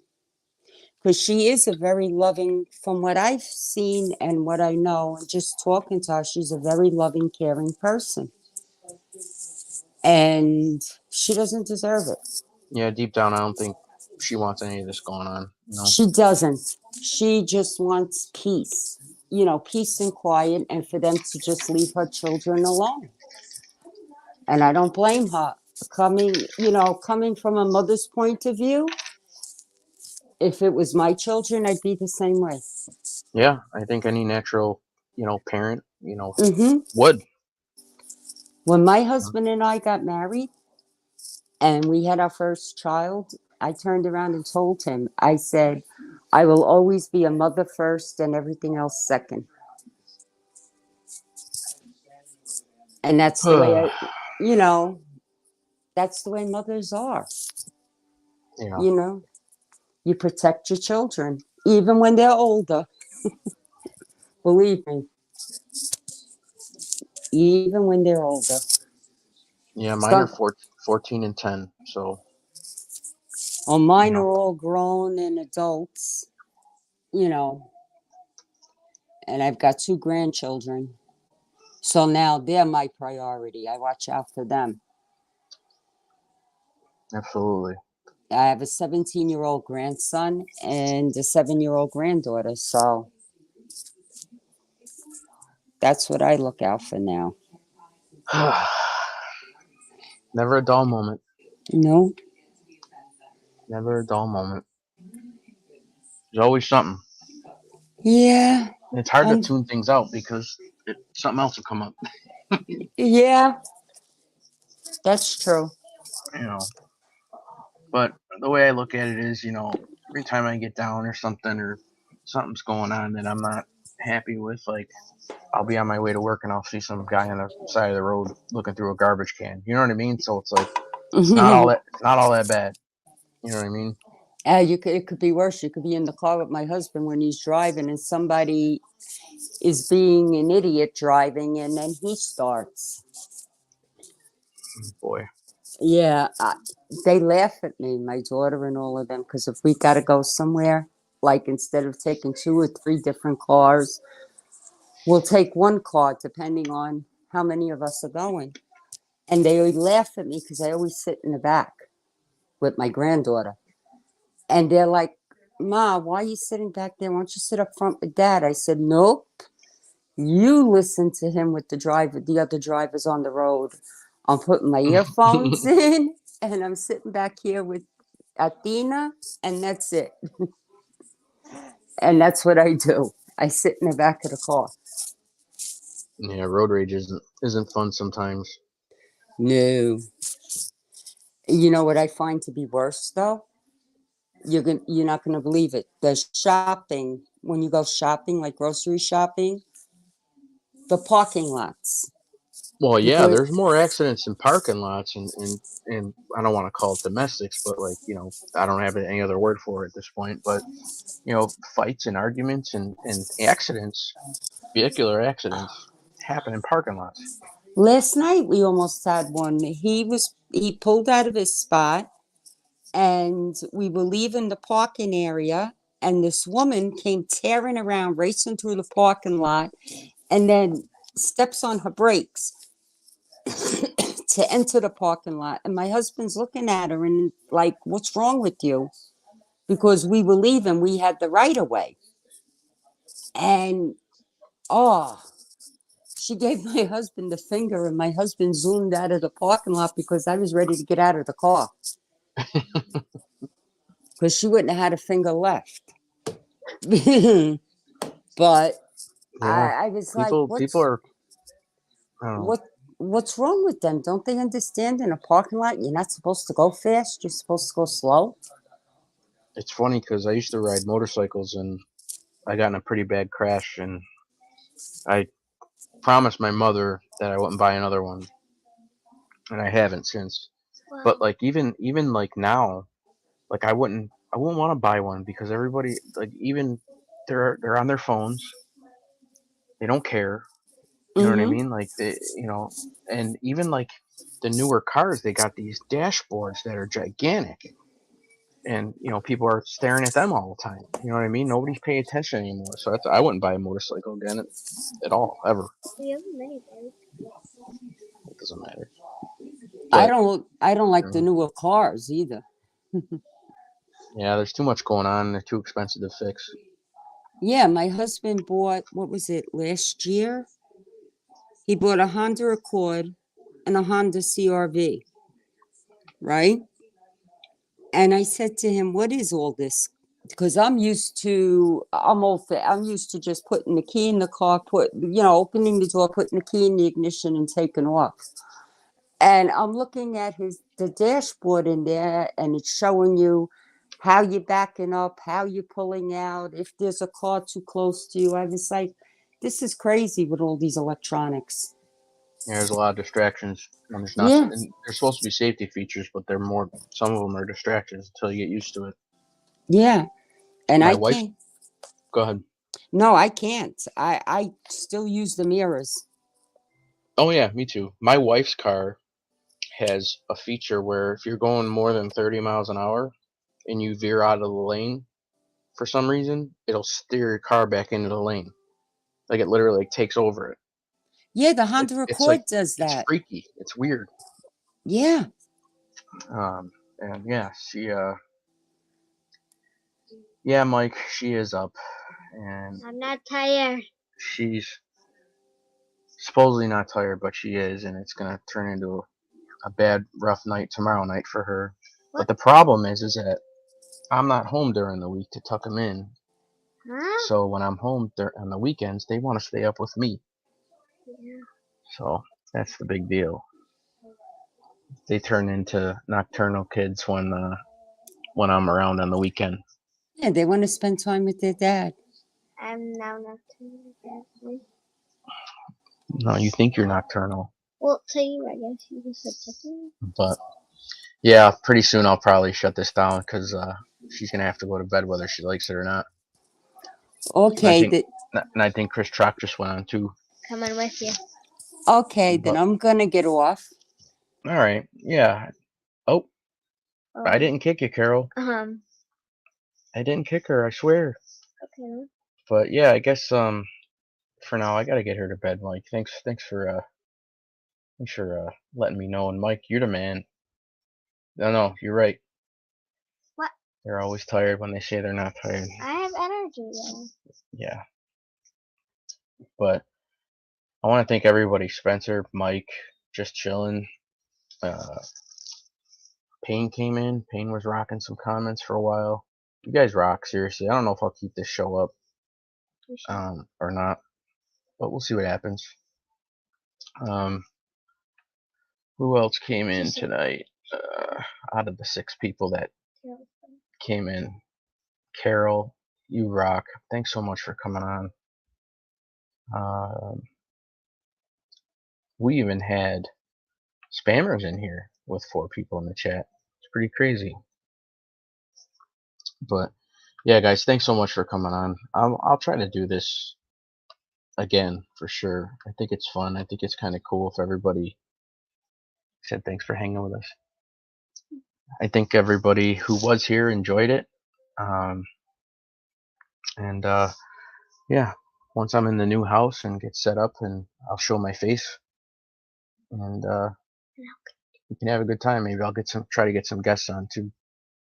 Speaker 3: because she is a very loving, from what I've seen and what I know, and just talking to her, she's a very loving, caring person. And she doesn't deserve it.
Speaker 1: Yeah, deep down, I don't think she wants any of this going on.
Speaker 3: She doesn't. She just wants peace, peace and quiet, and for them to just leave her children alone. And I don't blame her. Coming from a mother's point of view, If it was my children, I'd be the same way.
Speaker 1: Yeah, I think any natural, parent,
Speaker 3: Hmm.
Speaker 1: would.
Speaker 3: When my
Speaker 1: You know?
Speaker 3: husband and I got married and we had our first child, I turned around and told him, I said, I will always be a mother first and everything else second. And that's the way you know, that's the way mothers are.
Speaker 1: Yeah,
Speaker 3: You know, you protect your children, even when they're older. Believe me, even when they're older.
Speaker 1: yeah. Mine are
Speaker 3: Some,
Speaker 1: 14 and 10. So
Speaker 3: well,
Speaker 1: you
Speaker 3: mine
Speaker 1: know,
Speaker 3: are all grown and adults, you know, and I've got two grandchildren. So now they're my priority. I watch out for them.
Speaker 1: absolutely.
Speaker 3: I have a 17-year-old grandson and a 7-year-old granddaughter. So that's what I look out for now.
Speaker 1: Never a dull moment.
Speaker 3: No.
Speaker 1: Never a dull moment. There's always something.
Speaker 3: Yeah.
Speaker 1: And it's hard to
Speaker 3: Um,
Speaker 1: tune things out because something else will come up.
Speaker 3: yeah, that's true.
Speaker 1: You know, but the way I look at it is, every time I get down or something something's going on that I'm not happy with, like I'll be on my way to work and I'll see some guy on the side of the road looking through a garbage can. You know what I mean? So it's like it's not all that bad. You know what I mean?
Speaker 3: It could be worse. You could be in the car with my husband when he's driving and somebody is being an idiot driving and then he starts.
Speaker 1: Boy.
Speaker 3: Yeah, they laugh at me, my daughter and all of them, because if we got to go somewhere, like instead of taking two or three different cars, we'll take one car depending on how many of us are going. And they would laugh at me because I always sit in the back with my granddaughter. And they're like, Ma, why are you sitting back there? Why don't you sit up front with Dad? I said, nope. You listen to him with the other drivers on the road. I'm putting my earphones in and I'm sitting back here with Athena, and that's it. And that's what I do. I sit in the back of the car.
Speaker 1: Yeah, road rage isn't fun sometimes.
Speaker 3: No. You know what I find to be worse though? You're not gonna believe it. The shopping, when you go shopping, like grocery shopping, the parking lots.
Speaker 1: Well, yeah,
Speaker 3: Because
Speaker 1: there's more accidents in parking lots and I don't want to call it domestics, but like, I don't have any other word for it at this point, but fights and arguments and accidents, vehicular accidents happen in parking lots.
Speaker 3: last night we almost had one. He pulled out of his spot and we were leaving the parking area and this woman came tearing around, racing through the parking lot, and then steps on her brakes to enter the parking lot. And my husband's looking at her and like, what's wrong with you? Because we were leaving, we had the right of way. And oh, she gave my husband the finger, and my husband zoomed out of the parking lot because I was ready to get out of the car because she wouldn't have had a finger left. But
Speaker 1: Yeah,
Speaker 3: I was like,
Speaker 1: people are, I don't know.
Speaker 3: what what's wrong with them? Don't they understand in a parking lot you're not supposed to go fast? You're supposed to go slow.
Speaker 1: It's funny because I used to ride motorcycles and I got in a pretty bad crash and I promised my mother that I wouldn't buy another one, and I haven't since. But
Speaker 2: Well,
Speaker 1: like even like now, like I wouldn't want to buy one because everybody like even they're on their phones. They don't care. You know what I
Speaker 3: Mm-hmm.
Speaker 1: mean? Like and even like the newer cars, they got these dashboards that are gigantic, and people are staring at them all the time. You know what I mean? Nobody's paying attention anymore. So I wouldn't buy a motorcycle again at all ever.
Speaker 2: we have a minibike.
Speaker 1: It doesn't matter.
Speaker 3: I
Speaker 1: But
Speaker 3: don't I don't
Speaker 1: you
Speaker 3: like the
Speaker 1: know,
Speaker 3: newer cars either.
Speaker 1: yeah, there's too much going on. They're too expensive to fix.
Speaker 3: Yeah, my husband bought, what was it, last year? He bought a Honda Accord and a Honda CRV, right? And I said to him, what is all this because I'm used to I'm used to just putting the key in the car, opening the door, putting the key in the ignition, and taking off. And I'm looking at the dashboard in there, and it's showing you how you're backing up, how you're pulling out, if there's a car too close to you. I was like, this is crazy with all these electronics.
Speaker 1: Yeah, there's a lot of distractions. And there's not.
Speaker 3: Yeah,
Speaker 1: And there's supposed to be safety features, but they're more. Some of them are distractions until you get used to it.
Speaker 3: yeah. And
Speaker 1: My
Speaker 3: I
Speaker 1: wife.
Speaker 3: can't.
Speaker 1: Go ahead.
Speaker 3: No, I can't. I still use the mirrors.
Speaker 1: Oh yeah, me too. My wife's car has a feature where if you're going more than 30 miles an hour and you veer out of the lane for some reason, it'll steer your car back into the lane. Like it literally like, takes over it.
Speaker 3: Yeah, the Honda
Speaker 1: It's like
Speaker 3: Accord does
Speaker 1: it's
Speaker 3: that.
Speaker 1: freaky. It's weird.
Speaker 3: Yeah.
Speaker 1: And yeah, yeah, Mike, she is up, and
Speaker 2: I'm not tired.
Speaker 1: she's supposedly not tired, but she is, and it's gonna turn into a bad, rough night tomorrow night for her. But
Speaker 2: What?
Speaker 1: the problem is that I'm not home during the week to tuck them in.
Speaker 2: Huh?
Speaker 1: So when I'm home on the weekends, they want to stay up with me.
Speaker 2: Yeah.
Speaker 1: So that's the big deal. They turn into nocturnal kids when I'm around on the weekend.
Speaker 3: Yeah, they want to spend time with their dad.
Speaker 2: I'm now not tired.
Speaker 1: No, you think you're nocturnal,
Speaker 2: Well, to you, I guess you just said something.
Speaker 1: but yeah, pretty soon I'll probably shut this down because she's gonna have to go to bed whether she likes it or not. And I
Speaker 3: Okay,
Speaker 1: think and I think Chris Trock just went on too.
Speaker 2: Coming with you.
Speaker 3: then
Speaker 1: But
Speaker 3: I'm gonna get off.
Speaker 1: all right, yeah. Oh, I
Speaker 2: Oh.
Speaker 1: didn't kick you, Carol. I didn't kick her, I swear.
Speaker 2: Okay.
Speaker 1: But yeah, I guess for now I gotta get her to bed, Mike. Thanks for letting me know. And Mike, you're the man. No, you're right.
Speaker 2: What?
Speaker 1: They're always tired when they say they're not tired.
Speaker 2: I have energy though.
Speaker 1: Yeah, but I want to thank everybody: Spencer, Mike, just chilling. Uh, Payne came in. Payne was rocking some comments for a while. You guys rock, seriously. I don't know if I'll keep this show up or not, but we'll see what happens. Um, who else came in tonight? Out of the 6 people that came in, Carol, you rock. Thanks so much for coming on. We even had spammers in here with 4 people in the chat. It's pretty crazy. But yeah, guys, thanks so much for coming on. I'll try to do this again for sure. I think it's fun. I think it's kind of cool if everybody said thanks for hanging with us. I think everybody who was here enjoyed it. And yeah, once I'm in the new house and get set up, and I'll show my face, and we can have a good time. Maybe I'll try to get some guests on too.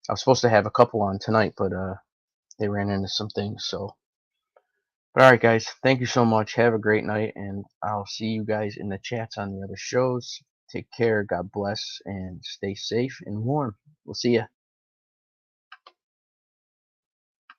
Speaker 1: I was supposed to have a couple on tonight, but they ran into some things. So, but all right, guys, thank you so much. Have a great night, and I'll see you guys in the chats on the other shows. Take care. God bless, and stay safe and warm. We'll see ya.